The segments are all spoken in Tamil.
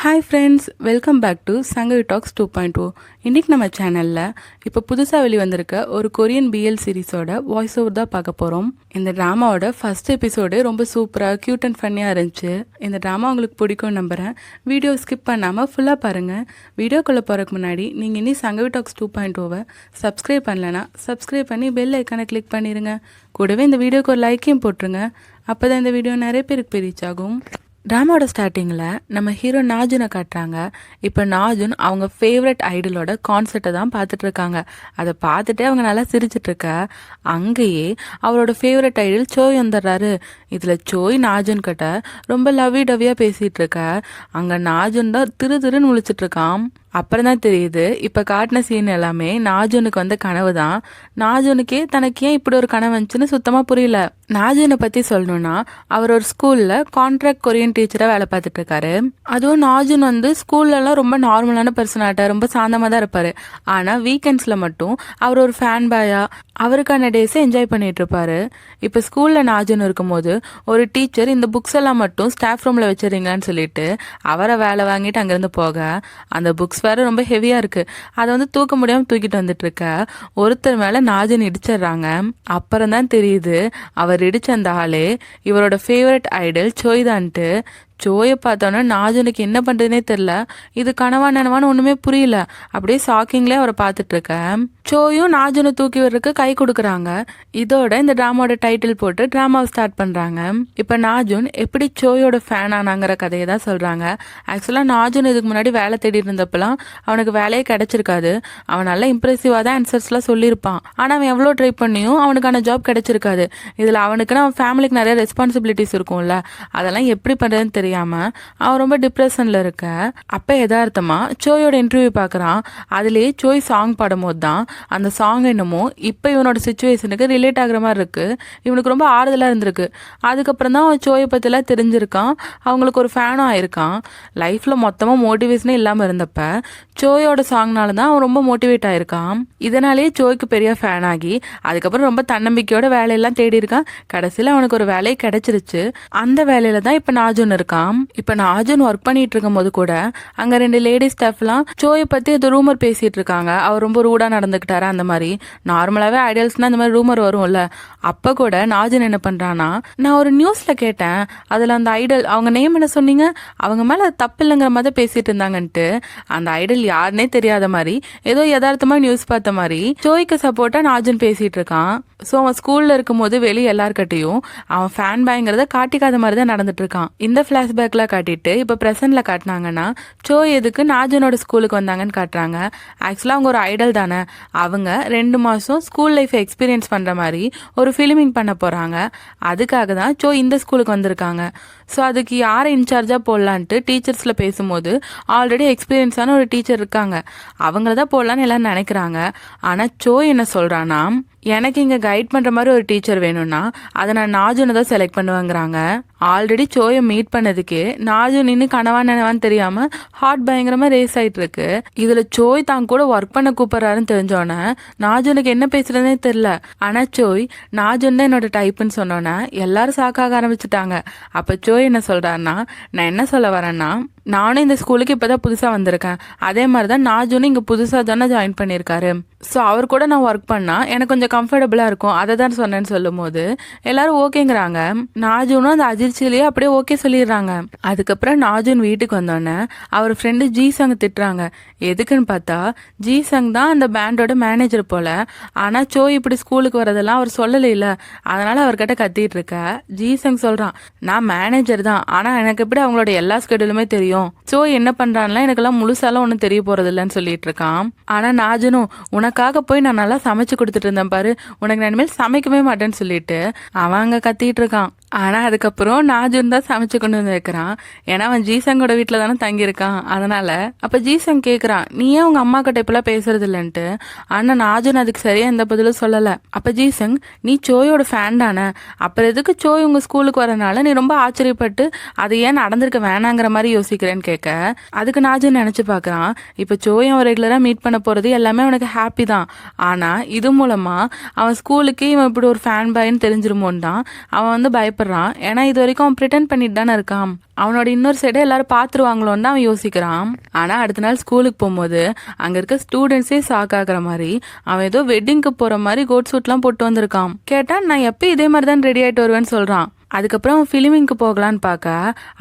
Hi friends, welcome back to Sangavi talks 2.0. இன்றைக்கி நம்ம சேனலில் இப்போ புதுசாக வெளிவந்திருக்க ஒரு கொரியன் பிஎல் சீரிஸோட வாய்ஸ் ஓவர் தான் பார்க்க போகிறோம். இந்த ட்ராமாவோட ஃபர்ஸ்ட் எபிசோடு ரொம்ப சூப்பராக க்யூட் அண்ட் ஃபன்னியாக இருந்துச்சு. இந்த ட்ராமா உங்களுக்கு பிடிக்கும்னு நம்புகிறேன். வீடியோ ஸ்கிப் பண்ணாமல் ஃபுல்லாக பாருங்கள். வீடியோக்குள்ளே போகிறதுக்கு முன்னாடி நீங்கள் இனி சங்கவி டாக்ஸ் 2.0வை சப்ஸ்கிரைப் பண்ணலைன்னா சப்ஸ்கிரைப் பண்ணி பெல் ஐக்கானை கிளிக் பண்ணிடுங்க. கூடவே இந்த வீடியோக்கு ஒரு லைக்கையும் போட்டுருங்க. அப்போ தான் இந்த வீடியோ நிறைய பேருக்கு ரீச் ஆகும். ட்ராமாவோட ஸ்டார்டிங்கில் நம்ம ஹீரோ நாஜுனை காட்டுறாங்க. இப்போ நாஜுன் அவங்க ஃபேவரட் ஐடலோட கான்சர்ட்டை தான் பார்த்துட்ருக்காங்க. அதை பார்த்துட்டே அவங்க நல்லா சிரிச்சிட்ருக்க அங்கேயே அவரோட ஃபேவரட் ஐடல் சோய் வந்துடுறாரு. இதில் சோய் நாஜுன் கிட்ட ரொம்ப லவ்வி டவ்வியாக பேசிகிட்டு இருக்க அங்கே நாஜுன் தான் திருன்னு முழிச்சிட்ருக்கான். அப்புறம் தான் தெரியுது இப்போ காட்டின சீன் எல்லாமே நாஜுனுக்கு வந்த கனவு தான். நாஜுனுக்கே தனக்கு ஏன் இப்படி ஒரு கனவு வந்துச்சுன்னு சுத்தமாக புரியல. நாஜுனை பற்றி சொல்லணும்னா அவர் ஒரு ஸ்கூலில் கான்ட்ராக்ட் கொரியன் டீச்சராக வேலை பார்த்துட்டு இருக்காரு. அதுவும் நாஜுன் வந்து ஸ்கூல்லலாம் ரொம்ப நார்மலான பர்சனாலிட்டி, ரொம்ப சாந்தமாக தான் இருப்பார். ஆனால் வீக்கெண்ட்ஸில் மட்டும் அவர் ஒரு ஃபேன் பாயா அவருக்கான டேஸை என்ஜாய் பண்ணிட்டு இருப்பாரு. இப்போ ஸ்கூலில் நாஜுன் இருக்கும்போது ஒரு டீச்சர் இந்த புக்ஸ் எல்லாம் மட்டும் ஸ்டாஃப் ரூமில் வச்சுருங்கன்னு சொல்லிட்டு அவரை வேலை வாங்கிட்டு அங்கேருந்து போக அந்த புக்ஸ் வேற ரொம்ப ஹெவியாக இருக்குது. அதை வந்து தூக்க முடியாமல் தூக்கிட்டு வந்துட்டு இருக்க ஒருத்தர் மேலே நாஜுன் இடிச்சிடுறாங்க. அப்புறம் தான் தெரியுது அவர் இடிச்ச அந்த ஆளே இவரோட ஃபேவரட் ஐடல் சோய்தான்ட்டு. சோயை பார்த்தோன்னா நாஜுனுக்கு என்ன பண்ணுறதுனே தெரில. இது கனவா நனவான்னு ஒன்றுமே புரியல. அப்படியே ஷாக்கிங்லேயே அவரை பார்த்துட்ருக்கேன். சோயும் நாஜுனை தூக்கி வர்றதுக்கு கை கொடுக்குறாங்க. இதோட இந்த ட்ராமாவோட டைட்டில் போட்டு ட்ராமாவை ஸ்டார்ட் பண்ணுறாங்க. இப்போ நாஜுன் எப்படி சோயோட ஃபேன் ஆனாங்கிற கதையை தான் சொல்கிறாங்க. ஆக்சுவலாக நாஜுன் இதுக்கு முன்னாடி வேலை தேடி இருந்தப்பெல்லாம் அவனுக்கு வேலையே கிடைச்சிருக்காது. அவன் நல்லா இம்ப்ரெசிவாக தான் ஆன்சர்ஸ்லாம் சொல்லியிருப்பான். ஆனால் அவன் எவ்வளோ ட்ரை பண்ணியும் அவனுக்கான ஜாப் கிடைச்சிருக்காது. இதில் அவனுக்குன்னு அவன் ஃபேமிலிக்கு நிறைய ரெஸ்பான்சிபிலிட்டிஸ் இருக்கும்ல, அதெல்லாம் எப்படி பண்ணுறதுன்னு தெரியாம அவன் ரொம்ப டிப்ரெஷன்ல இருக்க அப்ப யதார்த்தமா சோயோட இன்டர்வியூ பார்க்கறான். அதுலயே சோய் சாங் பாடும்போது தான் அந்த சாங் என்னமோ இப்ப இவனோட சிச்சுவேஷனுக்கு ரிலேட் ஆகுற மாதிரி இருக்கு. இவனுக்கு ரொம்ப ஆறுதலா இருந்திருக்கு. அதுக்கப்புறம் தான் அவன் சோயை பத்திலாம் தெரிஞ்சிருக்கான். அவங்களுக்கு ஒரு ஃபேனும் ஆயிருக்கான். லைஃப்ல மொத்தமா மோட்டிவேஷனே இல்லாம இருந்தப்ப சோயோட சாங்னால தான் அவன் ரொம்ப மோட்டிவேட் ஆயிருக்கான். இதனாலேயே சோய்க்கு பெரிய ஃபேன் ஆகி அதுக்கப்புறம் ரொம்ப தன்னம்பிக்கையோட வேலையெல்லாம் தேடி இருக்கான். கடைசியில் அவனுக்கு ஒரு வேலையை கிடைச்சிருச்சு. அந்த வேலையில தான் இப்ப நாஜுன் இருக்கான். இப்ப நாஜுன் ஒர்க் பண்ணிட்டு இருக்கும் போது கூட அங்க 2 லேடி ஸ்டாஃப்லாம் சோயை பத்தி ஏதோ ரூமர் பேசிட்டு இருக்காங்க. அவர் ரொம்ப ரூடா நடந்துக்கிட்டாரு. அந்த மாதிரி நார்மலாவே ஐடியல்ஸ்னா அந்த மாதிரி ரூமர் வரும்ல. அப்ப கூட நாஜுன் என்ன பண்றான்னா, நான் ஒரு நியூஸ்ல கேட்டேன், அதுல அந்த ஐடல் அவங்க நேம் என்ன சொன்னீங்க, அவங்க மேல தப்பு இல்லைங்கிற மாதிரி பேசிட்டு இருந்தாங்கன்ட்டு அந்த ஐடல் யாருன்னே தெரியாத மாதிரி ஏதோ யதார்த்தமா நியூஸ் பார்த்த மாதிரி சோய்க்கு சப்போர்ட்டா நாஜுன் பேசிட்டு இருக்கான். ஸோ அவன் ஸ்கூல்ல இருக்கும்போது வெளியே எல்லார்கிட்டையும் அவன் ஃபேன் பாய்ங்கிறத காட்டிக்காத மாதிரி தான் நடந்துட்டு இருக்கான். இந்த ஃபிளாஷ்பேக்ல காட்டிட்டு இப்போ ப்ரெசென்ட்ல காட்டினாங்கன்னா சோய் எதுக்கு நாஜுனோட ஸ்கூலுக்கு வந்தாங்கன்னு காட்டுறாங்க. ஆக்சுவலாக அவங்க ஒரு ஐடல் தானே. அவங்க 2 மாதம் ஸ்கூல் லைஃப் எக்ஸ்பீரியன்ஸ் பண்ணுற மாதிரி ஒரு ஃபிலிமிங் பண்ண போகிறாங்க. அதுக்காக தான் சோய் இந்த ஸ்கூலுக்கு வந்திருக்காங்க. ஸோ அதுக்கு யாரை இன்சார்ஜாக போடலான்ட்டு டீச்சர்ஸில் பேசும்போது ஆல்ரெடி எக்ஸ்பீரியன்ஸான ஒரு டீச்சர் இருக்காங்க. அவங்கள தான் போடலான்னு எல்லாரும் நினைக்கிறாங்க. ஆனால் சோய் என்ன சொல்கிறான்னா, எனக்கு இங்கே கைட் பண்ணுற மாதிரி ஒரு டீச்சர் வேணும்னா அதை நான் நாஜுனை தான் செலக்ட் பண்ணுவேங்கிறாங்க. ஆல்ரெடி சோயை மீட் பண்ணதுக்கே நாஜுன் இன்னும் கனவா நினைவான்னு தெரியாமல் ஹார்ட் பயங்கரமாக ரேஸ் ஆகிட்டு இருக்கு. இதில் சோய் தான் கூட ஒர்க் பண்ண கூப்பிட்றாருன்னு தெரிஞ்சோன்னே நாஜுனுக்கு என்ன பேசுறதுனே தெரில. ஆனால் சோய் நாஜுன் தான் என்னோட டைப்புன்னு சொன்னோன்னே எல்லாரும் சாக்காக ஆரம்பிச்சுட்டாங்க. அப்போ சோய் என்ன சொல்கிறாருன்னா, நான் என்ன சொல்ல வரேன்னா, நானும் இந்த ஸ்கூலுக்கு இப்போ தான் புதுசாக வந்திருக்கேன். அதே மாதிரி தான் நாஜுனும் இங்கே புதுசாக தானே ஜாயின் பண்ணியிருக்காரு. ஸோ அவர் கூட நான் ஒர்க் பண்ணால் எனக்கு கொஞ்சம் கம்ஃபர்டபுளாக இருக்கும், அதை தான் சொன்னேன்னு சொல்லும் போது எல்லாரும் ஓகேங்கிறாங்க. நாஜுனும் அந்த அதிர்ச்சியிலேயே அப்படியே ஓகே சொல்லிடுறாங்க. அதுக்கப்புறம் நாஜுன் வீட்டுக்கு வந்தோடனே அவர் ஃப்ரெண்டு ஜீசங் திட்டுறாங்க. எதுக்குன்னு பார்த்தா ஜீசங் தான் அந்த பேண்டோட மேனேஜர் போல. ஆனால் சோய் இப்படி ஸ்கூலுக்கு வரதெல்லாம் அவர் சொல்லலை இல்லை, அதனால அவர்கிட்ட கத்திட்டு இருக்க ஜீசங் சொல்கிறான், நான் மேனேஜர் தான், ஆனால் எனக்கு எப்படி அவங்களோட எல்லா ஸ்கெடியூலுமே தெரியும். சோய் என்ன பண்றான்லாம் எனக்கெல்லாம் முழுசாலாம் ஒன்றும் தெரிய போறது இல்லைன்னு சொல்லிட்டு இருக்கான். ஆனா நாஜனும், உனக்காக போய் நான் நல்லா சமைச்சு கொடுத்துட்டு இருந்தேன் பாரு, உனக்கு நான் இனிமேல் சமைக்கவே மாட்டேன்னு சொல்லிட்டு அவன் அங்க கத்திட்டு இருக்கான். ஆனா அதுக்கப்புறம் நாஜுன் தான் சமைச்சு கொண்டு வந்து வைக்கிறான். ஏன்னா அவன் ஜீசங்கோட வீட்டுல தானே தங்கியிருக்கான். அதனால அப்ப ஜீசங் கேக்குறான், நீ ஏன் உங்க அம்மா கிட்ட இப்பெல்லாம் பேசுறது இல்லைன்ட்டு. ஆனா நாஜுன் அதுக்கு சரியா எந்த பதிலும் சொல்லல. அப்ப ஜீசங், நீ சோயோட ஃபேன் தானே, அப்புறம் எதுக்கு சோய் உங்க ஸ்கூலுக்கு வரனால நீ ரொம்ப ஆச்சரியப்பட்டு அது ஏன் நடந்திருக்க வேணாங்கிற மாதிரி யோசிக்கிற யோசிக்கிறேன்னு கேட்க, அதுக்கு நாஜுன் நினைச்சு பார்க்கறான், இப்ப சோயும் ரெகுலரா மீட் பண்ண போறது எல்லாமே அவனுக்கு ஹாப்பி தான். ஆனா இது மூலமா அவன் ஸ்கூலுக்கே இவன் இப்படி ஒரு ஃபேன் பாய்ன்னு தெரிஞ்சிருமோன்னு தான் அவன் வந்து பயப்படுறான். ஏன்னா இது வரைக்கும் அவன் ப்ரிட்டன் பண்ணிட்டு தானே இருக்கான். அவனோட இன்னொரு சைடை எல்லாரும் பார்த்துருவாங்களோன்னு தான் அவன் யோசிக்கிறான். ஆனால் அடுத்த நாள் ஸ்கூலுக்கு போகும்போது அங்கே இருக்க ஸ்டூடெண்ட்ஸே ஷாக் ஆகுற மாதிரி அவன் ஏதோ வெட்டிங்க்கு போகிற மாதிரி கோட் சூட்லாம் போட்டு வந்திருக்கான். கேட்டால் நான் எப்போ இதே மாதிரி தான் ரெடி ஆகிட்டு வருவேன்னு சொல்கிறான். அதுக்கப்புறம் அவன் ஃபிலிமிங்க்கு போகலான்னு பார்க்க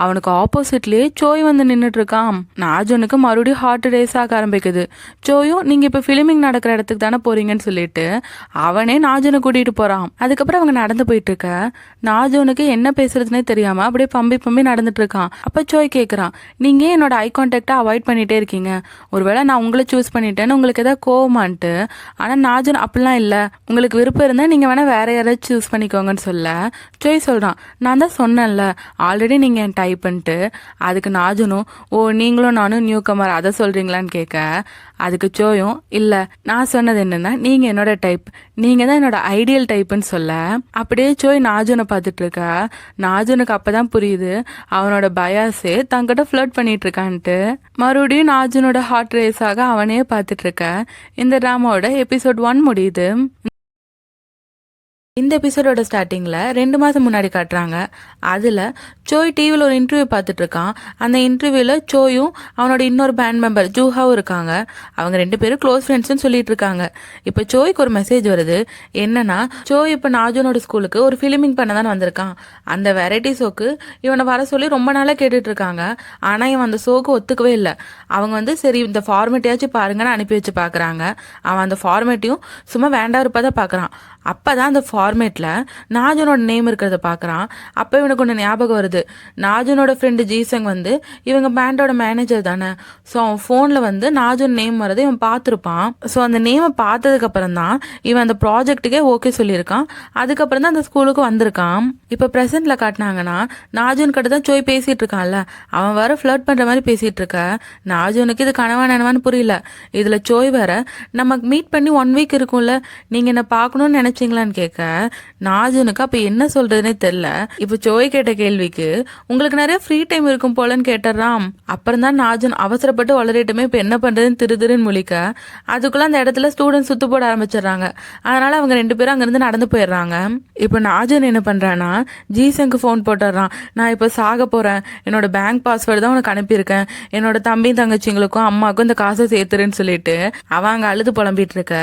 அவனுக்கு ஆப்போசிட்லேயே சோய் வந்து நின்றுட்டு இருக்கான். நாஜுனுக்கு மறுபடியும் ஹார்ட் ரேஸ் ஆக ஆரம்பிக்குது. சோயும் நீங்கள் இப்போ ஃபிலிமிங் நடக்கிற இடத்துக்கு தானே போறீங்கன்னு சொல்லிட்டு அவனே நாஜுனை கூட்டிகிட்டு போகிறான். அதுக்கப்புறம் அவங்க நடந்து போயிட்டு இருக்க நாஜுனுக்கு என்ன பேசுறதுனே தெரியாமல் அப்படியே பம்பி நடந்துட்டு இருக்கான். அப்போ சோய் கேட்குறான், நீங்கள் என்னோட ஐ கான்டாக்டை அவாய்ட் பண்ணிகிட்டே இருக்கீங்க, ஒருவேளை நான் உங்களை சூஸ் பண்ணிட்டேன்னு உங்களுக்கு எதாவது கோவமான்ட்டு. ஆனால் நாஜுன் அப்படிலாம் இல்லை, உங்களுக்கு விருப்பம் இருந்தால் நீங்கள் வேணால் வேற யாராச்சும் சூஸ் பண்ணிக்கோங்கன்னு சொல்ல சோய் சொல்கிறான், நான் தான் சொன்னேன்ல ஆல்ரெடி நீங்கள் என் டைப்புன்ட்டு. அதுக்கு நாஜுனும், ஓ நீங்களும் நானும் நியூ கமர் அதை சொல்கிறீங்களான்னு கேட்க, அதுக்கு சோயும், இல்லை நான் சொன்னது என்னென்னா நீங்கள் என்னோட டைப், நீங்கள் தான் என்னோட ஐடியல் டைப்புன்னு சொல்ல அப்படியே சோய் நாஜுனை பார்த்துட்டு இருக்க. நாஜுனுக்கு அப்போ தான் புரியுது அவனோட பயாஸே தங்கிட்ட ஃப்ளர்ட் பண்ணிட்டு இருக்கான்ட்டு. மறுபடியும் நாஜுனோட ஹார்ட் ரேஸாக அவனே பார்த்துட்டு இருக்க. இந்த ட்ராமாவோட எபிசோட் 1 முடியுது. இந்த எபிசோடோட ஸ்டார்டிங்கில் 2 மாதம் முன்னாடி காட்டுறாங்க. அதில் சோய் டிவியில் ஒரு இன்டர்வியூ பார்த்துட்டு இருக்கான். அந்த இன்டர்வியூவில் சோயும் அவனோட இன்னொரு பேண்ட் மெம்பர் ஜூஹாவும் இருக்காங்க. அவங்க 2 பேரும் க்ளோஸ் ஃப்ரெண்ட்ஸ்னு சொல்லிட்டு இருக்காங்க. இப்போ சோய்க்கு ஒரு மெசேஜ் வருது. என்னன்னா, சோய் இப்போ நாஜுனோட ஸ்கூலுக்கு ஒரு ஃபிலிமிங் பண்ண தான் வந்திருக்கான். அந்த வெரைட்டி ஷோக்கு இவனை வர சொல்லி ரொம்ப நாளாக கேட்டுட்டு இருக்காங்க. ஆனால் இவன் அந்த ஷோக்கு ஒத்துக்கவே இல்லை. அவங்க வந்து சரி இந்த ஃபார்மேட்டையாச்சும் பாருங்கன்னு அனுப்பி வச்சு பார்க்குறாங்க. அவன் அந்த ஃபார்மேட்டையும் சும்மா வேண்டாம் இருப்பா தான் பார்க்குறான். அப்போ தான் அந்த ஃபார்மேட்டில் நாஜுனோட நேம் இருக்கிறத பார்க்குறான். அப்போ இவனுக்கு ஒன்று ஞாபகம் வருது. நாஜுனோட ஃப்ரெண்டு ஜீசங் வந்து இவங்க பேண்டோட மேனேஜர் தானே. ஸோ அவன் ஃபோனில் வந்து நாஜுன் நேம் வரதை இவன் பார்த்துருப்பான். ஸோ அந்த நேமை பார்த்ததுக்கப்புறம் தான் இவன் அந்த ப்ராஜெக்ட்டுக்கே ஓகே சொல்லியிருக்கான். அதுக்கப்புறம் தான் அந்த ஸ்கூலுக்கு வந்திருக்கான். இப்போ ப்ரெசென்ட்டில் காட்டினாங்கன்னா நாஜுன் கிட்ட தான் சோய் பேசிகிட்டு இருக்கான்ல, அவன் வேற ஃப்ளர்ட் பண்ணுற மாதிரி பேசிகிட்டு இருக்க. நாஜுனுக்கு இது கனவா நினவான்னு புரியல. இதில் சோய் வேற நமக்கு மீட் பண்ணி 1 வீக் இருக்கும்ல, நீங்கள் என்ன பார்க்கணும்னு நினைச்சீங்களான்னு கேட்க நாஜுனுக்கு அப்ப என்ன சொல்றதுனே தெரியல. இப்ப சோய் கேட்ட கேள்விக்கு உங்களுக்கு நிறைய ஃப்ரீ டைம் இருக்கும் போலன்னு கேட்டுறான். அப்புறம் தான் நாஜுன் அவசரப்பட்டு வளரட்டுமே இப்ப என்ன பண்றதுன்னு திருன்னு முழிக்க அதுக்குள்ள அந்த இடத்துல ஸ்டூடெண்ட் சுத்து போட ஆரம்பிச்சிடறாங்க. அதனால அவங்க 2 பேரும் அங்கிருந்து நடந்து போயிடுறாங்க. இப்ப நாஜுன் என்ன பண்றான்னா ஜீசங்க்கு ஃபோன் போட்டுறான். நான் இப்ப சாக போறேன், என்னோட பேங்க் பாஸ்வேர்டு தான் உனக்கு அனுப்பியிருக்கேன், என்னோட தம்பி தங்கச்சிங்களுக்கும் அம்மாவுக்கும் இந்த காசை சேர்த்துருன்னு சொல்லிட்டு அவன் அங்க அழுது புலம்பிட்டு இருக்க.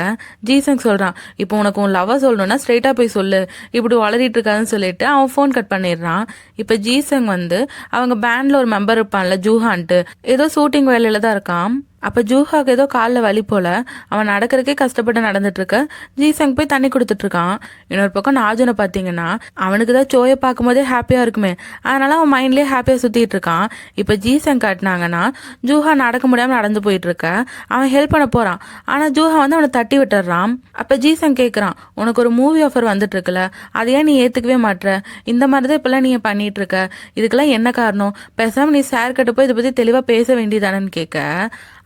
ஜீசங் சொல்றான், இப்போ உனக்கு உன் லவ் சொல்லணும்னா ஸ்ட்ரெயிட்டா போய் சொல்லு, இப்படி வளரிட்டு இருக்காதுன்னு சொல்லிட்டு அவன் ஃபோன் கட் பண்ணிடுறான். இப்ப ஜீசங் வந்து அவங்க பேண்ட்ல ஒரு மெம்பர் இருப்பான்ல ஜூஹான்ட்டு, ஏதோ ஷூட்டிங் வேலையில தான் இருக்கான். அப்போ ஜூஹாக்கு ஏதோ காலில் வலி போல அவன் நடக்கிறதுக்கே கஷ்டப்பட்டு நடந்துட்டு இருக்க. ஜீசங் போய் தண்ணி கொடுத்துட்டு இருக்கான். இன்னொரு பக்கம் நாஜுனை பார்த்தீங்கன்னா அவனுக்கு தான் சோயை பார்க்கும் போதே ஹாப்பியாக இருக்குமே, அதனால அவன் மைண்ட்லேயே ஹாப்பியாக சுற்றிட்டு இருக்கான். இப்போ ஜீசங் காட்டினாங்கன்னா ஜூஹா நடக்க முடியாமல் நடந்து போயிட்டு இருக்க. அவன் ஹெல்ப் பண்ண போகிறான். ஆனால் ஜூஹா வந்து அவனை தட்டி விட்டுறான். அப்போ ஜீசங் கேட்குறான், உனக்கு ஒரு மூவி ஆஃபர் வந்துட்டு இருக்குல்ல, அதை ஏன் நீ ஏற்றுக்கவே மாட்டுற, இந்த மாதிரி தான் இப்போல்லாம் நீ பண்ணிட்டு இருக்க, இதுக்கெல்லாம் என்ன காரணம், பேசாமல் நீ சார் கிட்ட போய் இதை பற்றி தெளிவாக பேச வேண்டியதானன்னு கேட்க.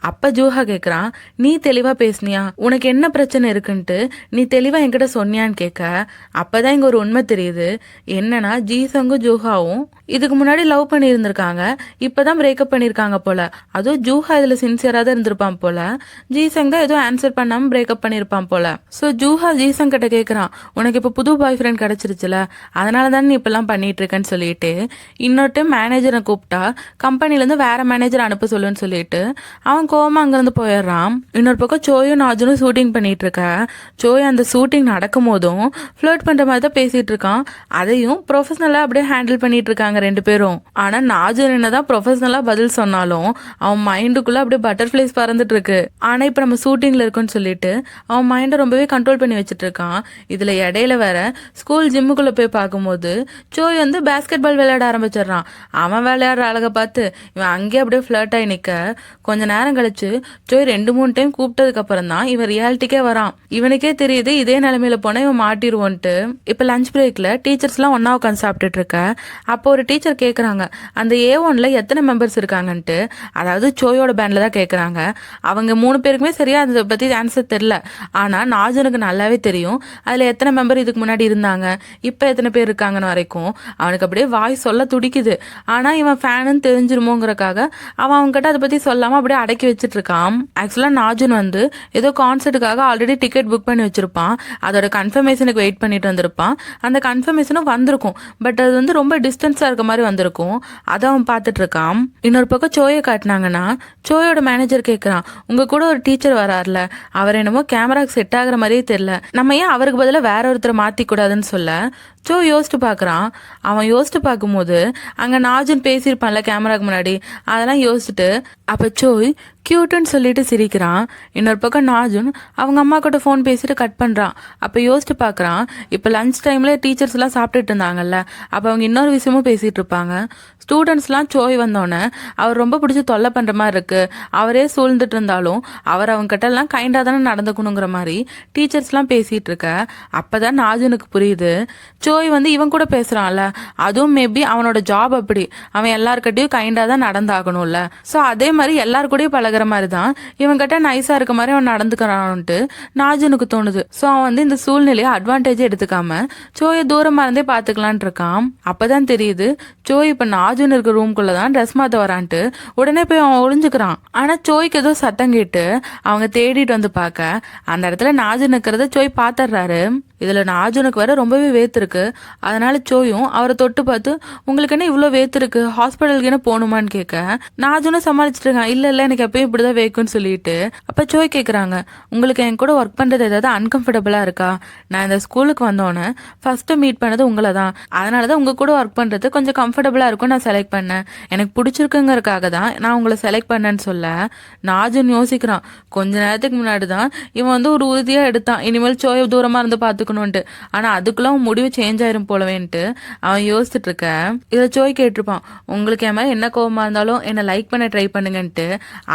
அப்ப ஜூஹா கேக்குறான், நீ தெளிவா பேசுனியா, உனக்கு என்ன பிரச்சனை இருக்குன்ட்டு நீ தெளிவா என்கிட்ட சொன்னியான்னு கேட்க. அப்பதான் இங்க ஒரு உண்மை தெரியுது. என்னன்னா ஜீசங்கும் ஜூஹாவும் இதுக்கு முன்னாடி லவ் பண்ணி இருந்திருக்காங்க, இப்பதான் பிரேக்கப் பண்ணிருக்காங்க போல. அதுவும் ஜூஹா இதுல சின்சியரா தான் இருந்திருப்பான் போல. ஜீசங் தான் ஏதோ ஆன்சர் பண்ணாம பிரேக்கப் பண்ணிருப்பான் போல. சோ ஜூஹா ஜீசங் கிட்ட கேக்குறான், உனக்கு இப்ப புது பாய் ஃப்ரெண்ட் கிடைச்சிருச்சுல, அதனால தான் நீ இப்பெல்லாம் பண்ணிட்டு இருக்கேன்னு சொல்லிட்டு இன்னொரு மேனேஜரை கூப்பிட்டா கம்பெனில இருந்து வேற மேனேஜர் அனுப்ப சொல்லுன்னு சொல்லிட்டு அவன் கோவமா அங்கிருந்து போயிடுறான். இன்னொரு பக்கம் சோயும் நாஜுனும் ஷூட்டிங் பண்ணிட்டு இருக்க. சோய் அந்த ஷூட்டிங் நடக்கும் போதும் ஃப்ளர்ட் பண்ற மாதிரி தான் பேசிட்டு இருக்கான். அதையும் ப்ரொஃபஷனலா அப்படியே ஹேண்டில் பண்ணிட்டு இருக்காங்க 2 பேரும். ஆனா நாஜுன் என்னதான் ப்ரொஃபஷனலா பதில் சொன்னாலும் அவன் மைண்டுக்குள்ள அப்படியே பட்டர்ஃபிளைஸ் பறந்துட்டு இருக்கு. ஆனா இப்ப நம்ம ஷூட்டிங்ல இருக்கோம்னு சொல்லிட்டு அவன் மைண்டை ரொம்பவே கண்ட்ரோல் பண்ணி வச்சுட்டு இருக்கான். இதுல இடையில வேற ஸ்கூல் ஜிம்முக்குள்ள போய் பார்க்கும்போது சோய் வந்து பேஸ்கெட் பால் விளையாட ஆரம்பிச்சிடறான். அவன் விளையாடுற அழகை பார்த்து இவன் அங்கேயே அப்படியே ஃப்ளர்ட் ஆகி நிக்க. கொஞ்ச நேரம் நேரம் கழிச்சு ஜோய் 2-3 டைம் கூப்பிட்டதுக்கு அப்புறம் தான் இவன் ரியாலிட்டிக்கே வரான். இவனுக்கே தெரியுது இதே நிலைமையில போனா இவன் மாட்டிடுவோன்ட்டு. இப்ப லஞ்ச் பிரேக்ல டீச்சர்ஸ் எல்லாம் ஒன்னா உட்காந்து சாப்பிட்டுட்டு இருக்க. அப்போ ஒரு டீச்சர் கேக்குறாங்க, அந்த A1ல எத்தனை மெம்பர்ஸ் இருக்காங்கன்ட்டு. அதாவது ஜோயோட பேண்ட்ல தான் கேக்குறாங்க. அவங்க 3 பேருக்குமே சரியா அதை பத்தி ஆன்சர் தெரியல. ஆனா நாஜனுக்கு நல்லாவே தெரியும் அதுல எத்தனை மெம்பர் இதுக்கு முன்னாடி இருந்தாங்க, இப்ப எத்தனை பேர் இருக்காங்கன்னு வரைக்கும். அவனுக்கு அப்படியே வாய் சொல்ல துடிக்குது. ஆனா இவன் ஃபேனுன்னு தெரிஞ்சிருமோங்கிறக்காக அவன் அவங்ககிட்ட அதை பத்தி சொல்லாம அப்படியே அடக்கி வச்சுட்டு இருக்கான். ஆக்சுவலா நாஜன் வந்து ஏதோ கான்சர்ட்டுக்காக ஆல்ரெடி டிக்கெட் புக் பண்ணி வச்சிருப்பான். அதோட கன்ஃபர்மேஷனுக்கு வெயிட் பண்ணிட்டு வந்திருப்பான். அந்த கன்ஃபர்மேஷனும் வந்திருக்கும். பட் அது வந்து ரொம்ப டிஸ்டன்ஸா இருக்க மாதிரி வந்திருக்கும். அதை அவன் பார்த்துட்டு இருக்கான். இன்னொரு பக்கம் சோயை காட்டினாங்கன்னா சோயோட மேனேஜர் கேட்கறான், உங்க கூட ஒரு டீச்சர் வராருல, அவர் என்னமோ கேமராக்கு செட் ஆகுற மாதிரியே தெரியல, நம்ம ஏன் அவருக்கு பதிலாக வேற ஒருத்தரை மாத்தி கூடாதுன்னு சொல்ல ஜோ யோசிச்சு பார்க்குறான். அவன் யோசிச்சு பார்க்கும்போது அங்கே நாஜன் பேசியிருப்பான்ல கேமராக்கு முன்னாடி, அதெல்லாம் யோசிச்சுட்டு அப்போ சோய் கியூட்டுன்னு சொல்லிட்டு சிரிக்கிறான். இன்னொரு பக்கம் நாஜுன் அவங்க அம்மா கிட்ட ஃபோன் பேசிட்டு கட் பண்ணுறான். அப்போ யோசிச்சு பார்க்குறான், இப்போ லஞ்ச் டைமில் டீச்சர்ஸ் எல்லாம் சாப்பிட்டுட்டு இருந்தாங்கல்ல, அப்போ அவங்க இன்னொரு விஷயமும் பேசிகிட்டு இருப்பாங்க. ஸ்டூடெண்ட்ஸ்லாம் சோய் வந்தோடனே அவர் ரொம்ப பிடிச்சி தொல்லை பண்ணுற மாதிரி இருக்கு, அவரே சூழ்ந்துட்டு இருந்தாலும் அவர் அவங்க கிட்டலாம் கைண்டாக தானே நடந்துக்கணுங்கிற மாதிரி டீச்சர்ஸ்லாம் பேசிகிட்டு இருக்க. அப்போ தான் நாஜுனுக்கு புரியுது ஜோய் வந்து இவன் கூட பேசுறான்ல, அதுவும் மேபி அவனோட ஜாப் அப்படி, அவன் எல்லார்கிட்டையும் கைண்டாக தான் நடந்தாகணும்ல. ஸோ அதே மாதிரி எல்லாரு கூடயும் பழகிற மாதிரி தான் இவன் கிட்ட நைஸா இருக்க மாதிரி அவன் நடந்துக்கிறான்ட்டு நாஜனுக்கு தோணுது. ஸோ அவன் வந்து இந்த சூழ்நிலையை அட்வான்டேஜ் எடுத்துக்காம ஜோயை தூரமா இருந்தே பாத்துக்கலான் இருக்கான். அப்பதான் தெரியுது ஜோய் இப்ப நாஜன் இருக்க ரூம்குள்ளதான் ட்ரெஸ் மாத்த வரான்ட்டு. உடனே போய் அவன் ஒளிஞ்சுக்கிறான். ஆனா ஜோய்க்கு ஏதோ சத்தம் கேட்டு அவங்க தேடிட்டு வந்து பார்க்க அந்த இடத்துல நாஜன் இருக்கிறத ஜோய் பாத்துறாரு. இதுல நாஜனுக்கு வர ரொம்பவே வேத்திருக்கு. அதனால சோயும் அவரை தொட்டு பார்த்து, உங்களுக்கு என்ன இவ்வளோ வேத்திருக்கு, ஹாஸ்பிட்டலுக்கு என்ன போகணுமான்னு கேட்க நாஜனும் சமாளிச்சுட்டு இருக்கான், இல்ல எனக்கு எப்பயும் இப்படிதான் வேக்குன்னு சொல்லிட்டு. அப்ப சோய் கேட்குறாங்க, உங்களுக்கு என் கூட ஒர்க் பண்றது ஏதாவது அன்கம்ஃபர்டபுளா இருக்கா? நான் இந்த ஸ்கூலுக்கு வந்தோன்னே ஃபர்ஸ்ட் மீட் பண்ணது உங்களை தான், அதனாலதான் உங்க கூட ஒர்க் பண்றது கொஞ்சம் கம்ஃபர்டபுளா இருக்கும் நான் செலக்ட் பண்ணேன், எனக்கு பிடிச்சிருக்குங்கிறதுக்காக தான் நான் உங்களை செலக்ட் பண்ணேன்னு சொல்ல நாஜன் யோசிக்கிறான். கொஞ்ச நேரத்துக்கு முன்னாடி தான் இவன் வந்து ஒரு உறுதியா எடுத்தான், இனிமேல் சோயை தூரமா இருந்து பார்த்து. ஆனா அதுக்குள்ள முடிவு சேஞ்ச் ஆயிரும் போலவேன்ட்டு அவன் யோசிச்சுட்டு இருக்க. இதை சோய் கேட்டிருப்பான், உங்களுக்கு என் மேல என்ன கோவமா இருந்தாலும் என்ன லைக் பண்ண ட்ரை பண்ணுங்கன்ட்டு.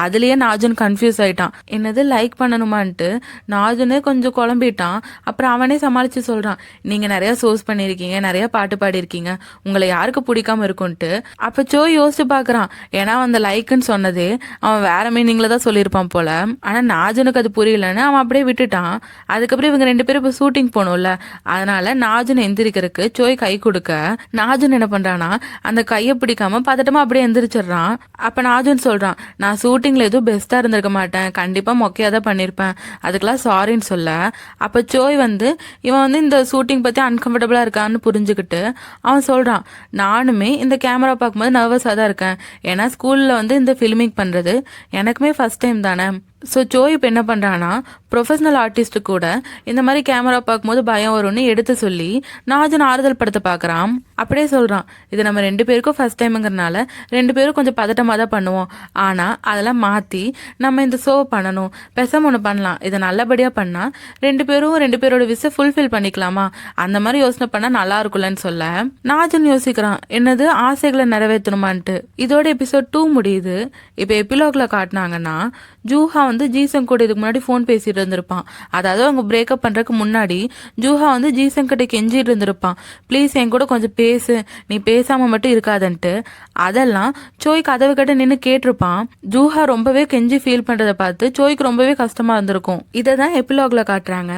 அதுலயே நாஜன் கன்ஃபியூஸ் ஆயிட்டான், என்னது லைக் பண்ணணுமான்ட்டு. நாஜனே கொஞ்சம் குழம்பிட்டான். அப்புறம் அவனே சமாளிச்சு சொல்றான், நீங்க நிறைய சோர்ஸ் பண்ணிருக்கீங்க, நிறைய பாட்டு பாடிருக்கீங்க, உங்களை யாருக்கு பிடிக்காம இருக்கும்ட்டு. அப்ப சோய் யோசிச்சு பாக்குறான், ஏன்னா அந்த லைக்குன்னு சொன்னதே அவன் வேற மீனிங்ல தான் சொல்லியிருப்பான் போல. ஆனா நாஜனுக்கு அது புரியலன்னு அவன் அப்படியே விட்டுட்டான். அதுக்கப்புறம் இவங்க 2 பேரும் இப்ப ஷூட்டிங் போனோம்ல, அதனால நாஜன் எந்திரிக்கிறதுக்கு சோய் கை கொடுக்க நாஜன் என்ன பண்றானா அந்த கையை பிடிக்காம பதட்டமா அப்படியே எந்திரிச்சிடுறான். அப்ப நாஜன் சொல்றான், நான் ஷூட்டிங்ல எதுவும் பெஸ்டா இருந்திருக்க மாட்டேன், கண்டிப்பா மொக்கையா தான் பண்ணிருப்பேன், அதுக்கெல்லாம் சாரின்னு சொல்ல. அப்ப சோய் வந்து இவன் வந்து இந்த ஷூட்டிங் பத்தி அன்கம்ஃபர்டபுளா இருக்கான்னு புரிஞ்சுக்கிட்டு அவன் சொல்றான், நானுமே இந்த கேமரா பார்க்கும்போது நர்வஸா தான் இருக்கேன், ஏன்னா ஸ்கூல்ல வந்து இந்த ஃபில்மிங் பண்றது எனக்குமே ஃபர்ஸ்ட் டைம் தானே. ஸோ ஜோய் இப்போ என்ன பண்ணுறான்னா ப்ரொஃபஷனல் ஆர்டிஸ்ட்டு கூட இந்த மாதிரி கேமரா பார்க்கும்போது பயம் வரும்னு எடுத்து சொல்லி நாஜன் ஆறுதல் படுத்த பார்க்குறான். அப்படியே சொல்கிறான், இது நம்ம 2 பேருக்கும் ஃபர்ஸ்ட் டைமுங்கிறனால 2 பேரும் கொஞ்சம் பதட்டமாக தான் பண்ணுவோம், ஆனால் அதெல்லாம் மாற்றி நம்ம இந்த ஷோ பண்ணணும், பெசம் ஒன்று பண்ணலாம், இதை நல்லபடியாக பண்ணால் 2 பேரோட விஷயம் ஃபுல்ஃபில் பண்ணிக்கலாமா, அந்த மாதிரி யோசனை பண்ணால் நல்லா இருக்கும்லன்னு சொல்ல நாஜன் யோசிக்கிறான், என்னது ஆசைகளை நிறைவேற்றணுமான்ட்டு. இதோட எபிசோட் 2 முடியுது. இப்போ எபிலோக்ல காட்டினாங்கன்னா ஜூஹா வந்து ஜீசன் கூட இதுக்கு முன்னாடி ஃபோன் பேசிட்டு இருந்திருப்பான். அதாவது அவங்க பிரேக்கப் பண்றதுக்கு முன்னாடி ஜூஹா வந்து ஜீசன் கிட்ட கெஞ்சிட்டு இருந்திருப்பான், ப்ளீஸ் என் கூட கொஞ்சம் பேசு, நீ பேசாம மட்டும் இருக்காதன்ட்டு. அதெல்லாம் சோய் கதவு கிட்ட நின்று கேட்டிருப்பான். ஜூஹா ரொம்பவே கெஞ்சி ஃபீல் பண்றதை பார்த்து சோய்க்கு ரொம்பவே கஷ்டமா இருந்திருக்கும். இதை தான் எபிலாக்ல காட்டுறாங்க.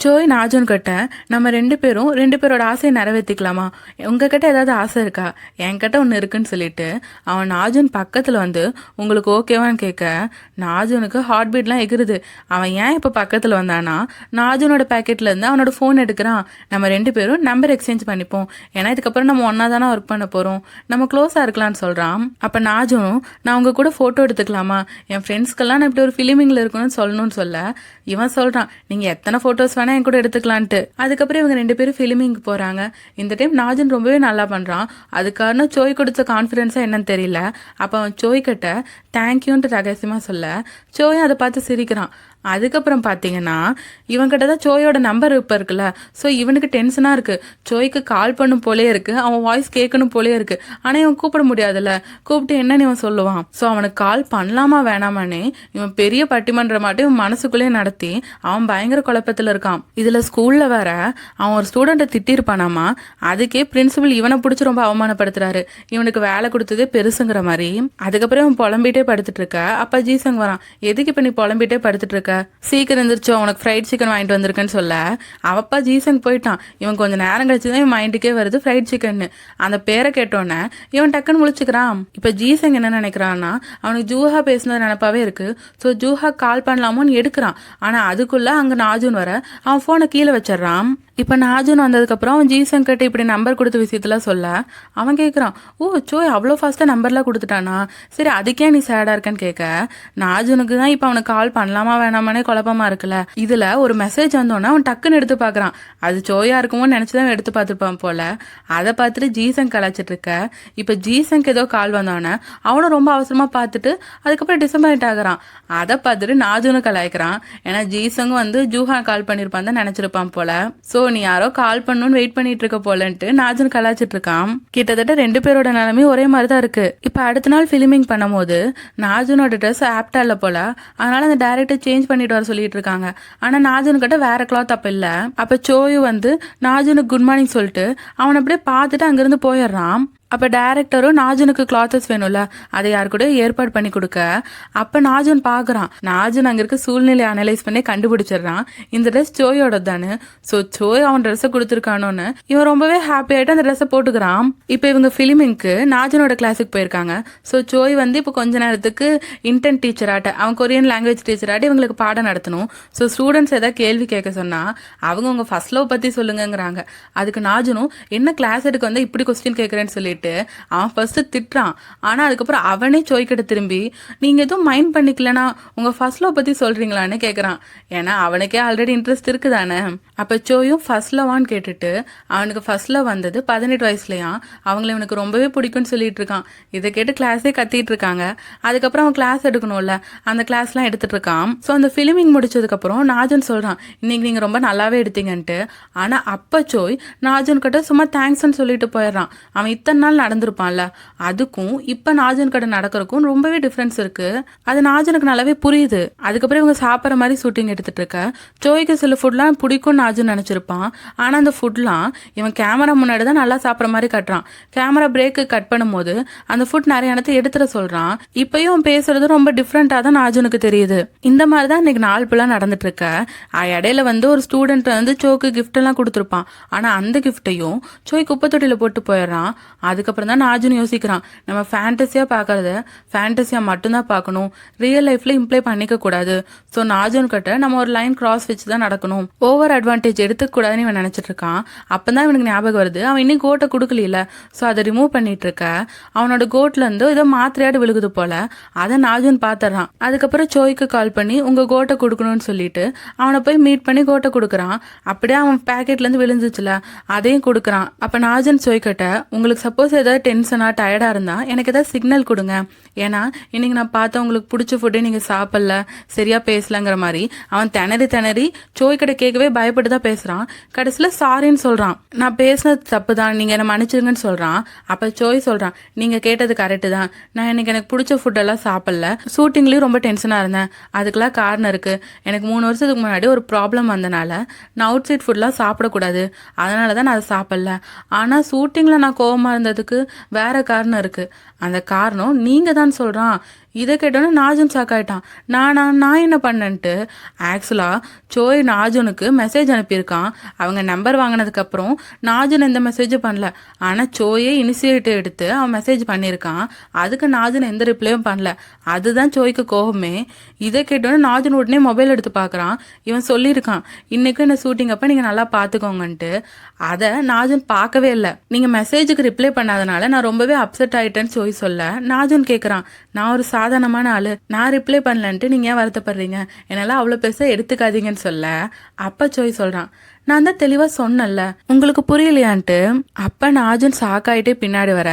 சோய் நாஜன் கிட்ட நம்ம 2 பேரோட ஆசையை நிறைவேற்றிக்கலாமா, உங்ககிட்ட ஏதாவது ஆசை இருக்கா, என்கிட்ட ஒன்று இருக்குன்னு சொல்லிட்டு அவன் நாஜன் பக்கத்தில் வந்து உங்களுக்கு ஓகேவான்னு கேட்க நாஜனுக்கு ஹார்ட் பீட்லாம் எகிருது. அவன் ஏன் இப்போ பக்கத்தில் வந்தானா நாஜனோட பேக்கெட்ல இருந்து அவனோட ஃபோன் எடுக்கிறான். நம்ம 2 பேரும் நம்பர் எக்ஸ்சேஞ்ச் பண்ணிப்போம், ஏன்னா இதுக்கப்புறம் நம்ம ஒன்னா தானே ஒர்க் பண்ண போகிறோம், நம்ம க்ளோஸாக இருக்கலாம்னு சொல்கிறான். அப்போ நாஜனும் நான் உங்க கூட ஃபோட்டோ எடுத்துக்கலாமா, என் ஃப்ரெண்ட்ஸ்க்கெல்லாம் நான் இப்படி ஒரு ஃபிலிமிங்கில் இருக்கணும்னு சொல்லணும்னு சொல்ல இவன் சொல்கிறான், நீங்கள் எத்தனை ஃபோட்டோஸ் என் கூட எடுத்துக்கலான்ட்டு. அதுக்கப்புறம் இவங்க 2 பேரும் ஃபிலிமிங் போறாங்க. இந்த டைம் நாஜன் ரொம்பவே நல்லா பண்றான். அது காரணம் சோய் கொடுத்த கான்ஃபிடன்ஸா என்னன்னு தெரியல. அப்ப அவன் சோய் கிட்ட தேங்க்யூன்ட்டு ரகசியமா சொல்ல சோயும் அதை பார்த்து சிரிக்கிறான். அதுக்கப்புறம் பார்த்தீங்கன்னா இவன்கிட்ட தான் சோயோட நம்பர் இப்போ இருக்குல்ல. ஸோ இவனுக்கு டென்ஷனாக இருக்குது. சோய்க்கு கால் பண்ணும் போலே இருக்குது, அவன் வாய்ஸ் கேட்கணும் போலே இருக்குது. ஆனால் இவன் கூப்பிட முடியாதுல்ல. கூப்பிட்டு என்னன்னு இவன் சொல்லுவான். ஸோ அவனுக்கு கால் பண்ணலாமா வேணாமானே இவன் பெரிய பட்டிமன்ற மாட்டு இவன் மனசுக்குள்ளேயே நடத்தி அவன் பயங்கர குழப்பத்தில் இருக்கான். இதில் ஸ்கூலில் வேற அவன் ஒரு ஸ்டூடெண்ட்டை திட்டிருப்பானாமா. அதுக்கே பிரின்சிபல் இவனை பிடிச்சி ரொம்ப அவமானப்படுத்துறாரு. இவனுக்கு வேலை கொடுத்ததே பெருசுங்கிற மாதிரி. அதுக்கப்புறம் இவன் புலம்பிட்டே படுத்துட்டு இருக்க. அப்ப ஜீசங் வரான். எதுக்கு இப்ப நீ புலம்பிட்டே படுத்துட்டு இருக்க, சீக்கிரம் எந்திரிச்சோ, உனக்கு ஃப்ரைட் சிக்கன் வாங்கிட்டு வந்திருக்கேன்னு சொல்ல அவப்பா ஜீசங் போயிட்டான். இவன் கொஞ்சம் நேரம் கழிச்சுதான் இவன் மைண்டுக்கே வருது ஃப்ரைட் சிக்கன். அந்த பேரை கேட்டோன்னே இவன் டக்குன்னு முழிச்சுக்கிறான். இப்ப ஜீசங் என்ன நினைக்கிறான்னா அவனுக்கு ஜூஹா பேசுனது நினைப்பாவே இருக்கு. ஸோ ஜூஹா கால் பண்ணலாமோன்னு எடுக்கிறான். ஆனா அதுக்குள்ள அங்க நாஜூன் வர அவன் போனை கீழே வச்சிடறான். இப்போ நாஜூன் வந்ததுக்கப்புறம் அவன் ஜீசங் கிட்ட இப்படி நம்பர் கொடுத்த விஷயத்தெல்லாம் சொல்ல அவன் கேட்குறான், ஓ சோய் அவ்வளோ ஃபாஸ்ட்டாக நம்பர்லாம் கொடுத்துட்டானா, சரி அதுக்கே நீ சேடாக இருக்கன்னு கேட்க நாஜூனுக்கு தான் இப்போ அவனுக்கு கால் பண்ணலாமா வேணாமானே குழப்பமா இருக்குல்ல. இதில் ஒரு மெசேஜ் வந்தோன்னா அவன் டக்குன்னு எடுத்து பார்க்குறான். அது சோயா இருக்குமோன்னு நினச்சி தான் எடுத்து பார்த்துருப்பான் போல. அதை பார்த்துட்டு ஜீசங் கலாச்சிட்டு இருக்க. இப்போ ஜீசங்க்கு ஏதோ கால் வந்தோடனே அவனும் ரொம்ப அவசரமாக பார்த்துட்டு அதுக்கப்புறம் டிசப்பாயிண்ட் ஆகுறான். அதை பார்த்துட்டு நாஜூனும் கலாய்க்கிறான். ஏன்னா ஜீசங்கும் வந்து ஜூஹா கால் பண்ணியிருப்பான் தான் நினச்சிருப்பான் போல. ஸோ நீ யாரோ கால் பண்ணணும்னு வெயிட் பண்ணிட்டு இருக்க போலன்ட்டு நாஜூன் கலாச்சிட்டு இருக்கான். கிட்டத்தட்ட 2 பேரோட நிலைமையும் ஒரே மாதிரி தான் இருக்கு. இப்ப அடுத்த நாள் ஃபிலிமிங் பண்ணும்போது நாஜூனோட ட்ரெஸ் ஆப்டா இல்ல போல. அதனால அந்த டைரக்டர் சேஞ்ச் பண்ணிட்டு வர சொல்லிட்டு இருக்காங்க. ஆனா நாஜூன் கிட்ட வேற கிளாத் அப்ப இல்ல. அப்ப சோயு வந்து நாஜூனுக்கு குட் மார்னிங் சொல்லிட்டு அவன் அப்படியே பார்த்துட்டு அங்கிருந்து போயிடுறான். அப்போ டேரக்டரும் நாஜூனுக்கு கிளாத்தஸ் வேணும்ல, அதை யாரு கூட ஏற்பாடு பண்ணி கொடுக்க. அப்போ நாஜூன் பார்க்குறான். நாஜூன் அங்கே இருக்க சூழ்நிலை அனலைஸ் பண்ணி கண்டுபிடிச்சிடுறான் இந்த ட்ரெஸ் சோயோட தானே. ஸோ சோய் அவன் ட்ரெஸ்ஸை கொடுத்துருக்கானோன்னு இவன் ரொம்பவே ஹாப்பி ஆகிட்டு அந்த ட்ரெஸ்ஸை போட்டுக்கிறான். இப்போ இவங்க ஃபிலிமிங்க்கு நாஜூனோட கிளாஸுக்கு போயிருக்காங்க. ஸோ சோய் வந்து இப்போ கொஞ்ச நேரத்துக்கு இன்டென்ட் டீச்சராட்ட, அவன் கொரியன் லாங்குவேஜ் டீச்சராட்ட இவங்களுக்கு பாடம் நடத்தணும். ஸோ ஸ்டூடெண்ட்ஸ் ஏதாவது கேள்வி கேட்க சொன்னால் அவங்க உங்கள் ஃபர்ஸ்ட் லவ் பற்றி சொல்லுங்கிறாங்க. அதுக்கு நாஜூனும் என்ன கிளாஸ் எடுக்க வந்து இப்படி கொஸ்டின் கேட்குறேன்னு சொல்லிட்டு அவன் ஃபர்ஸ்ட் திட்டுறான். ஆனா அதுக்கப்புறம் அவனே சோய்கிட்ட திரும்பி நீங்க எதுவும் மைண்ட் பண்ணிக்கலனா உங்க ஃபர்ஸ்ட் லவ் பத்தி சொல்றீங்களான்னு கேட்கறான். ஏன்னா அவனுக்கே ஆல்ரெடி இன்ட்ரெஸ்ட் இருக்குதானே. அப்ப சோயும் ஃபர்ஸ்ட் லவான்னு கேட்டுட்டு அவனுக்கு ஃபர்ஸ்ட் லவ் வந்தது 18 வயசுலயா, அவங்கள இவனுக்கு ரொம்பவே பிடிக்கும்னு சொல்லிட்டு இருக்கான். இதை கேட்டு கிளாஸே கத்திட்டு இருக்காங்க. அதுக்கப்புறம் அவன் கிளாஸ் எடுக்கணும்ல, அந்த கிளாஸ்லாம் எடுத்துட்டு இருக்கான். ஸோ அந்த ஃபிலிமிங் முடிச்சதுக்கு அப்புறம் நாஜூன் சொல்றான் இன்னைக்கு நீங்க ரொம்ப நல்லாவே எடுத்தீங்கன்ட்டு. ஆனா அப்ப சோய் நாஜூன் கிட்ட சும்மா தேங்க்ஸ்ன்னு சொல்லிட்டு போயிடுறான். அவன் இத்தனை நாள் நடந்திருப்பான்ல, அதுக்கும் இப்ப நாஜூன் கிட்ட நடக்கிறதுக்கும் ரொம்பவே டிஃபரன்ஸ் இருக்கு. அது நாஜூனுக்கு நல்லாவே புரியுது. அதுக்கப்புறம் இவங்க சாப்பிட்ற மாதிரி ஷூட்டிங் எடுத்துட்டு இருக்க. சோய்க்கு சில ஃபுட்லாம் பிடிக்கும் நாஜூன் நினைச்சிருப்பான். ஆனா அந்த ஃபுட்லாம் இவன் கேமரா முன்னாடி தான் நல்லா சாப்பிட்ற மாதிரி கட்டுறான். கேமரா பிரேக்கு கட் பண்ணும்போது அந்த ஃபுட் நிறைய இடத்த எடுத்துட சொல்றான். இப்பயும் பேசுறது ரொம்ப டிஃப்ரெண்டா தான் நாஜூனுக்கு தெரியுது. இந்த மாதிரி தான் இன்னைக்கு நாள் ஃபுல்லா நடந்துட்டு இருக்க. இடையில வந்து ஒரு ஸ்டூடெண்ட் வந்து சோக்கு கிஃப்ட் எல்லாம் கொடுத்துருப்பான். ஆனா அந்த கிஃப்டையும் சோய் குப்பை தொட்டியில போட்டு போயிடுறான். அதுக்கப்புறம் தான் நாஜூன் யோசிக்கிறான், நம்ம ஃபேண்டஸியா பார்க்கறத ஃபேண்டஸியா மட்டும்தான் பார்க்கணும், ரியல் லைஃப்ல இம்ப்ளை பண்ணிக்க கூடாது. ஸோ நாஜூன் கிட்ட நம்ம ஒரு லைன் கிராஸ் வச்சு தான் நடக்கணும், ஓவர் அட்வான்டேஜ் எடுத்துக்க கூடாதுன்னு இவன் நினைச்சிட்டு இருக்கான். அப்பதான் இவனுக்கு ஞாபகம் வருது அவன் இன்னும் கோட்டை கொடுக்கல. ஸோ அதை ரிமூவ் பண்ணிட்டு இருக்க அவனோட கோட்ல இருந்து ஏதோ மாத்திரையாடு விழுகுது போல. அதை நாஜூன் பாத்துறான். அதுக்கப்புறம் சோய்க்கு கால் பண்ணி உங்க கோட்டை கொடுக்கணும்னு சொல்லிட்டு அவனை போய் மீட் பண்ணி கோட்டை கொடுக்குறான். அப்படியே அவன் பேக்கெட்ல இருந்து விழுந்துச்சுல, அதையும் கொடுக்குறான். அப்ப நாஜூன் சோய் கிட்ட உங்களுக்கு சப்போஸ் ஏதாவது டென்ஷனாக டயர்டாக இருந்தால் எனக்கு ஏதாவது சிக்னல் கொடுங்க, ஏன்னா இன்னைக்கு நான் பார்த்தா உங்களுக்கு பிடிச்ச ஃபுட்டே நீங்கள் சாப்பிடல, சரியா பேசலங்கிற மாதிரி அவன் திணறி சோய் கிட்ட கேட்கவே பயப்பட்டு தான் பேசுகிறான். கடைசியில் சாரின்னு சொல்கிறான். நான் பேசினது தப்பு தான், நீங்கள் என்னை மன்னிச்சிருங்கன்னு சொல்கிறான். அப்போ சோய் சொல்கிறான் நீங்கள் கேட்டது கரெக்டு தான், நான் இன்னைக்கு எனக்கு பிடிச்ச ஃபுட்டெல்லாம் சாப்பிடல, ஷூட்டிங்லேயும் ரொம்ப டென்ஷனாக இருந்தேன், அதுக்கெல்லாம் காரணம் இருக்குது. எனக்கு 3 வருஷத்துக்கு முன்னாடி ஒரு ப்ராப்ளம் வந்தனால நான் அவுட் சைட் ஃபுட்லாம் சாப்பிடக்கூடாது, அதனால தான் நான் அதை சாப்பிடல. ஆனால் ஷூட்டிங்கில் நான் கோவமாக இருந்ததுக்கு வேற காரணம் இருக்கு, அந்த காரணம் நீங்க தான் சொல்றான். இதை கேட்டோன்னே நாஜூன் சாக்காயிட்டான். நான் என்ன பண்ணேன்ட்டு. ஆக்சுவலா சோய் நாஜூனுக்கு மெசேஜ் அனுப்பியிருக்கான். அவங்க நம்பர் வாங்கினதுக்கு அப்புறம் நாஜூன் எந்த மெசேஜும் பண்ணல. ஆனா சோயே இனிஷியேட்டிவ் எடுத்து அவன் மெசேஜ் பண்ணியிருக்கான். அதுக்கு நாஜூன் எந்த ரிப்ளையும் பண்ணல. அதுதான் சோய்க்கு கோபமே. இதை கேட்டோன்னே நாஜூன் உடனே மொபைல் எடுத்து பார்க்குறான். இவன் சொல்லியிருக்கான் இன்னைக்கும் என்ன ஷூட்டிங் அப்போ நீங்கள் நல்லா பார்த்துக்கோங்கன்ட்டு. அதை நாஜூன் பார்க்கவே இல்லை. நீங்கள் மெசேஜுக்கு ரிப்ளை பண்ணாதனால நான் ரொம்பவே அப்செட் ஆகிட்டேன்னு சோய் சொல்ல நாஜூன் கேட்குறான், நான் ஒரு சாதாரணமான ஆளு, நான் ரிப்ளை பண்ணலன்ட்டு நீங்கள் ஏன் வருத்தப்படுறீங்க, என்னால் அவ்வளோ பெருசாக எடுத்துக்காதீங்கன்னு சொல்ல. அப்போ சோய் சொல்கிறான், நான் தான் தெளிவாக சொன்னேன்ல, உங்களுக்கு புரியலையான்ட்டு. அப்போ நாஜுன் சாக்காயிட்டே பின்னாடி வர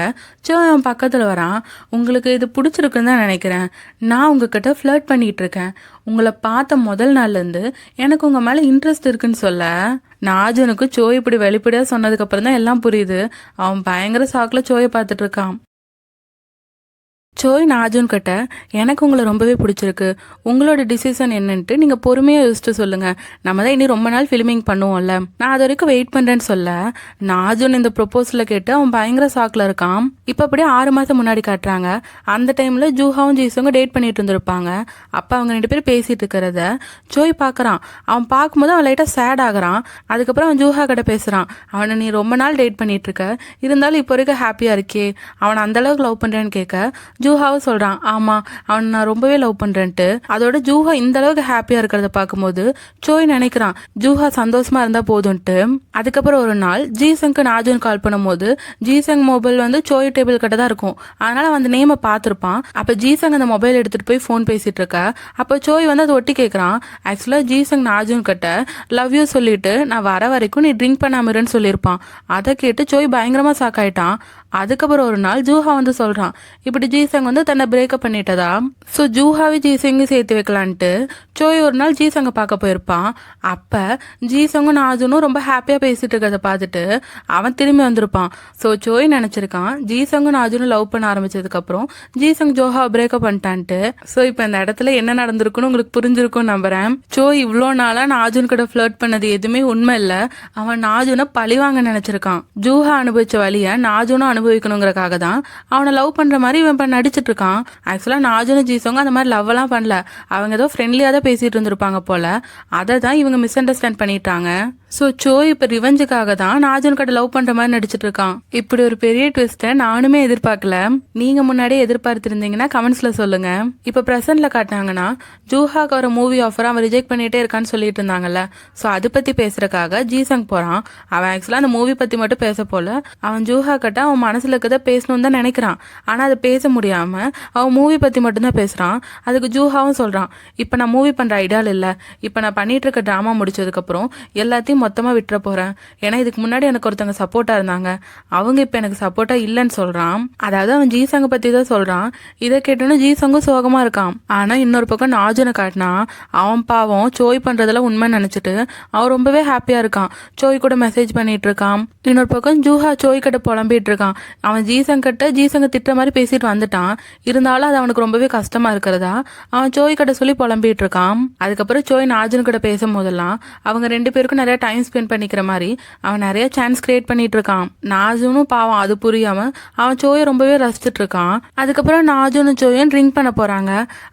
ஜோய் அவன் பக்கத்தில் வரான். உங்களுக்கு இது பிடிச்சிருக்குன்னு தான் நினைக்கிறேன். நான் உங்ககிட்ட ஃப்ளர்ட் பண்ணிகிட்டு இருக்கேன். உங்களை பார்த்த முதல் நாள்லேருந்து எனக்கு உங்கள் மேலே இன்ட்ரெஸ்ட் இருக்குன்னு சொல்ல நாஜனுக்கு சோய் இப்படி வெளிப்படையாக சொன்னதுக்கப்புறம் தான் எல்லாம் புரியுது. அவன் பயங்கர சாக்கில் சோயை பார்த்துட்டு இருக்கான். சோய் நாஜுன் கிட்ட எனக்கு உங்களை ரொம்பவே பிடிச்சிருக்கு, உங்களோட டிசிஷன் என்னன்ட்டு நீங்கள் பொறுமையாக யோசிச்சு சொல்லுங்கள், நம்ம தான் இனி ரொம்ப நாள் ஃபிலிமிங் பண்ணுவோம்ல, நான் அது வரைக்கும் வெயிட் பண்ணுறேன்னு சொல்ல நாஜுன் இந்த ப்ரொப்போஸலை கேட்டு அவன் பயங்கர ஷாக்கில் இருக்கான். இப்போ அப்படியே 6 மாதம் முன்னாடி காட்டுறாங்க. அந்த டைமில் ஜூஹாவும் ஜீசங்கும் டேட் பண்ணிட்டு இருந்திருப்பாங்க. அப்போ அவங்க 2 பேரும் பேசிகிட்டு இருக்கிறத சோய் பார்க்குறான். அவன் பார்க்கும்போது அவன் லைட்டாக சேட் ஆகிறான். அதுக்கப்புறம் அவன் ஜூஹா கிட்ட பேசுகிறான். அவனை நீ ரொம்ப நாள் டேட் பண்ணிட்டு இருக்க, இருந்தாலும் இப்போ வரைக்கும் ஹாப்பியாக இருக்கே, அவனை அந்தளவுக்கு லவ் பண்ணுறேன்னு கேட்க ஜூஹாவும் சொல்கிறான், ஆமாம் அவன் நான் ரொம்பவே லவ் பண்ணுறேன்ட்டு. அதோட ஜூஹா இந்த அளவுக்கு ஹாப்பியாக இருக்கிறத பார்க்கும்போது சோய் நினைக்கிறான் ஜூஹா சந்தோஷமாக இருந்தால் போதும்ன்ட்டு. அதுக்கப்புறம் ஒரு நாள் ஜீசங்க்கு நாஜுன் கால் பண்ணும்போது ஜீசங் மொபைல் வந்து சோய் டேபிள் கிட்ட தான் இருக்கும். அதனால் அவன் அந்த நேமை பார்த்துருப்பான். அப்போ ஜீசங் அந்த மொபைல் எடுத்துகிட்டு போய் ஃபோன் பேசிகிட்டு இருக்க. அப்போ சோய் வந்து அதை ஒட்டி கேட்குறான். ஆக்சுவலாக ஜீசங் நாஜுன் கிட்ட லவ் யூ சொல்லிட்டு நான் வர வரைக்கும் நீ ட்ரிங்க் பண்ணாமருன்னு சொல்லியிருப்பான். அதை கேட்டு சோய் பயங்கரமாக ஷாக்காயிட்டான். அதுக்கப்புறம் ஒரு நாள் ஜூஹா வந்து சொல்கிறான் இப்படி ஜீசங் வந்து தன்னை பிரேக்கப் பண்ணிட்டதா. ஸோ ஜூஹாவே ஜீசங்கு சேர்த்து வைக்கலான்ட்டு சோய் ஒரு நாள் ஜீசங்கை பார்க்க போயிருப்பான். அப்போ ஜீசங்கும் நாஜுனும் ரொம்ப ஹாப்பியாக பேசிட்டு இருக்கிறத பார்த்துட்டு அவன் திரும்பி வந்திருப்பான். ஸோ சோய் நினச்சிருக்கான் ஜீசங்கும் நாஜுனும் லவ் பண்ண ஆரம்பிச்சதுக்கப்புறம் ஜீசங் ஜோஹாவை பிரேக்கப் பண்ணிட்டான்ட்டு. ஸோ இப்போ இந்த இடத்துல என்ன நடந்திருக்குன்னு உங்களுக்கு புரிஞ்சிருக்கும்னு நம்புறேன். சோய் இவ்வளோ நாளாக நாஜுன் கிட்ட ஃப்ளர்ட் பண்ணது எதுவுமே உண்மை இல்லை. அவன் நாஜுனை பழிவாங்க நினச்சிருக்கான். ஜூஹா அனுபவிச்ச வழியை நாஜுனும் அனுபவிக்கணுங்கிறக்காக தான் அவனை லவ் பண்ணுற மாதிரி இவன் இப்போ நடிச்சிட்டு இருக்கான். ஆக்சுவலாக நாஜுனும் ஜீசங்கும் அந்த மாதிரி லவ்வெல்லாம் பண்ணல. அவங்க ஏதோ ஃப்ரெண்ட்லியாக தான் பேசிட்டு இருந்திருப்பாங்க போல. அதை தான் இவங்க மிஸ் அண்டர்ஸ்டாண்ட் பண்ணிட்டாங்க. ஸோ சோய் இப்போ ரிவெஞ்சுக்காக தான் நாஜுன் கிட்ட லவ் பண்ணுற மாதிரி நடிச்சிட்டு இருக்கான். இப்படி ஒரு பெரிய ட்விஸ்ட்டை நானுமே எதிர்பார்க்கல. நீங்கள் முன்னாடியே எதிர்பார்த்துருந்தீங்கன்னா கமெண்ட்ஸில் சொல்லுங்கள். இப்போ ப்ரெசென்ட்டில் காட்டினாங்கன்னா ஜூஹாக்கு வர மூவி ஆஃபர் அவன் ரிஜெக்ட் பண்ணிகிட்டே இருக்கான்னு சொல்லிட்டு இருந்தாங்கல்ல. ஸோ அதை பற்றி பேசுகிறக்காக ஜீசங் போகிறான். அவன் ஆக்சுவலாக அந்த மூவி பற்றி மட்டும் பேச போல அவன் ஜூஹா கிட்ட அவன் மனசில் இருக்கிறத பேசணும்னு தான் நினைக்கிறான். ஆனால் அதை பேச முடியாமல் அவன் மூவி பற்றி மட்டும்தான் பேசுகிறான். அதுக்கு ஜூஹாவும் சொல்கிறான் இப்போ நான் மூவி பண்ணுற ஐடியால் இல்லை, இப்போ நான் பண்ணிகிட்டு இருக்க ட்ராமா முடிச்சதுக்கப்புறம் எல்லாத்தையும் மொத்தமாக விட்டுற போகிறேன். ஏன்னா இதுக்கு முன்னாடி எனக்கு ஒருத்தவங்க சப்போர்ட்டாக இருந்தாங்க, அவங்க இப்போ எனக்கு சப்போர்ட்டாக இல்லைன்னு சொல்கிறான். அதாவது அவன் ஜீசங்கை பற்றி தான் சொல்கிறான். இதை கேட்டோன்னு ஜீசங்கும் சோகமாக இருக்கான். ஆனால் இன்னொரு பக்கம் நாஜுனை காட்டினா அவன் பாவம் சோய் பண்ணுறதெல்லாம் உண்மை நினச்சிட்டு அவன் ரொம்பவே ஹாப்பியாக இருக்கான். சோய் கூட மெசேஜ் பண்ணிட்டு இருக்கான். இன்னொரு பக்கம் ஜூஹா சோய் கிட்ட புலம்பிட்டு இருக்கான். அவன் ஜீசங் திட்டுற மாதிரி பேசிட்டு வந்துட்டான். இருந்தாலும் அது அவனுக்கு ரொம்பவே கஷ்டமா இருக்கிறதா அவன் சோய் கிட்ட சொல்லி புலம்பிட்டு இருக்கான். அதுக்கப்புறம் சோய் நாஜுன் கிட்ட பேசும் போதெல்லாம் அவங்க 2 பேருக்கும் நிறைய டைம் ஸ்பெண்ட் பண்ணிக்கிற மாதிரி அவன் நிறைய சான்ஸ் கிரியேட் பண்ணிட்டு இருக்கான். நாஜுனும் பாவம் அது புரியாம அவன் சோயை ரொம்பவே ரசிச்சுட்டு இருக்கான். அதுக்கப்புறம் நாஜுனும் சோயும் ட்ரிங்க் பண்ண போறாங்க.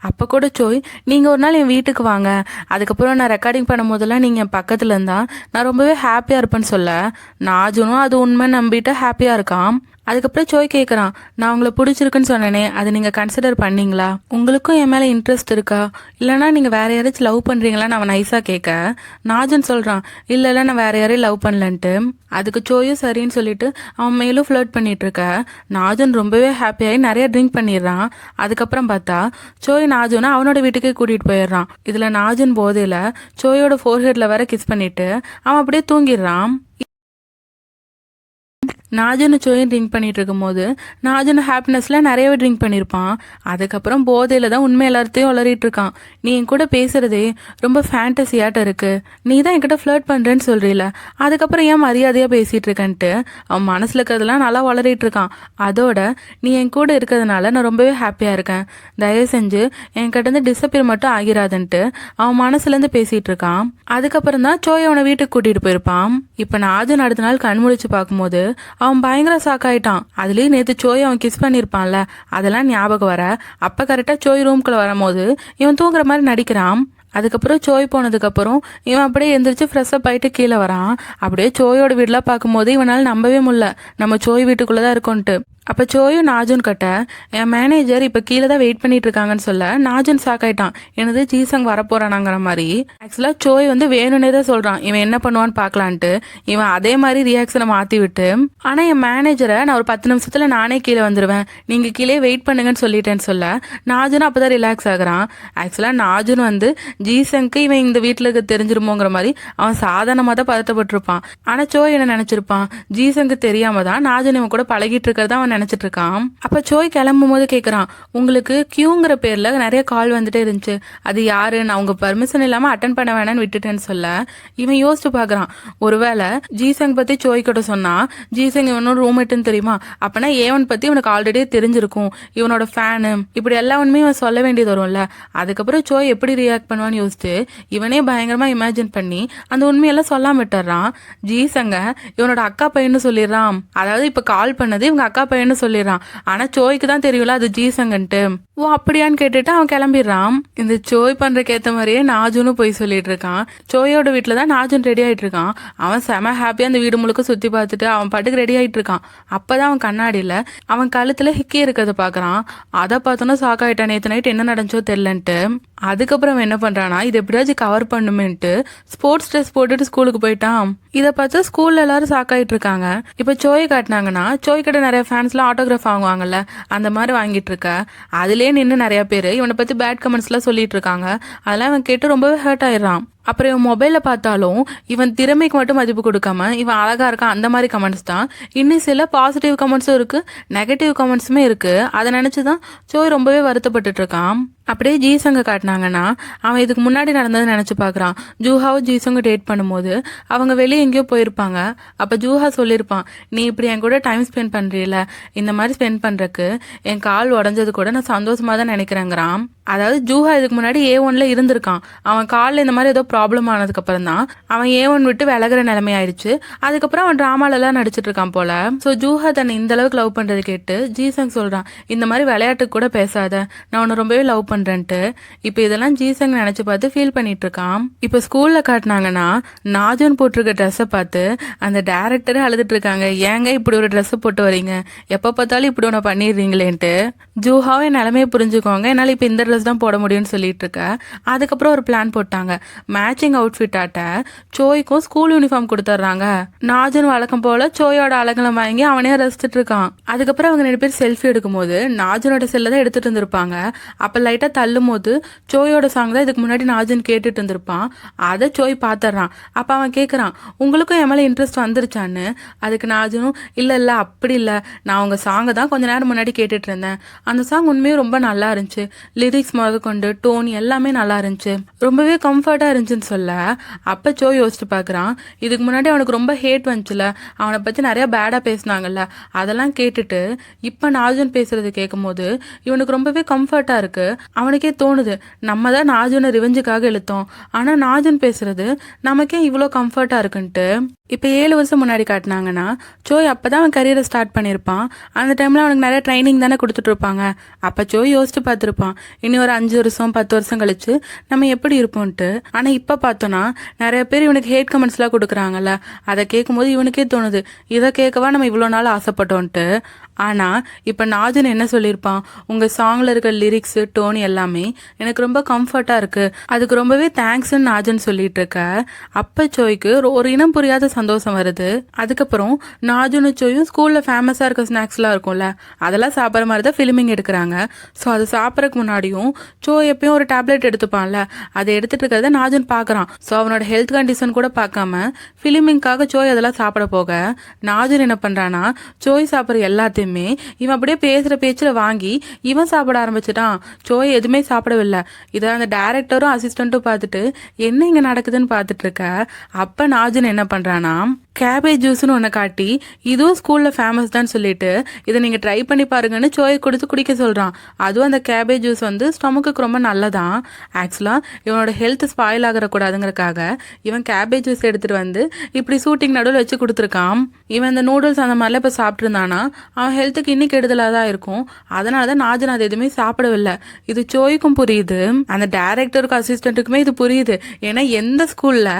அப்ப கூட சோய் நீங்க ஒரு நாள் என் வீட்டுக்கு வாங்க, அதுக்கப்புறம் நான் ரெக்கார்டிங் பண்ணும் போதெல்லாம் நீங்க என் பக்கத்துல இருந்தா நான் ரொம்பவே ஹாப்பியா இருப்பேன்னு சொல்ல நாஜுனும் அது உண்மை நம்பிட்டு ஹாப்பியா இருக்கான். அதுக்கப்புறம் சோய் கேட்குறான் நான் உங்களை பிடிச்சிருக்குன்னு சொன்னேனே அதை நீங்கள் கன்சிடர் பண்ணீங்களா, உங்களுக்கும் என் மேலே இன்ட்ரெஸ்ட் இருக்கா, இல்லைனா நீங்கள் வேற யாராச்சும் லவ் பண்ணுறீங்களான்னு அவன் நைஸாக கேட்க நாஜுன் சொல்கிறான் இல்லை நான் வேற யாரையும் லவ் பண்ணலன்ட்டு. அதுக்கு சோயும் சரின்னு சொல்லிட்டு அவன் மேலும் ஃப்ளர்ட் பண்ணிட்டு இருக்க நாஜுன் ரொம்பவே ஹாப்பியாகி நிறைய ட்ரிங்க் பண்ணிடுறான். அதுக்கப்புறம் பார்த்தா சோய் நாஜுனை அவனோட வீட்டுக்கே கூட்டிகிட்டு போயிடுறான். இதில் நாஜுன் போதையில் சோயோட ஃபோர்ஹெட்டில் வேற கிஸ் பண்ணிட்டு அவன் அப்படியே தூங்கிடுறான். நாஜுன்னு சோயும் ட்ரிங்க் பண்ணிட்டு இருக்கும்போது நாஜுன்னு ஹாப்பினஸ்ல நிறையவே ட்ரிங்க் பண்ணியிருப்பான். அதுக்கப்புறம் போதையில தான் உண்மை எல்லாத்தையும் வளரிட்டு இருக்கான். நீ என் கூட பேசுறதே ரொம்ப ஃபேண்டசியாட்ட இருக்கு, நீ தான் என்கிட்ட ஃப்ளர்ட் பண்றேன்னு சொல்றீல, அதுக்கப்புறம் ஏன் மரியாதையா பேசிட்டு இருக்கன்ட்டு அவன் மனசுல இருக்கிறதெல்லாம் நல்லா வளரிட்டு இருக்கான். அதோட நீ என் கூட இருக்கிறதுனால நான் ரொம்பவே ஹாப்பியா இருக்கேன், தயவு செஞ்சு என்கிட்ட இருந்து டிஸப்பியர் மட்டும் ஆகிராதுன்ட்டு அவன் மனசுல இருந்து பேசிட்டு இருக்கான். அதுக்கப்புறம் தான் சோய் அவனை வீட்டுக்கு கூட்டிட்டு போயிருப்பான். இப்ப நாஜுன் அடுத்த நாள் கண் முழிச்சு பார்க்கும்போது அவன் பயங்கர ஷாக்காயிட்டான். அதுலேயும் நேற்று சோய் அவன் கிஸ் பண்ணியிருப்பான்ல அதெல்லாம் ஞாபகம் வர அப்போ கரெக்டாக சோய் ரூம்குள்ளே வரும்போது இவன் தூங்குற மாதிரி நடிக்கிறான். அதுக்கப்புறம் சோய் போனதுக்கப்புறம் இவன் அப்படியே எந்திரிச்சு ஃப்ரெஷ்ஷப் ஆகிட்டு கீழே வரான். அப்படியே சோயோட வீடெலாம் பார்க்கும்போது இவனால் நம்பவே முடியல நம்ம சோய் வீட்டுக்குள்ளே தான் இருக்கோன்ட்டு. அப்போ சோயும் நாஜுன் கிட்ட என் மேனேஜர் இப்போ கீழே தான் வெயிட் பண்ணிட்டு இருக்காங்கன்னு சொல்ல நாஜுன் ஷாக் ஆயிட்டான். எனது ஜீசங் வரப்போறானாங்கிற மாதிரி. ஆக்சுவலாக சோய் வந்து வேணும்னே தான் சொல்கிறான் இவன் என்ன பண்ணுவான்னு பார்க்கலான்ட்டு. இவன் அதே மாதிரி ரியாக்ஷனை மாற்றி விட்டு ஆனால் என் மேனேஜரை நான் ஒரு 10 நிமிஷத்தில் நானே கீழே வந்துடுவேன், நீங்கள் கீழே வெயிட் பண்ணுங்கன்னு சொல்லிட்டேன்னு சொல்ல நாஜுன் அப்போ தான் ரிலாக்ஸ் ஆகுறான். ஆக்சுவலாக நாஜுன் வந்து ஜீசங்க்கு இவன் இந்த வீட்டில் இருக்க தெரிஞ்சிருமோங்கிற மாதிரி அவன் சாதாரணமாக தான் பதட்டப்பட்டிருப்பான். ஆனால் சோய் என்ன நினச்சிருப்பான், ஜீசங்க்கு தெரியாம தான் நாஜுன் இவன் கூட பழகிட்டு இருக்கிறதா அவன் நினைச்சிட்டு இருக்கான். அப்ப சோய் கிளம்பும் போது கேக்குறான், உங்களுக்கு கியூங்கிற பேர்ல நிறைய கால் வந்துட்டே இருந்துச்சு, அது யாரு, நான் உங்க பர்மிஷன் இல்லாம அட்டன் பண்ண வேணான்னு விட்டுட்டேன்னு சொல்ல இவன் யோசிச்சு பாக்குறான், ஒருவேளை ஜீசங் பத்தி சோய் கிட்ட சொன்னா ஜீசங் இவனோட ரூம்மேட்டுன்னு தெரியுமா, அப்பனா ஏவன் பத்தி இவனுக்கு ஆல்ரெடி தெரிஞ்சிருக்கும், இவனோட ஃபேனு, இப்படி எல்லா உண்மையும் இவன் சொல்ல வேண்டியது வரும்ல. அதுக்கப்புறம் சோய் எப்படி ரியாக்ட் பண்ணுவான்னு யோசிச்சு இவனே பயங்கரமா இமேஜின் பண்ணி அந்த உண்மையெல்லாம் சொல்லாம விட்டுறான். ஜீசங்க இவனோட அக்கா பையன்னு சொல்லிடுறான். அதாவது இப்ப கால் பண்ணது இவங்க அக்கா பையன்னு சொல்லிடுறான். ஆனா சோய்க்கு தான் தெரியல அது ஜீசங்கன்ட்டு. ஓ அப்படியான்னு கேட்டுட்டு அவன் கிளம்பிடுறான். இந்த சோய் பண்றதுக்கு ஏத்த மாதிரியே நாஜுன்னு போய் சொல்லிட்டு இருக்கான். சோயோட வீட்டுல தான் நாஜுன் ரெடி ஆயிட்டு இருக்கான். அவன் செம ஹாப்பியா அந்த வீடு முழுக்க சுத்தி பார்த்துட்டு அவன் பாட்டுக்கு ரெடி ஆயிட்டு இருக்கான். அப்பதான் அவன் கண்ணாடியில அவன் கழுத்துல ஹிக்கி இருக்கிறத பாக்குறான். அதை பார்த்தோன்னா ஷாக் ஆயிட்டான், நேற்று நைட் என்ன நடந்துச்சோ தெரியலன்ட்டு. அதுக்கப்புறம் அவன் என்ன பண்றானா இது எப்படியாச்சும் கவர் பண்ணுமேன்ட்டு ஸ்போர்ட்ஸ் ட்ரெஸ் போட்டுட்டு ஸ்கூலுக்கு போயிட்டான். இதை பார்த்து ஸ்கூல்ல எல்லாரும் ஷாக் ஆயிட்டு இருக்காங்க. இப்ப சோய் காட்டினாங்கன்னா சோய் கிட்ட நிறைய ஃபேன்ஸ்லாம் ஆட்டோகிராஃப் வாங்குவாங்கல்ல, அந்த மாதிரி வாங்கிட்டு இருக்க. அதுலயே நின்று நிறைய பேர் இவனை பத்தி பேட் கமெண்ட்ஸ் எல்லாம் சொல்லிட்டு இருக்காங்க. அதெல்லாம் இவன் கேட்டு ரொம்பவே ஹர்ட் ஆயிடுறான். அப்புறம் இவன் மொபைல பார்த்தாலும் இவன் திறமைக்கு மட்டும் மதிப்பு கொடுக்காம இவன் அழகா இருக்கான் அந்த மாதிரி கமெண்ட்ஸ் தான். இன்னும் சில பாசிட்டிவ் கமெண்ட்ஸும் இருக்கு, நெகட்டிவ் கமெண்ட்ஸுமே இருக்கு. அதை நினைச்சுதான் சோய் ரொம்பவே வருத்தப்பட்டுட்டு இருக்கான். அப்படியே ஜீசங்க காட்டினாங்கன்னா அவன் இதுக்கு முன்னாடி நடந்ததை நினைச்சு பாக்குறான். ஜூஹாவும் ஜீசங்க டேட் பண்ணும்போது அவங்க வெளியே எங்கேயோ போயிருப்பாங்க. அப்ப ஜூஹா சொல்லியிருப்பான், நீ இப்படி என் கூட டைம் ஸ்பெண்ட் பண்றீல, இந்த மாதிரி ஸ்பெண்ட் பண்றதுக்கு என் கால் உடஞ்சது கூட நான் சந்தோஷமா தான் நினைக்கிறேங்கிறான். அதாவது ஜூஹா இதுக்கு முன்னாடி A1ல இருந்திருக்கான். அவன் காலில் இந்த மாதிரி ஏதோ ப்ராப்ளம் ஆனதுக்கு அப்புறம் தான் அவன் A1 விட்டு விலகிற நிலைமை ஆயிடுச்சு. அதுக்கப்புறம் அவன் டிராமால எல்லாம் நடிச்சிட்டு இருக்கான் போல. ஸோ ஜூஹா தன்னை இந்த அளவுக்கு லவ் பண்றது கேட்டு ஜீசங் சொல்றான், இந்த மாதிரி விளையாட்டுக்கு கூட பேசாத, நான் உன்னை ரொம்பவே லவ் பண்றேன்ட்டு. இப்போ இதெல்லாம் ஜீசங் நினைச்சு பார்த்து ஃபீல் பண்ணிட்டு இருக்கான். இப்போ ஸ்கூல்ல காட்டினாங்கன்னா நாஜுன் போட்டிருக்க ட்ரெஸ்ஸை பார்த்து அந்த டேரக்டரே அழுதுட்டு இருக்காங்க, ஏங்க இப்படி ஒரு ட்ரெஸ் போட்டு வரீங்க, எப்ப பார்த்தாலும் இப்படி ஒன்று பண்ணிடுறீங்களேன்ட்டு. ஜூஹாவும் என் நிலைமையை புரிஞ்சுக்கோங்க, என்னால் இப்போ இந்த ட்ரெஸ் தான் போட முடியும்னு சொல்லிட்டு இருக்க. அதுக்கப்புறம் ஒரு பிளான் போட்டாங்க, மேட்சிங் அவுட்ஃபிட் ஆட்ட சோய்க்கும் ஸ்கூல் யூனிஃபார்ம் கொடுத்துட்றாங்க. நாஜுன் வழக்கம் போல சோயோட அழகெல்லாம் வாங்கி அவனே ரசிச்சுட்டு இருக்கான். அதுக்கப்புறம் அவங்க 2 பேர் செல்ஃபி எடுக்கும் போது நாஜுனோட செல்ல தான் எடுத்துட்டு இருந்திருப்பாங்க. அப்ப லைட்டா தள்ளும் போது சோயோட சாங் தான் இதுக்கு முன்னாடி நாஜுன் கேட்டுட்டு இருந்திருப்பான். அதை சோய் பாத்துறான். அப்ப அவன் கேட்கறான், உங்களுக்கும் என் மேல இன்ட்ரெஸ்ட் வந்துருச்சான்னு. அதுக்கு நாஜுனும், இல்ல அப்படி இல்ல, நான் உங்க சாங்கை தான் கொஞ்ச நேரம் முன்னாடி கேட்டுட்டு இருந்தேன், அந்த சாங் உண்மையும் ரொம்ப நல்லா இருந்துச்சு, லிரிக்ஸ் முத கொண்டு டோன் எல்லாமே நல்லா இருந்துச்சு, ரொம்பவே கம்ஃபர்ட்டா இருந்துச்சுன்னு சொல்ல. அப்ப சோய் யோசிச்சு பாக்குறான், இதுக்கு முன்னாடி அவனுக்கு ரொம்ப ஹேட் வந்துச்சுல, அவனை பத்தி நிறைய பேடா பேசினாங்கல்ல, அதெல்லாம் கேட்டுட்டு இப்ப நாஜுன் பேசுறது கேட்கும் போது இவனுக்கு ரொம்பவே கம்ஃபர்ட்டா இருக்கு. அவனுக்கே தோணுது, நம்ம தான் நாஜுனை ரிவெஞ்சுக்காக இழுத்தோம், ஆனா நாஜுன் பேசுறது நமக்கே இவ்வளோ கம்ஃபர்ட்டா இருக்குன்ட்டு. இப்போ 7 வருஷம் முன்னாடி காட்டினாங்கன்னா சோய் அப்பதான் அவன் கரியரை ஸ்டார்ட் பண்ணியிருப்பான். அந்த டைம்ல அவனுக்கு நிறைய ட்ரைனிங் தானே கொடுத்துட்டு இருப்பாங்க. அப்போ சோய் யோசிச்சு பார்த்துருப்பான், இனி ஒரு 5 வருஷம் 10 வருஷம் கழிச்சு நம்ம எப்படி இருப்போம்ட்டு. ஆனால் இப்போ பார்த்தோன்னா நிறைய பேர் இவனுக்கு ஹேட் கமெண்ட்ஸ்லாம் கொடுக்குறாங்கல்ல, அதை கேட்கும்போது இவனுக்கே தோணுது, இதை கேட்கவா நம்ம இவ்வளோ நாள் ஆசைப்பட்டோன்ட்டு. ஆனால் இப்போ நாஜுன் என்ன சொல்லியிருப்பான், உங்கள் சாங்கில் இருக்கிற லிரிக்ஸு டோன் எல்லாமே எனக்கு ரொம்ப கம்ஃபர்ட்டாக இருக்குது, அதுக்கு ரொம்பவே தேங்க்ஸ்ன்னு நாஜுன் சொல்லிட்டு இருக்க. அப்போ சோய்க்கு ஒரு இனம் புரியாத சந்தோஷம் வருது. அதுக்கப்புறம் நாஜுனும் சோயும் ஸ்கூலில் ஃபேமஸாக இருக்க ஸ்நாக்ஸ்லாம் இருக்கும்ல, அதெல்லாம் சாப்பிட்ற மாதிரி தான் ஃபிலிமிங் எடுக்கிறாங்க. ஸோ அது சாப்பிட்றதுக்கு முன்னாடியும் சோய் எப்பயும் ஒரு டேப்லெட் எடுத்துப்பான்ல, அதை எடுத்துட்டு இருக்கிறத நாஜுன் பார்க்குறான். ஸோ அவனோட ஹெல்த் கண்டிஷன் கூட பார்க்காம ஃபிலிமிங்காக சோய் அதெல்லாம் சாப்பிட போக நாஜுன் என்ன பண்ணுறான்னா சோய் சாப்பிட்ற எல்லாத்தையும் இவன் அப்படியே பேசுற பேச்சுல வாங்கி இவன் சாப்பிட ஆரம்பிச்சுட்டான். சோய் எதுவுமே சாப்பிடவில்லை. இதை அந்த டைரக்டரும் அசிஸ்டன்ட்டும் பார்த்துட்டு என்ன இங்க நடக்குதுன்னு பார்த்துட்டு இருக்க. அப்ப நாஜுன் என்ன பண்றானா கேபேஜ் ஜூஸ்னு ஒன்று காட்டி இதுவும் ஸ்கூலில் ஃபேமஸ் தான் சொல்லிட்டு இதை நீங்கள் ட்ரை பண்ணி பாருங்கன்னு சோயை கொடுத்து குடிக்க சொல்கிறான். அதுவும் அந்த கேபேஜ் ஜூஸ் வந்து ஸ்டொமக்குக்கு ரொம்ப நல்லதான். ஆக்சுவலாக இவனோட ஹெல்த் ஸ்பாயில் ஆகக்கூடாதுங்கிறக்காக இவன் கேபேஜ் ஜூஸ் எடுத்துகிட்டு வந்து இப்படி ஷூட்டிங் நடுவில் வச்சு கொடுத்துருக்கான். இவன் இந்த நூடுல்ஸ் அந்த மாதிரிலாம் இப்போ சாப்பிட்ருந்தானா அவன் அவன் ஹெல்த்துக்கு இன்னும் கெடுதலாக தான் இருக்கும். அதனால தான் நாஜன் அது எதுவுமே சாப்பிடவில்லை. இது சோய்க்கும் புரியுது, அந்த டைரக்டருக்கு அசிஸ்டண்ட்டுக்குமே இது புரியுது. ஏன்னா எந்த ஸ்கூல்ல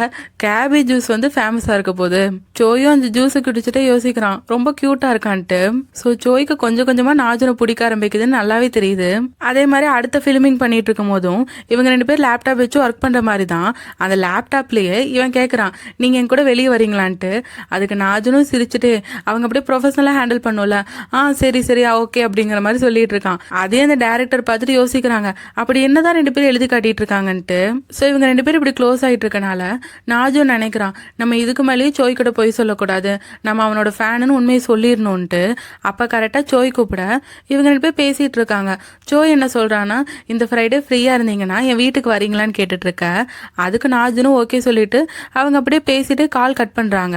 கேபேஜ் ஜூஸ் வந்து ஃபேமஸா இருக்க போகுது. சோயும் அந்த ஜூஸை குடிச்சிட்டே யோசிக்கிறான், ரொம்ப கியூட்டா இருக்கான்ட்டு. ஸோ சோய்க்கு கொஞ்சம் கொஞ்சமா நாஜனை பிடிக்க ஆரம்பிக்குதுன்னு நல்லாவே தெரியுது. அதே மாதிரி அடுத்த ஃபிலிமிங் பண்ணிட்டு இருக்கும் போதும் இவங்க 2 பேர் லேப்டாப் வச்சு ஒர்க் பண்ற மாதிரி தான். அந்த லேப்டாப்லயே இவன் கேட்கறான், நீங்க என் கூட வெளியே வரீங்களான்ட்டு. அதுக்கு நாஜனும் சிரிச்சுட்டு அவங்க அப்படியே ப்ரொஃபஷனலா ஹேண்டில் பண்ணும்ல, சரி சரி ஓகே அப்படிங்கிற மாதிரி சொல்லிட்டு இருக்கான். அதே அந்த டேரக்டர் பார்த்துட்டு யோசிக்கிறாங்க, அப்படி என்னதான் 2 பேரும் எழுதி காட்டிட்டு இருக்காங்கன்ட்டு. ஸோ இவங்க 2 பேரும் இப்படி க்ளோஸ் ஆகிட்டு இருக்கனால நாஜும் நினைக்கிறான், நம்ம இதுக்கு மேலேயே சோய் கிட்ட போய் சொல்லக்கூடாது, நம்ம அவனோட ஃபேனுன்னு உண்மையை சொல்லிடணும்ன்ட்டு. அப்போ கரெக்டாக சோய் கூப்பிட இவங்க 2 பேர் பேசிட்டு இருக்காங்க. சோய் என்ன சொல்றான்னா, இந்த ஃப்ரைடே ஃப்ரீயா இருந்தீங்கன்னா என் வீட்டுக்கு வரீங்களான்னு கேட்டுட்டு இருக்க. அதுக்கு நாஜனும் ஓகே சொல்லிட்டு அவங்க அப்படியே பேசிட்டு கால் கட் பண்றாங்க.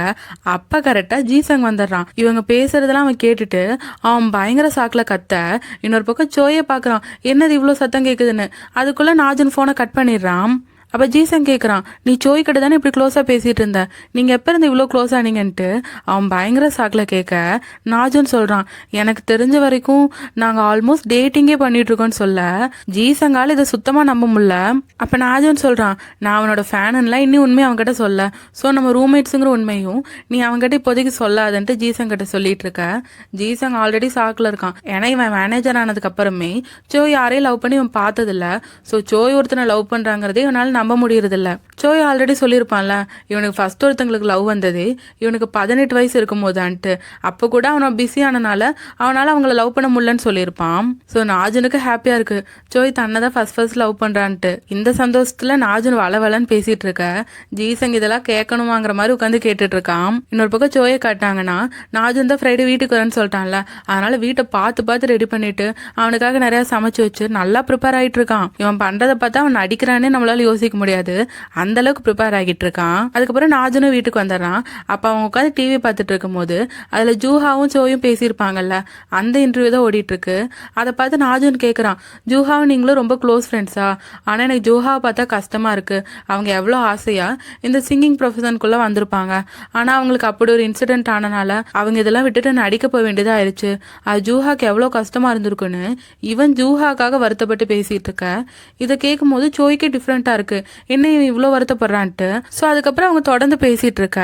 அப்ப கரெக்டா ஜீசங் வந்துடுறான். இவங்க பேசுறதெல்லாம் அவன் கேட்டுட்டு அவன் பயங்கர சாக்குல கத்த, இன்னொரு பக்கம் சோயை பாக்குறான், என்னது இவ்வளவு சத்தம் கேக்குதுன்னு. அதுக்குள்ள நாஜன் போனை கட் பண்ணிடுறான். அப்போ ஜீசன் கேட்குறான், நீ சோய் கிட்ட தானே இப்படி க்ளோஸாக பேசிகிட்டு இருந்த, நீங்கள் எப்போ இருந்து இவ்வளோ க்ளோஸ் ஆனீங்கன்ட்டு. அவன் பயங்கர சாக்கில் கேட்க நாஜுன்னு சொல்கிறான், எனக்கு தெரிஞ்ச வரைக்கும் நாங்கள் ஆல்மோஸ்ட் டேட்டிங்கே பண்ணிகிட்ருக்கோன்னு சொல்ல ஜீசங்கால் இதை சுத்தமாக நம்ப முடியல. அப்போ நாஜுன்னு சொல்கிறான், நான் அவனோட ஃபேனுலாம் இன்னும் உண்மையை அவன்கிட்ட சொல்ல, ஸோ நம்ம ரூம்மேட்ஸுங்கிற உண்மையும் நீ அவன்கிட்ட இப்போதைக்கு சொல்லாதுன்ட்டு ஜீசன் கிட்ட சொல்லிட்டு இருக்க. ஜீசங் ஆல்ரெடி சாக்கில் இருக்கான். ஏன்னா இவன் மேனேஜர் ஆனதுக்கு அப்புறமே சோய் யாரையும் லவ் பண்ணி இவன் பார்த்ததில்ல. ஸோ சோய் ஒருத்தனை லவ் பண்ணுறாங்கிறதே இவனால் நம்ப முடியறதில்ல. சோய் ஆல்ரெடி சொல்லியிருப்பான்ல, இவனுக்கு ஃபர்ஸ்ட் ஒருத்தங்களுக்கு லவ் வந்தது இவனுக்கு 18 வயசு இருக்கும் போதான்ட்டு. அப்போ கூட அவனை பிஸி ஆனனால அவனால் அவங்கள லவ் பண்ண முடியலன்னு சொல்லியிருப்பான். ஸோ நாஜனுக்கு ஹாப்பியாக இருக்கு, சோய் தன்னை தான் ஃபர்ஸ்ட் லவ் பண்ணுறான்ட்டு. இந்த சந்தோஷத்தில் நாஜன் வளவலன்னு பேசிட்டு இருக்க ஜீசங் இதெல்லாம் கேட்கணுமாங்கிற மாதிரி உட்காந்து கேட்டுட்டு இருக்கான். இன்னொரு பக்கம் சோயை காட்டாங்கன்னா, நாஜன் தான் ஃப்ரைடே வீட்டுக்கு வரேன்னு சொல்லிட்டான்ல, அதனால வீட்டை பார்த்து பார்த்து ரெடி பண்ணிட்டு அவனுக்காக நிறைய சமைச்சு வச்சு நல்லா ப்ரிப்பேர் ஆகிட்டு இருக்கான். இவன் பண்றதை பார்த்தா அவன் அடிக்கிறானே நம்மளால யோசிக்க முடியாது, அந்த அளவுக்கு ப்ரிப்பேர் ஆகிட்டு இருக்கான். அதுக்கப்புறம் நாஜனும் வீட்டுக்கு வந்துடுறான். அப்ப அவங்க உட்காந்து டிவி பார்த்துட்டு இருக்கும் போது அதுல ஜூஹாவும் சோயும் பேசியிருப்பாங்கல்ல, அந்த இன்டர்வியூ தான் ஓடிட்டு இருக்கு. அதை பார்த்து நாஜன் கேட்குறான், ஜூஹாவும் நீங்களும் ரொம்ப க்ளோஸ் ஃப்ரெண்ட்ஸா? ஆனா எனக்கு ஜூஹாவை பார்த்தா கஷ்டமா இருக்கு, அவங்க எவ்வளோ ஆசையா இந்த சிங்கிங் ப்ரொஃபஷனுக்குள்ள வந்திருப்பாங்க, ஆனா அவங்களுக்கு அப்படி ஒரு இன்சிடென்ட் ஆனனால அவங்க இதெல்லாம் விட்டுட்டு நடிக்க போக வேண்டியதா ஆயிடுச்சு. அது ஜூஹாக்கு எவ்வளோ கஷ்டமா இருந்திருக்குன்னு இவன் ஜூஹாக்காக வருத்தப்பட்டு பேசிட்டு இருக்க. இதை கேட்கும் போது சோய்க்கு டிஃப்ரெண்டா இருக்கு, என்ன இவன் இவ்வளோ வருத்தப்படுறான்ட்டு. ஸோ அதுக்கப்புறம் அவங்க தொடர்ந்து பேசிட்டு இருக்க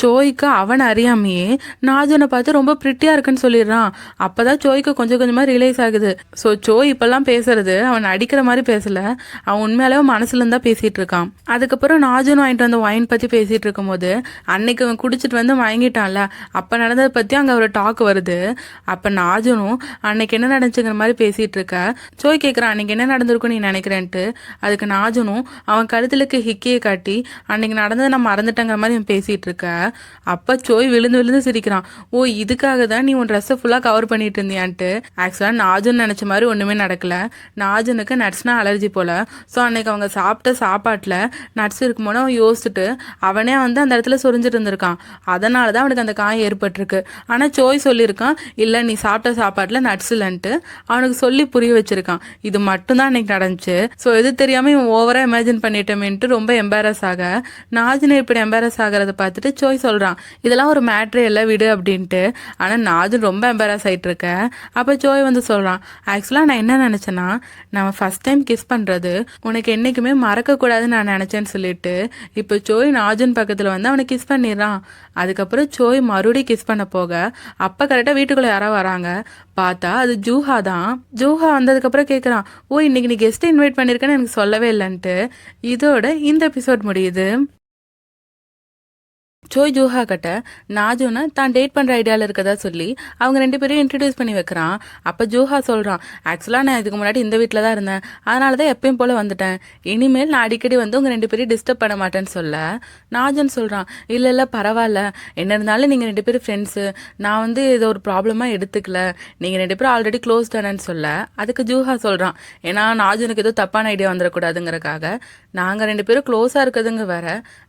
சோய்க்கு அவன் அறியாமையே நாஜனை பார்த்து ரொம்ப பிரிட்டியா இருக்குன்னு சொல்லிடுறான். அப்பதான் சோய்க்கு கொஞ்சம் கொஞ்சமா ரியலைஸ் ஆகுது. ஸோ சோய் இப்பெல்லாம் பேசுறது அவன் அடிக்கிற மாதிரி பேசல, அவன் உண்மையாலே மனசுல இருந்தா பேசிட்டு இருக்கான். அதுக்கப்புறம் நாஜன் வாங்கிட்டு வந்த ஒயின் பத்தி பேசிட்டு இருக்கும் போது அன்னைக்கு அவன் குடிச்சிட்டு வந்து வாங்கிட்டான்ல, அப்ப நடந்ததை பத்தி அங்க ஒரு டாக் வருது. அப்ப நாஜனும் அன்னைக்கு என்ன நடந்துச்சுங்கிற மாதிரி பேசிட்டு இருக்க சோய் கேட்கறான், அன்னைக்கு என்ன நடந்திருக்கும் நீ நினைக்கிறேன்ட்டு. அதுக்கு நாஜனும் அவன் கழுத்துலுக்கு ஹிக்கியை காட்டி அன்னைக்கு நடந்ததை நான் மறந்துட்டேங்கிற மாதிரி அவன் பேசிட்டு இருக்க. அப்ப சோய் விழுந்து விழுந்து சிரிக்கிறான், ஓ இதுக்காக தான் நீ உன் ட்ரெஸ்ஸை ஃபுல்லா கவர் பண்ணிட்டு இருந்தியான்ட்டு. ஆக்சுவலா நாஜன் நினைச்ச மாதிரி ஒண்ணுமே நடக்கல. நாஜனுக்கு நட்ஸ்னா அலர்ஜி போல. ஸோ அன்னைக்கு அவங்க சாப்பிட்ட சாப்பாட்டுல நட்ஸ் இருக்குமோன்னு அவன் யோசிச்சுட்டு அவனே வந்து அந்த இடத்துல சொரிஞ்சிட்டு இருந்திருக்கான். அதனாலதான் அவனுக்கு அந்த காயம் ஏற்பட்டிருக்கு. ஆனா சோய் சொல்லியிருக்கான், இல்ல நீ சாப்பிட்ட சாப்பாட்டுல நட்ஸ் இல்லைன்ட்டு அவனுக்கு சொல்லி புரிய வச்சிருக்கான். இது மட்டும்தான் அன்னைக்கு நடந்துச்சு. ஸோ எது தெரியாம இவன் ஓவரா இமேஜின் பண்ணிட்டோமேன்ட்டு ரொம்ப எம்பாரஸ் ஆக நாஜனை இப்படி எம்பாரஸ் ஆகிறத பார்த்துட்டு சோய் சொல்றான், இதெல்லாம் ஒரு மேட்ரே இல்லை விடு அப்படின்ட்டு. ஆனா நாஜன் ரொம்ப எம்பாரஸ் ஆயிட்டு இருக்க. அப்ப சோய் வந்து சொல்றான், ஆக்சுவலா நான் என்ன நினைச்சேன்னா, நம்ம ஃபர்ஸ்ட் டைம் கிஸ் பண்றது உனக்கு என்னைக்குமே மறக்க கூடாதுன்னு நான் நினைச்சேன்னு சொல்லிட்டு இப்போ சோய் நாஜன் பக்கத்துல வந்து அவனை கிஸ் பண்ணிடுறான். அதுக்கப்புறம் சோய் மறுபடியும் கிஸ் பண்ண போக அப்ப கரெக்டா வீட்டுக்குள்ள யாரோ வராங்க. பார்த்தா அது ஜூஹா தான். ஜூஹா வந்ததுக்கு அப்புறம் கேட்கறான், ஓ இன்னைக்கு நீ கெஸ்ட் இன்வைட் பண்ணிருக்கேன்னு எனக்கு சொல்லவே இல்லைன்ட்டு. இதோட இந்த எபிசோட் முடியுது. சோய் ஜூஹா கிட்ட நாஜுன்னு தான் டேட் பண்ணுற ஐடியாவில் இருக்கதா சொல்லி அவங்க 2 பேரையும் இன்ட்ரடியூஸ் பண்ணி வைக்கிறான். அப்போ ஜூஹா சொல்கிறான், ஆக்சுவலாக நான் இதுக்கு முன்னாடி இந்த வீட்டில் தான் இருந்தேன், அதனால தான் எப்பயும் போல் வந்துட்டேன், இனிமேல் நான் அடிக்கடி வந்து உங்கள் 2 பேரையும் டிஸ்டர்ப் பண்ண மாட்டேன்னு சொல்ல நாஜன் சொல்கிறான், இல்லை இல்லை பரவாயில்ல, என்ன இருந்தாலும் நீங்கள் 2 பேரும் ஃப்ரெண்ட்ஸு, நான் வந்து இதை ஒரு ப்ராப்ளமாக எடுத்துக்கல, நீங்கள் 2 பேரும் ஆல்ரெடி க்ளோஸ் தானேன்னு சொல்ல அதுக்கு ஜூஹா சொல்கிறான், ஏன்னா நாஜனுக்கு ஏதோ தப்பான ஐடியா வந்துடக்கூடாதுங்கிறக்காக நாங்கள் 2 பேரும் க்ளோஸாக இருக்கிறதுங்க வேற,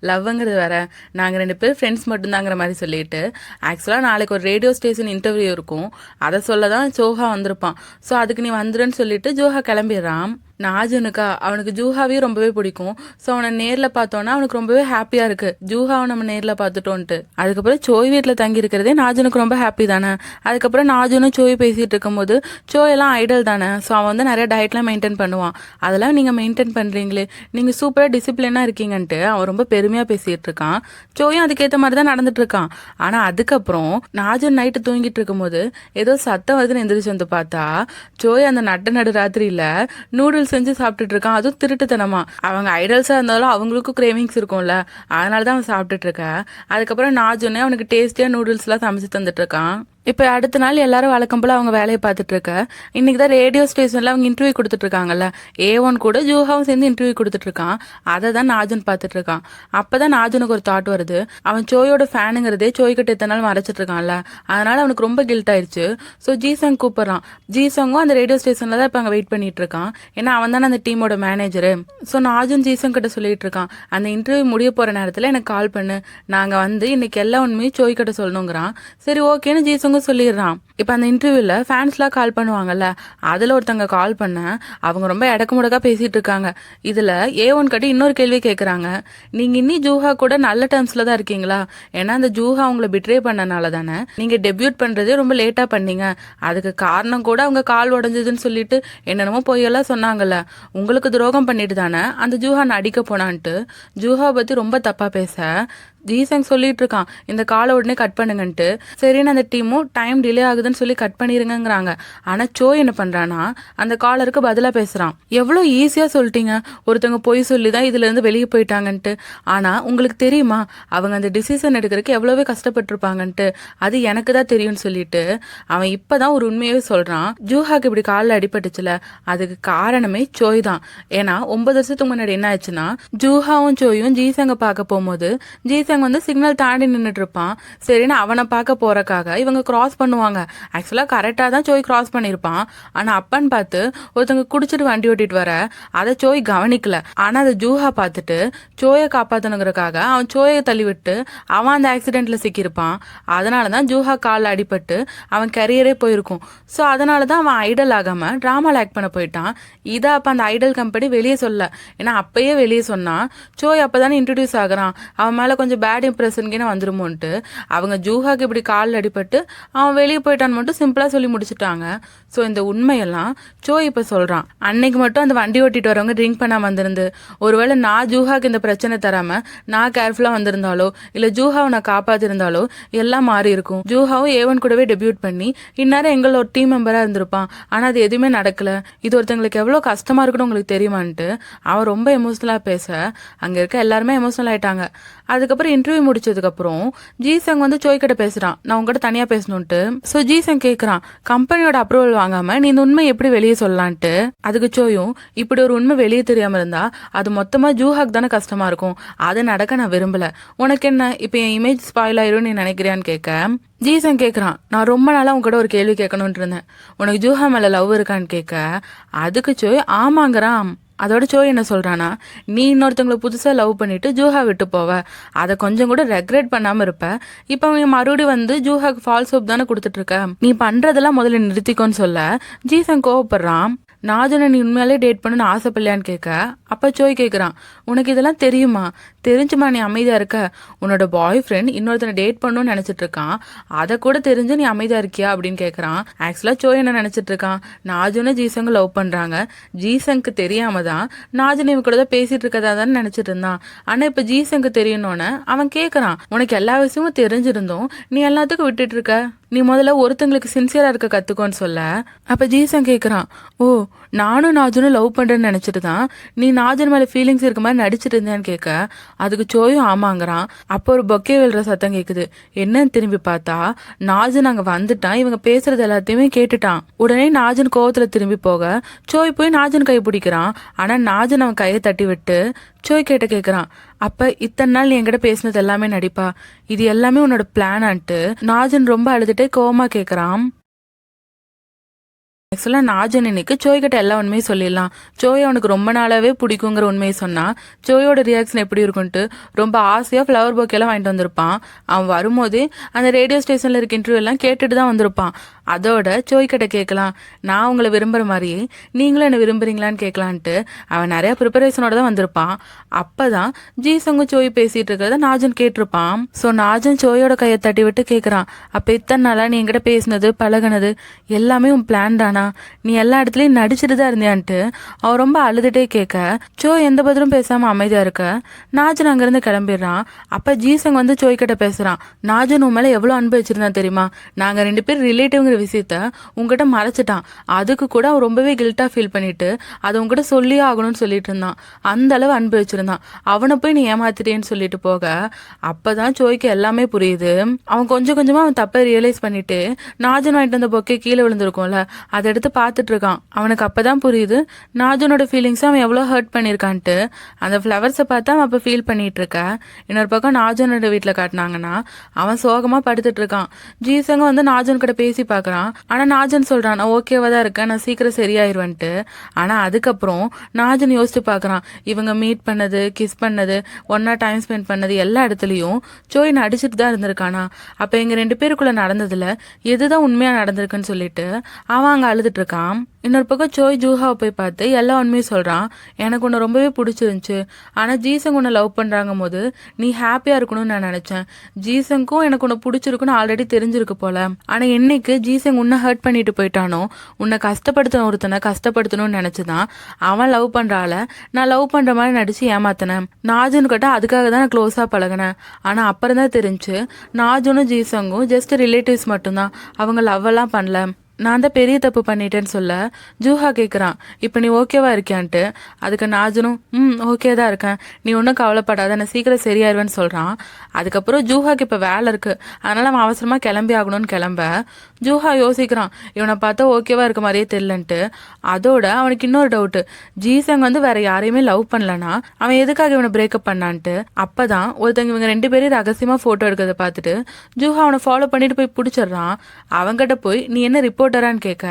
லவ்ங்கிறது வேற, நாங்கள் 2 பேரும் ஃப்ரெண்ட்ஸ் மட்டும்தாங்கிற மாதிரி சொல்லிட்டு ஆக்சுவலாக நாளைக்கு ஒரு ரேடியோ ஸ்டேஷன் இன்டர்வியூ இருக்கும், அதை சொல்ல தான் ஜோஹா வந்திருப்பான். ஸோ அதுக்கு நீ வந்துருன்னு சொல்லிட்டு ஜோஹா கிளம்பிடுறான். நாஜனுக்கா அவனுக்கு ஜூஹாவே ரொம்பவே பிடிக்கும். ஸோ அவனை நேரில் பார்த்தோன்னா அவனுக்கு ரொம்பவே ஹாப்பியாக இருக்குது, ஜூஹாவை நம்ம நேரில் பார்த்துட்டோன்ட்டு. அதுக்கப்புறம் சோய் வீட்டில் தங்கி இருக்கிறதே நாஜனுக்கு ரொம்ப ஹாப்பி தானே. அதுக்கப்புறம் நாஜனும் சோய் பேசிகிட்டு இருக்கும்போது சோயெல்லாம் ஐடல் தானே, ஸோ அவன் வந்து நிறைய டயட்லாம் மெயின்டைன் பண்ணுவான். அதெல்லாம் நீங்கள் மெயின்டைன் பண்ணுறீங்களே, நீங்கள் சூப்பராக டிசிப்ளினாக இருக்கீங்கன்ட்டு அவன் ரொம்ப பெருமையாக பேசிகிட்டு இருக்கான். சோயும் அதுக்கேற்ற மாதிரி தான் நடந்துட்டு இருக்கான். ஆனால் அதுக்கப்புறம் நாஜன் நைட்டு தூங்கிட்டு இருக்கும்போது ஏதோ சத்தம் வருதுன்னு எந்திரிச்சு வந்து பார்த்தா சோய் அந்த நடு ராத்திரியில் நூடுல்ஸ் செஞ்சு சாப்பிட்டுட்டு இருக்கான். அதுவும் திருட்டுத்தனமா. அவங்க ஐடல்ஸாக இருந்தாலும் அவங்களுக்கும் கிரேவிங்ஸ் இருக்கும்ல, அதனால தான் அவன் சாப்பிட்டுட்டு இருக்கான். அதுக்கப்புறம் நாஜுனே அவனுக்கு டேஸ்டியாக நூடுல்ஸ்லாம் சமைச்சு தந்துட்டு இருக்கான். இப்போ அடுத்த நாள் எல்லாரும் வழக்கம் போல் அவங்க வேலையை பார்த்துட்டு இருக்க. இன்னைக்கு தான் ரேடியோ ஸ்டேஷனில் அவங்க இன்டர்வியூ கொடுத்துட்டு இருக்காங்கல்ல, A1 கூட ஜூஹாவும் சேர்ந்து இன்டர்வியூ கொடுத்துட்டு இருக்கான். அதை தான் நாஜன் பார்த்துட்டு இருக்கான். அப்போ தான் நாஜனுக்கு ஒரு தாட் வருது, அவன் சோயோட ஃபேனுங்கிறதே சோய்கிட்ட எத்தனை நாள் மறைச்சிட்டு இருக்கான்ல, அதனால அவனுக்கு ரொம்ப கில்ட் ஆயிடுச்சு. ஸோ ஜீசங் கூப்பிட்றான். ஜீசங்கும் அந்த ரேடியோ ஸ்டேஷனில் தான் இப்போ அங்கே வெயிட் பண்ணிட்டு இருக்கான். ஏன்னா அவன் தானே அந்த டீமோட மேனேஜரு. ஸோ நாஜன் ஜீசங் கிட்ட சொல்லிட்டு இருக்கான், அந்த இன்டர்வியூ முடிய போகிற நேரத்தில் எனக்கு கால் பண்ணு, நாங்கள் வந்து இன்னைக்கு எல்லா உண்மையும் சோய்கிட்ட சொல்லணுங்கிறான். சரி ஓகேன்னு ஜீசங்க சொல்லிடுறான். இப்போ அந்த இன்டர்வியூல ஃபேன்ஸ்லாம் கால் பண்ணுவாங்கல்ல, அதில் ஒருத்தங்க கால் பண்ண அவங்க ரொம்ப இடக்கு முடக்கா பேசிட்டு இருக்காங்க. இதில் A1 கட்டி இன்னொரு கேள்வி கேட்குறாங்க, நீங்கள் இன்னி ஜூஹா கூட நல்ல டேர்ம்ஸில் தான் இருக்கீங்களா? ஏன்னா அந்த ஜூஹா அவங்கள பிட்ரே பண்ணனால தானே நீங்கள் டெபியூட் பண்ணுறதே ரொம்ப லேட்டாக பண்ணீங்க. அதுக்கு காரணம் கூட அவங்க கால் உடஞ்சதுன்னு சொல்லிட்டு என்னென்னமோ பொய்யெல்லாம் சொன்னாங்கல்ல, உங்களுக்கு துரோகம் பண்ணிட்டு தானே அந்த ஜூஹா அடிக்க போனான்ட்டு ஜூஹா பற்றி ரொம்ப தப்பாக பேச ஜீசங் சொல்லிட்டு இருக்கான், இந்த காலை உடனே கட் பண்ணுங்கன்ட்டு. சரின்னு அந்த டீமும் டைம் டிலே ஆகுதுன்னு சொல்லி கட் பண்ணிருங்கிறாங்க. ஆனால் சோ என்ன பண்றானா, அந்த காலருக்கு பதிலாக பேசுறான். எவ்வளோ ஈஸியாக சொல்லிட்டீங்க, ஒருத்தவங்க பொய் சொல்லி தான் இதுல இருந்து வெளியே போயிட்டாங்கன்ட்டு. ஆனால் உங்களுக்கு தெரியுமா அவங்க அந்த டிசிஷன் எடுக்கிறதுக்கு எவ்வளோவே கஷ்டப்பட்டிருப்பாங்கன்ட்டு, அது எனக்கு தான் தெரியும்னு சொல்லிட்டு அவன் இப்போதான் ஒரு உண்மையே சொல்றான். ஜூஹாக்கு இப்படி காலில் அடிபட்டுச்சுல, அதுக்கு காரணமே சோய் தான். ஏன்னா 9 வருஷத்துக்கு முன்னாடி என்ன ஆச்சுன்னா, ஜூஹாவும் சோயும் ஜீசங்க பார்க்க போகும்போது ஜீசங் வந்து சிக்னல் தாண்டி நின்றுட்டு இருப்பான். சரின்னு அவனை பார்க்க போறக்காக இவங்க கிராஸ் பண்ணுவாங்க. ஆக்சுவலாக கரெக்டாக தான் சோய் கிராஸ் பண்ணியிருப்பான். ஆனால் அப்பன்னு பார்த்து ஒருத்தவங்க குடிச்சிட்டு வண்டி ஓட்டிட்டு வர அதை சோய் கவனிக்கல. ஆனால் அதை ஜூஹா பார்த்துட்டு சோயை காப்பாற்றணுங்கிறக்காக அவன் சோயை தள்ளி விட்டு அவன் அந்த ஆக்சிடென்ட்ல சிக்கியிருப்பான். அதனால தான் ஜூஹா காலில் அடிபட்டு அவன் கரியரே போயிருக்கும். ஸோ அதனால தான் அவன் ஐடல் ஆகாம டிராமாவில் ஆக்ட் பண்ண போயிட்டான். இதை அப்போ அந்த ஐடல் கம்பெனி வெளியே சொல்ல. ஏன்னா அப்பயே வெளியே சொன்னா சோய் அப்போதானே இன்ட்ரடியூஸ் ஆகுறான், அவன் மேலே கொஞ்சம் பேட் இம்ப்ரெஷன்கே வந்துருமோன்ட்டு அவங்க ஜூஹாக்கு இப்படி காலில் அடிபட்டு அவன் வெளியே போயிட்டான்னு மட்டும் சிம்பிளாக சொல்லி முடிச்சுட்டாங்க. ஸோ இந்த உண்மையெல்லாம் சோய் இப்போ சொல்கிறான். அன்னைக்கு மட்டும் அந்த வண்டி ஓட்டிட்டு வரவங்க ட்ரிங்க் பண்ணாமல் வந்திருந்து, ஒருவேளை நான் ஜூஹாக்கு இந்த பிரச்சனை தராமல் நான் கேர்ஃபுல்லாக வந்திருந்தாலோ இல்லை ஜூஹாவை நான் காப்பாற்றிருந்தாலோ எல்லாம் மாறி இருக்கும். ஜூஹாவும் A1 கூடவே டெபியூட் பண்ணி இந்நேரம் எங்களோட ஒரு டீம் மெம்பராக இருந்திருப்பான். ஆனால் அது எதுவுமே நடக்கல. இது ஒருத்தங்களுக்கு எவ்வளோ கஷ்டமாக இருக்குன்னு உங்களுக்கு தெரியுமான்ட்டு அவன் ரொம்ப எமோஷனலாக பேச அங்கே இருக்க எல்லாருமே எமோஷனல் ஆயிட்டாங்க. அதுக்கப்புறம் இன்டர்வியூ முடிச்சதுக்கப்புறம் ஜீசங் வந்து சோய் கிட்ட பேசுகிறான், நான் உங்ககிட்ட தனியாக பேசணுன்ட்டு. ஸோ ஜீசங் கேட்குறான், கம்பெனியோட அப்ரூவல் வாங்காமல் நீ இந்த உண்மை எப்படி வெளியே சொல்லலான்ட்டு. அதுக்கு சோயும், இப்படி ஒரு உண்மை வெளியே தெரியாமல் இருந்தா அது மொத்தமாக ஜூஹாக் தானே கஷ்டமாக இருக்கும், அது நடக்க நான் விரும்பலை. உனக்கு என்ன இப்போ என் இமேஜ் ஸ்பாயில் ஆயிரும் நீ நினைக்கிறியான்னு கேட்க ஜீசன் கேட்குறான், நான் ரொம்ப நாளாக உங்ககிட்ட ஒரு கேள்வி கேட்கணுன்ட்டு இருந்தேன், உனக்கு ஜூஹா மேலே லவ் இருக்கான்னு கேட்க அதுக்கு சோய் ஆமாங்கிறான். அதோட சோய் என்ன சொல்றானா, நீ இன்னொருத்தவங்களை புதுசாக லவ் பண்ணிட்டு ஜூஹா விட்டு போவ, அதை கொஞ்சம் கூட ரெக்ரெட் பண்ணாமல் இருப்ப. இப்போ அவங்க மறுபடியும் வந்து ஜூஹாக்கு ஃபால்ஸ் ஹோப் தானே கொடுத்துட்டு இருக்க, நீ பண்ணுறதெல்லாம் முதல்ல நிறுத்திக்கோன்னு சொல்ல ஜீசன் கோவப்படுறான். நாஜனை நீ உண்மையாலே டேட் பண்ணணும்னு ஆசைப்படலையான்னு கேட்க அப்போ சோய் கேட்குறான், உனக்கு இதெல்லாம் தெரியுமா, தெரிஞ்சுமா நீ அமைதியாக இருக்க, உன்னோட பாய் ஃப்ரெண்ட் இன்னொருத்தனை டேட் பண்ணணும்னு நினச்சிட்டு இருக்கான், அதை கூட தெரிஞ்சு நீ அமைதியாக இருக்கியா அப்படின்னு கேட்குறான். ஆக்சுவலாக சோய் என்ன நினச்சிட்டு இருக்கான், நாஜுன்னு ஜீசங்க லவ் பண்ணுறாங்க, ஜீசங்க்கு தெரியாம தான் நாஜன் இவன் கூட தான் பேசிட்டு இருக்கதா தானே நினச்சிட்டு இருந்தான். ஆனால் இப்போ ஜீசங்க்கு தெரியணும்னு அவன் கேட்குறான், உனக்கு எல்லா விஷயமும் தெரிஞ்சிருந்தும் நீ எல்லாத்துக்கும் விட்டுட்டு இருக்க, நீ முதல்ல ஒருத்தங்களுக்கு சின்சியரா இருக்க கத்துக்கோன்னு சொல்ல அப்ப ஜீசன் கேட்குறான், ஓ நானும் நாஜனும் லவ் பண்றேன்னு நினைச்சிட்டு தான் நீ நாஜன் மேல ஃபீலிங்ஸ் இருக்க மாதிரி நடிச்சிட்டு இருந்தேன்னு கேட்க அதுக்கு சோயும் ஆமாங்கிறான். அப்போ ஒரு பொக்கே விழுற சத்தம் கேட்குது. என்னன்னு திரும்பி பார்த்தா நாஜன் அங்க வந்துட்டான். இவங்க பேசுறது எல்லாத்தையுமே கேட்டுட்டான். உடனே நாஜன் கோவத்துல திரும்பி போக சோய் போய் நாஜன் கை பிடிக்கிறான். ஆனா நாஜன் அவன் கையை தட்டி விட்டு சோய் கேட்குறான், அப்ப இத்தனை நாள் நீ என்கிட்ட பேசினது எல்லாமே நடிப்பா, இது எல்லாமே உன்னோட பிளானான்ட்டு நாஜன் ரொம்ப அழுதுட்டே கோவமா கேட்குறான். ஆக்சுவலாக நாஜன் இன்னைக்கு சோய் கிட்ட எல்லா உண்மையும் சொல்லிடலாம். சோய் அவனுக்கு ரொம்ப நாளாவே பிடிக்குங்கிற உண்மையை சொன்னா சோயோட ரியாக்ஷன் எப்படி இருக்குன்ட்டு ரொம்ப ஆசையாக ஃப்ளவர் பொக்கெல்லாம் வாங்கிட்டு வந்திருப்பான். அவன் வரும்போதே அந்த ரேடியோ ஸ்டேஷனில் இருக்க இன்டர்வியூ எல்லாம் கேட்டுட்டு தான் வந்திருப்பான். அதோட சோய் கிட்ட கேட்கலாம், நான் உங்களை விரும்புகிற மாதிரியே நீங்களும் என்னை விரும்புறீங்களான்னு கேட்கலான்ட்டு அவன் நிறைய ப்ரிப்பரேஷனோட தான் வந்திருப்பான். அப்போ தான் ஜீசங்கும் சோய் பேசிகிட்டு இருக்கிறத நாஜன் கேட்டிருப்பான். ஸோ நாஜன் சோயோட கையை தட்டி விட்டு கேட்குறான், அப்போ இத்தனை நாளாக நீ என்கிட்ட பேசினது பழகினது எல்லாமே உன் பிளான் தானா? நீ எல்லா இடத்துலையும் நடிச்சுட்டு தான் இருந்தியான்ட்டு அவன் ரொம்ப அழுதுகிட்டே கேட்க சோய் எந்த பதிலும் பேசாமல் அமைதியாக இருக்க நாஜன் அங்கேருந்து கிளம்பிடுறான். அப்போ ஜீசங் வந்து சோய் கிட்ட பேசுகிறான், நாஜன் உன் மேலே எவ்வளோ அன்பு வச்சிருந்தான் தெரியுமா? நாங்கள் 2 பேர் ரிலேட்டிவ்ங்கிற விஷயத்த உங்ககிட்ட மறைச்சிட்டான். அதுக்கு கூட அவன் ரொம்பவே கில்ட்டாக ஃபீல் பண்ணிட்டு அதை உங்ககிட்ட சொல்லியே ஆகணும்னு சொல்லிட்டு இருந்தான். அந்த அளவு அன்பு வச்சிருந்தான். அவனை போய் நீ ஏமாத்திட்டேன்னு சொல்லிட்டு போக அப்பதான் சோய்க்கு எல்லாமே புரியுது. அவன் கொஞ்சம் கொஞ்சமா அவன் தப்பை ரியலைஸ் பண்ணிட்டு நாஜன் வாங்கிட்டு வந்த பொக்கே கீழே விழுந்திருக்கும்ல அதை எடுத்து பார்த்துட்டு இருக்கான். அவனுக்கு அப்பதான் புரியுது நாஜனோட ஃபீலிங்ஸ் அவன் எவ்வளோ ஹர்ட் பண்ணியிருக்கான்ட்டு. அந்த ஃப்ளவர்ஸை பார்த்தா அவன் அப்போ ஃபீல் பண்ணிட்டு இருக்க. இன்னொரு பக்கம் நாஜனோட வீட்டில் காட்டினாங்கன்னா அவன் சோகமா படுத்துட்டு இருக்கான். ஜீசங்க வந்து நாஜன் கிட்ட பேசி பார்க்குறான். ஆனால் நாஜன் சொல்றான், நான் ஓகேவா தான் இருக்கேன், நான் சீக்கிரம் சரியாயிருவேன்ட்டு. ஆனால் அதுக்கப்புறம் நாஜன் யோசிச்சு பார்க்குறான், இவங்க மீட் பண்ணது, கிஸ் பண்ணது, ஒன்னா டைம் ஸ்பெண்ட் பண்ணது எல்லா இடத்துலையும் சோய் நடிச்சுட்டு தான் இருந்திருக்கானா? அப்போ எங்கள் 2 பேருக்குள்ள நடந்ததுல எதுதான் உண்மையாக நடந்திருக்குன்னு சொல்லிட்டு அவன் அங்கே அழுதுட்டு இருக்கான். இன்னொரு பக்கம் சோய் ஜூஹாவை போய் பார்த்து எல்லா உண்மையும் சொல்கிறான். எனக்கு உன்னை ரொம்பவே பிடிச்சிருந்துச்சு, ஆனால் ஜீசங் உன்னை லவ் பண்ணுறாங்க போது நீ ஹாப்பியாக இருக்கணும்னு நான் நினச்சேன். ஜீசங்க்கும் எனக்கு உன்னை பிடிச்சிருக்குன்னு ஆல்ரெடி தெரிஞ்சிருக்கு போல. ஆனால் என்னைக்கு ஜீசங் உன்னை ஹர்ட் பண்ணிட்டு போயிட்டானோ, உன்னை கஷ்டப்படுத்தின ஒருத்தனை கஷ்டப்படுத்தணும்னு நினச்சிதான் அவன் லவ் பண்ணுறால நான் லவ் பண்ணுற மாதிரி நடிச்சு ஏமாத்தினேன். நாஜன் கிட்ட அதுக்காக தான் நான் க்ளோஸாக பழகினேன். ஆனால் அப்புறம் தான் தெரிஞ்சு நாஜனும் ஜீசங்கும் ஜஸ்ட் ரிலேட்டிவ்ஸ் மட்டும்தான், அவங்க லவ் எல்லாம் பண்ணல. நான் தான் பெரிய தப்பு பண்ணிட்டேன்னு சொல்ல ஜூஹா கேட்குறான், இப்போ நீ ஓகேவா இருக்கியான்ட்டு. அதுக்கு நாஜனும் ஓகே தான் இருக்கேன், நீ ஒன்றும் கவலைப்படாத, நான் சீக்கிரம் சரியாயிருவேன்னு சொல்கிறான். அதுக்கப்புறம் ஜூஹாக்கு இப்போ வேலை இருக்குது, அதனால் அவன் அவசரமாக கிளம்பி ஆகணும்னு கிளம்ப ஜூஹா யோசிக்கிறான், இவனை பார்த்தா ஓகேவா இருக்க மாதிரியே தெரியலன்ட்டு. அதோட அவனுக்கு இன்னொரு டவுட்டு, ஜீசங் வந்து வேற யாரையுமே லவ் பண்ணலன்னா அவன் எதுக்காக இவனை பிரேக்கப் பண்ணான்ட்டு. அப்போதான் ஒருத்தங்க இவங்க 2 பேரும் ரகசியமாக ஃபோட்டோ எடுக்கிறத பார்த்துட்டு ஜூஹா அவனை ஃபாலோ பண்ணிட்டு போய் பிடிச்சிடுறான். அவங்ககிட்ட போய் நீ என்ன ரிப்போர்ட்டரான்னு கேட்க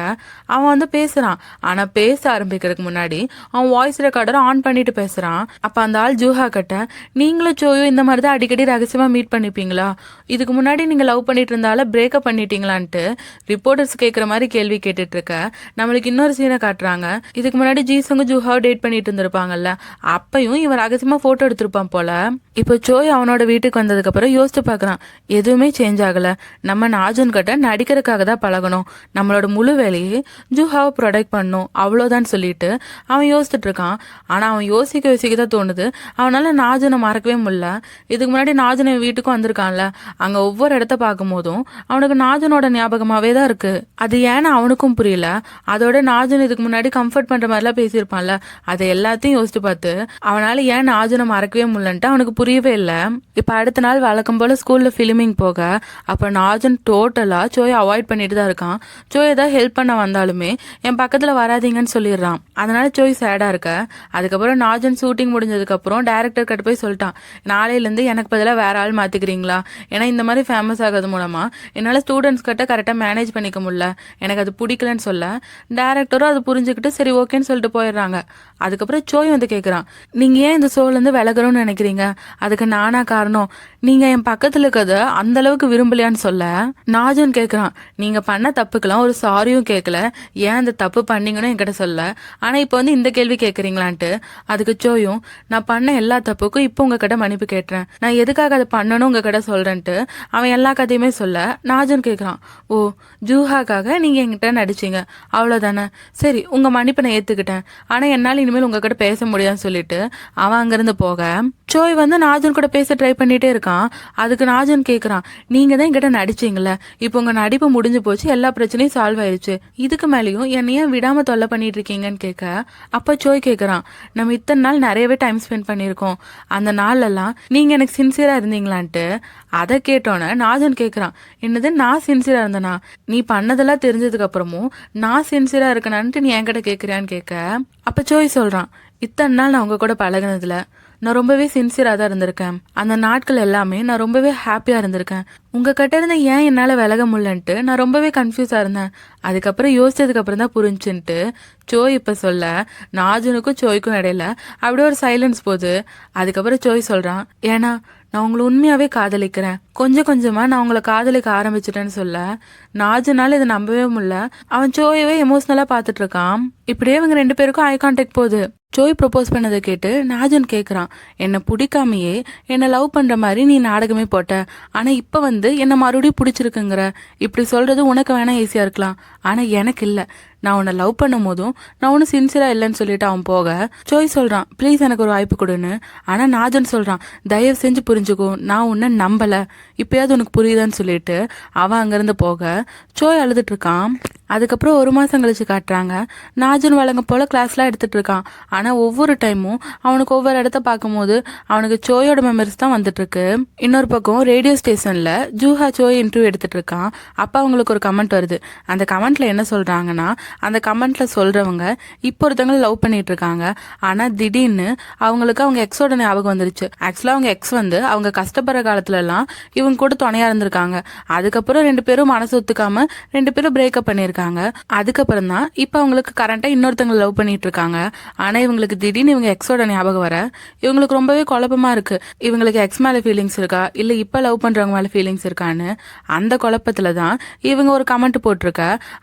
அவன் வந்து பேசுறான். ஆனா பேச ஆரம்பிக்கிறதுக்கு முன்னாடி அவன் வாய்ஸ் ரெக்கார்டரை ஆன் பண்ணிட்டு பேசுறான். அப்ப அந்த ஆள் ஜூஹா கிட்ட, நீங்களும் சோயும் இந்த மாதிரி தான் அடிக்கடி ரகசியமா மீட் பண்ணிப்பீங்களா? இதுக்கு முன்னாடி நீங்க லவ் பண்ணிட்டு இருந்தால பிரேக்கப் பண்ணிட்டீங்களான்ட்டு ரிப்போர்ட்டர்ஸ் கேட்குற மாதிரி கேள்வி கேட்டுட்டு இருக்க நம்மளுக்கு இன்னொரு சீனை காட்டுறாங்க. இதுக்கு முன்னாடி ஜீசங்க ஜூஹாவை டேட் பண்ணிட்டு இருந்திருப்பாங்கல்ல, அப்பையும் இவன் ரகசியமா போட்டோ எடுத்திருப்பான் போல. இப்போ சோய் அவனோட வீட்டுக்கு வந்ததுக்கு அப்புறம் யோசிச்சு பார்க்கறான், எதுவுமே சேஞ்ச் ஆகல, நம்ம நாஜன் கிட்ட நடிக்கிறதுக்காக தான் பழகணும், நம்மளோட முழு வேலையே ஜூஹாவை ப்ரொடெக்ட் பண்ணும் அவ்வளோதான் சொல்லிட்டு அவன் யோசிச்சுட்டு இருக்கான். ஆனால் அவன் யோசிக்க தான் தோணுது, அவனால நாஜனை மறக்கவே முடியல. இதுக்கு முன்னாடி நாஜனை வீட்டுக்கும் வந்திருக்கான்ல, அங்கே ஒவ்வொரு இடத்த பார்க்கும் போதும் அவனுக்கு நாஜனோட ஞாபகமாகவே தான் இருக்கு. அது ஏன்னு அவனுக்கும் புரியல. அதோட நாஜன் இதுக்கு முன்னாடி கம்ஃபர்ட் பண்ணுற மாதிரிலாம் பேசியிருப்பான்ல, அதை எல்லாத்தையும் யோசிச்சு பார்த்து அவனால ஏன் நாஜனை மறக்கவே முடியலன்ட்டு அவனுக்கு புரியவே இல்லை. இப்போ அடுத்த நாள் வழக்கம் போல ஸ்கூலில் ஃபிலிமிங் போக அப்போ நாஜன் டோட்டலாக சோயை அவாய்ட் பண்ணிட்டு தான் இருக்கான். சோய் ஏதாவது ஹெல்ப் பண்ண வந்தாலுமே என் பக்கத்தில் வராதிங்கன்னு சொல்லிடுறான். அதனால சோய் சேடாக இருக்க. அதுக்கப்புறம் நாஜன் ஷூட்டிங் முடிஞ்சதுக்கப்புறம் டேரக்டர் கிட்ட போய் சொல்லிட்டான், நாளையிலேருந்து எனக்கு பதிலாக வேற ஆள் மாற்றிக்கிறீங்களா? ஏன்னா இந்த மாதிரி ஃபேமஸ் ஆகிறது மூலமாக என்னால் ஸ்டூடெண்ட்ஸ் கிட்ட கரெக்டாக மேனேஜ் பண்ணிக்க முடியல, எனக்கு அது பிடிக்கலன்னு சொல்ல டேரக்டரும் அது புரிஞ்சுக்கிட்டு சரி ஓகேன்னு சொல்லிட்டு போயிடுறாங்க. அதுக்கப்புறம் சோய் வந்து கேட்குறான், நீங்கள் ஏன் இந்த ஷோலேருந்து விலகணும்னு நினைக்கிறீங்க? அதுக்கு நானா காரணம்? நீங்கள் என் பக்கத்தில் இருக்கிறத அந்த அளவுக்கு விரும்பலையான்னு சொல்ல நாஜன் கேட்குறான், நீங்கள் பண்ண தப்புக்கெல்லாம் ஒரு சாரியும் கேட்கல, ஏன் அந்த தப்பு பண்ணீங்கன்னு என்கிட்ட சொல்ல, ஆனால் இப்போ வந்து இந்த கேள்வி கேட்குறீங்களான்ட்டு. அதுக்கு சோயும், நான் பண்ண எல்லா தப்புக்கும் இப்போ உங்ககிட்ட மன்னிப்பு கேட்டுறேன், நான் எதுக்காக அதை பண்ணணும் உங்ககிட்ட சொல்கிறேன்ட்டு அவன் எல்லா கதையுமே சொல்ல நாஜன் கேட்குறான், ஓ ஜூஹாக்காக நீங்கள் என்கிட்ட நடிச்சிங்க அவ்வளோதானே, சரி உங்கள் மன்னிப்பை நான் ஏற்றுக்கிட்டேன், ஆனால் என்னால் இனிமேல் உங்ககிட்ட பேச முடியாதுன்னு சொல்லிட்டு அவன் அங்கேருந்து போக சோய் வந்து நாஜன் கூட பேச ட்ரை பண்ணிட்டே இருக்கான். அதுக்கு நாஜன் கேட்குறான், நீங்கள் தான் என்கிட்ட நடிச்சிங்களே, இப்போ உங்கள் நடிப்பு முடிஞ்சு போச்சு, எல்லா பிரச்சனையும் சால்வ் ஆயிடுச்சு, இதுக்கு மேலேயும் என்னையே விடாமல் தொல்லை பண்ணிட்டு இருக்கீங்கன்னு கேட்க அப்போ சோய் கேட்குறான், நம்ம இத்தனை நாள் நிறையவே டைம் ஸ்பெண்ட் பண்ணியிருக்கோம், அந்த நாள்லலாம் நீங்கள் எனக்கு சின்சியராக இருந்தீங்களான்ட்டு. அதை கேட்டோன்னே நாஜன் கேட்குறான், என்னது நான் சின்சியராக இருந்தேனா? நீ பண்ணதெல்லாம் தெரிஞ்சதுக்கு அப்புறமும் நான் சின்சியராக இருக்கணான்ட்டு நீ என்கிட்ட கேட்குறியான்னு கேட்க அப்போ சோய் சொல்கிறான், இத்தனை நாள் நான் உங்க கூட பழகினதுல நான் ரொம்பவே சின்சியராக தான் இருந்திருக்கேன். அந்த நாட்கள் எல்லாமே நான் ரொம்பவே ஹாப்பியாக இருந்திருக்கேன். உங்ககிட்ட இருந்து ஏன் என்னால் விலக முடியலன்ட்டு நான் ரொம்பவே கன்ஃபியூஸாக இருந்தேன். அதுக்கப்புறம் யோசிச்சதுக்கப்புறம் தான் புரிஞ்சுன்ட்டு சோய் இப்போ சொல்ல, நாஜுனுக்கும் சோய்க்கும் இடையில அப்படியே ஒரு சைலன்ஸ் போகுது. அதுக்கப்புறம் சோய் சொல்கிறான், ஏன்னா நான் உங்களை உண்மையாகவே காதலிக்கிறேன். கொஞ்சம் கொஞ்சமாக நான் உங்களை காதலிக்க ஆரம்பிச்சிட்டேன்னு சொல்ல, நாஜுனால இதை நம்பவே முடியல. அவன் சோயவே எமோஷ்னலாக பார்த்துட்டு இருக்கான். இப்படியே இவங்க 2 பேருக்கும் ஐ கான்டாக்ட் போகுது. ஜோய் ப்ரொப்போஸ் பண்ணதை கேட்டு நாஜன் கேட்குறான், என்னை பிடிக்காமையே என்னை லவ் பண்ணுற மாதிரி நீ நாடகமே போட்ட, ஆனால் இப்போ வந்து என்னை மறுபடியும் பிடிச்சிருக்குங்கிற. இப்படி சொல்கிறது உனக்கு வேணால் ஈஸியாக இருக்கலாம், ஆனால் எனக்கு இல்லை. நான் உன்னை லவ் பண்ணும் போதும் நான் ஒன்றும் சின்சியராக இல்லைன்னு சொல்லிட்டு அவன் போக, ஜோய் சொல்கிறான், ப்ளீஸ் எனக்கு ஒரு வாய்ப்பு கொடுன்னு. ஆனால் நாஜன் சொல்கிறான், தயவு செஞ்சு புரிஞ்சுக்கோ, நான் உன்னை நம்பலை, இப்போயாவது உனக்கு புரியுதான்னு சொல்லிட்டு அவன் அங்கேருந்து போக ஜோய் அழுதுட்டு இருக்கான். அதுக்கப்புறம் 1 மாதம் கழிச்சு காட்டுறாங்க, நாஜன் வழங்க போல் கிளாஸ்லாம் எடுத்துகிட்டு இருக்கான். ஆனால் ஒவ்வொரு டைமும் அவனுக்கு ஒவ்வொரு இடத்த பார்க்கும்போது அவனுக்கு சோயோட மெமரிஸ் தான் வந்துட்டுருக்கு. இன்னொரு பக்கம் ரேடியோ ஸ்டேஷனில் ஜூஹா சோய் இன்டர்வியூ எடுத்துகிட்டு இருக்கான். அப்போ அவங்களுக்கு ஒரு கமெண்ட் வருது. அந்த கமெண்ட்டில் என்ன சொல்கிறாங்கன்னா, அந்த கமெண்ட்டில் சொல்கிறவங்க இப்போ ஒருத்தவங்களை லவ் பண்ணிட்டு இருக்காங்க, ஆனால் திடீர்னு அவங்களுக்கு அவங்க எக்ஸோட ஞாபகம் வந்துருச்சு. ஆக்சுவலாக அவங்க எக்ஸ் வந்து அவங்க கஷ்டப்படுற காலத்துலலாம் இவங்க கூட துணையாக இருந்திருக்காங்க. அதுக்கப்புறம் 2 பேரும் மனசு ஒத்துக்காம 2 பேரும் பிரேக்கப் பண்ணியிருக்காங்க. அதுக்கப்புறம் தான் இப்போ அவங்களுக்கு கரண்ட்டாக இன்னொருத்தவங்களை லவ் பண்ணிட்டு இருக்காங்க. ஆனால் இவங்களுக்கு திடீர்னு இவங்க எக்ஸோட ஞாபகம் வர இவங்களுக்கு ரொம்பவே குழப்பமா இருக்கு. இவங்களுக்கு எக்ஸ் மேலே ஃபீலிங்ஸ் இருக்கா, இல்லை இப்போ லவ் பண்ணுறவங்க மேலே ஃபீலிங்ஸ் இருக்கான்னு அந்த குழப்பத்தில் தான் இவங்க ஒரு கமெண்ட் போட்டிருக்க.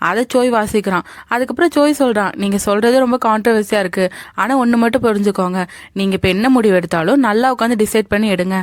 அதை சோய் வாசிக்கிறான். அதுக்கப்புறம் சோய் சொல்கிறான், நீங்கள் சொல்கிறது ரொம்ப கான்ட்ரவர்சியாக இருக்குது, ஆனால் ஒன்று மட்டும் புரிஞ்சுக்கோங்க, நீங்கள் இப்போ என்ன முடிவு எடுத்தாலும் நல்லா உட்காந்து டிசைட் பண்ணி எடுங்க.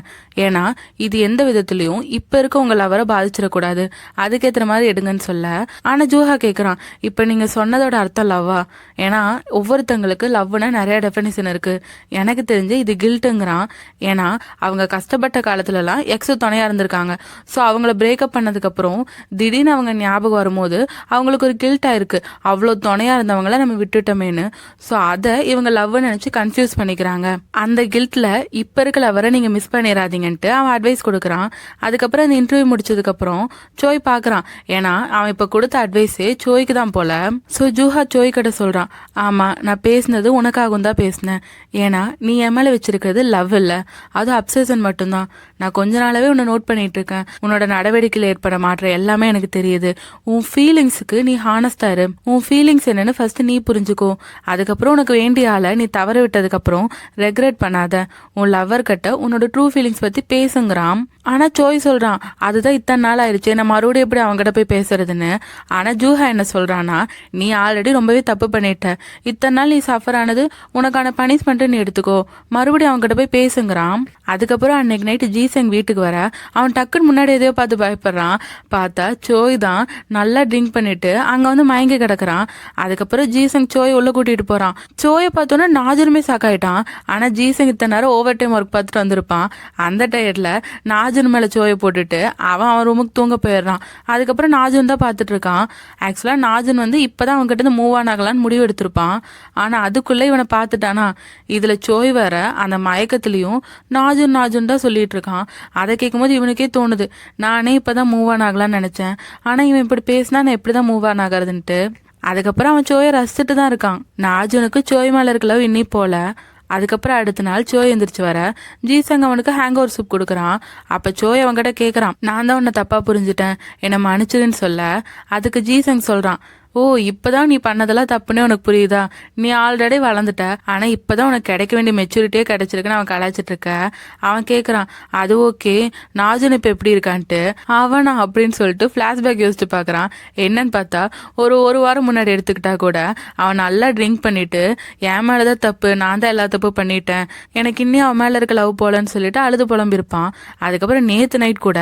ஏன்னா இது எந்த விதத்துலையும் இப்போ இருக்க உங்கள் லவரை பாதிச்சிடக்கூடாது, அதுக்கேற்ற மாதிரி எடுங்கன்னு சொல்ல. ஆனால் ஜூஹா கேட்குறான், இப்போ நீங்கள் சொன்னதோட அர்த்தம் லவ்வா? ஏன்னா ஒவ்வொருத்தங்களுக்கு லவ்னா நிறைய டெஃபினிஷன் இருக்குது. எனக்கு தெரிஞ்சு இது கில்ட்டுங்கிறான். ஏன்னா அவங்க கஷ்டப்பட்ட காலத்துலலாம் எக்ஸு துணையாக இருந்திருக்காங்க. ஸோ அவங்கள பிரேக்கப் பண்ணதுக்கப்புறம் திடீர்னு அவங்க ஞாபகம் வரும்போது அவங்களுக்கு ஒரு கில்ட்டாக இருக்குது, அவ்வளோ துணையாக இருந்தவங்கள நம்ம விட்டுட்டோமேனு. ஸோ அதை இவங்க லவ்வை நினச்சி கன்ஃபியூஸ் பண்ணிக்கிறாங்க. அந்த கில்ட்டில் இப்போ இருக்க லவரை நீங்கள் மிஸ் பண்ணிடாதீங்கன்ட்டு அவன் அட்வைஸ் கொடுக்குறான். அதுக்கப்புறம் அந்த இன்டர்வியூ முடிச்சதுக்கப்புறம் சோய் பார்க்குறான். ஏன்னா அவன் இப்போ கொடுத்த அட்வைஸே சோய்க்கு தான் போல. ஸோ ஜூஹா சோய் கிட்ட சொல்கிறான், ஆமாம் நான் பேசினது உனக்காகவும் தான் பேசினேன். ஏன்னா நீ என் மேலே வச்சிருக்கிறது லவ் இல்லை, அது அப்சஷன் மட்டும்தான். நான் கொஞ்ச நாளாவே உன்னை நோட் பண்ணிட்டு இருக்கேன். உன்னோட நடவடிக்கையில் ஏற்பட மாற்றம் எல்லாமே எனக்கு தெரியுது. உன் ஃபீலிங்ஸுக்கு நீ ஹானஸ்டாக இரு. உன் ஃபீலிங்ஸ் என்னன்னு ஃபர்ஸ்ட் நீ புரிஞ்சுக்கோ. அதுக்கப்புறம் உனக்கு வேண்டிய ஆளை நீ தவற விட்டதுக்கப்புறம் ரெக்ரெட் பண்ணாத. உன் லவ்வர் கிட்ட உன்னோட ட்ரூ ஃபீலிங்ஸ் பற்றி பேசுங்கிறான். ஆனால் சோய் சொல்கிறான், அதுதான் இத்தனை நாள் ஆயிடுச்சு, நான் மறுபடியும் எப்படி அவங்ககிட்ட போய் பேசுறதுன்னு. ஆனால் ஜூஹா என்ன சொல்கிறான்னா, நீ ஆல்ரெடி ரொம்பவே தப்பு பண்ணிட்ட, இத்தனை நாள் நீ சஃபர் ஆனது உனக்கான பனிஷ்மெண்ட்டு நீ எடுத்துக்கோ, மறுபடியும் அவங்ககிட்ட போய் பேசுங்கிறான். அதுக்கப்புறம் அன்னைக்கு நைட்டு ஜீசங் வீட்டுக்கு வர அவன் டக்குன்னு முன்னாடி எதையோ பார்த்து பயப்படுறான். பார்த்தா சோய் தான் நல்லா ட்ரிங்க் பண்ணிட்டு அங்கே வந்து மயங்கி கிடக்குறான். அதுக்கப்புறம் ஜீசங் சோய் உள்ள கூட்டிகிட்டு போகிறான். சோயை பார்த்தோன்னா நாஜனுமே சாக்காயிட்டான். ஆனால் ஜீசங் இத்தனை நேரம் ஓவர் டைம் ஒர்க் பார்த்துட்டு வந்திருப்பான். அந்த டயர்டில் நாஜன் மேலே சோயை போட்டுட்டு அவன் ரூமுக்கு தூங்க போயிடுறான். அதுக்கப்புறம் நாஜன் தான் பார்த்துட்டு இருக்கான். ஆக்சுவலாக நாஜன் வந்து இப்போ தான் அவங்ககிட்ட மூவ் ஆன் ஆகலான்னு முடிவு எடுத்திருப்பான். ஆனால் அதுக்குள்ளே இவனை பார்த்துட்டானா. இதில் சோய் வேற அந்த மயக்கத்துலேயும் நாஜன் தான் சொல்லிட்டு இருக்கான். அதை கேட்கும்போது இவனுக்கே தோணுது, நானே இப்போ தான் மூவ் ஆன் ஆகலான்னு நினச்சேன், ஆனால் இவன் இப்படி பேசினா நான் எப்படி தான் மூவ் ஆன் ஆகிறதுன்ட்டு. அதுக்கப்புறம் அவன் சோயை ரசிச்சுட்டு தான் இருக்கான். நாஜனுக்கு சோய் மேலே இருக்கலாம் இன்னி போல. அதுக்கப்புறம் அடுத்த நாள் சோய் எந்திரிச்சு வர ஜீசங் அவனுக்கு ஹேங் ஓவர் சூப் கொடுக்குறான். அப்போ சோய் அவன்கிட்ட கேட்குறான், நான் தான் உன்னை தப்பாக புரிஞ்சுட்டேன், என்னை மன்னிச்சிருன்னு சொல்ல. அதுக்கு ஜீசங் சொல்கிறான், ஓ இப்போதான் நீ பண்ணதெல்லாம் தப்புன்னே உனக்கு புரியுதா, நீ ஆல்ரெடி வளர்ந்துட்ட, ஆனால் இப்போதான் உனக்கு கிடைக்க வேண்டிய மெச்சூரிட்டியே கிடைச்சிருக்குன்னு அவன் கலாய்ச்சிட்டு இருக்க. அவன் கேட்குறான், அது ஓகே, நாஜன் இப்போ எப்படி இருக்கான்ட்டு. அவனா அப்படின்னு சொல்லிட்டு ஃப்ளாஷ்பேக் யோசிச்சு பார்க்குறான். என்னன்னு பார்த்தா ஒரு வாரம் முன்னாடி எடுத்துக்கிட்டா கூட அவன் நல்லா ட்ரிங்க் பண்ணிட்டு என் மேலே தான் தப்பு, நான் தான் எல்லா தப்பு பண்ணிட்டேன், எனக்கு இன்னும் அவன் மேலே இருக்க லவ் போலன்னு சொல்லிட்டு அழுது புலம்பிருப்பான். அதுக்கப்புறம் நேற்று நைட் கூட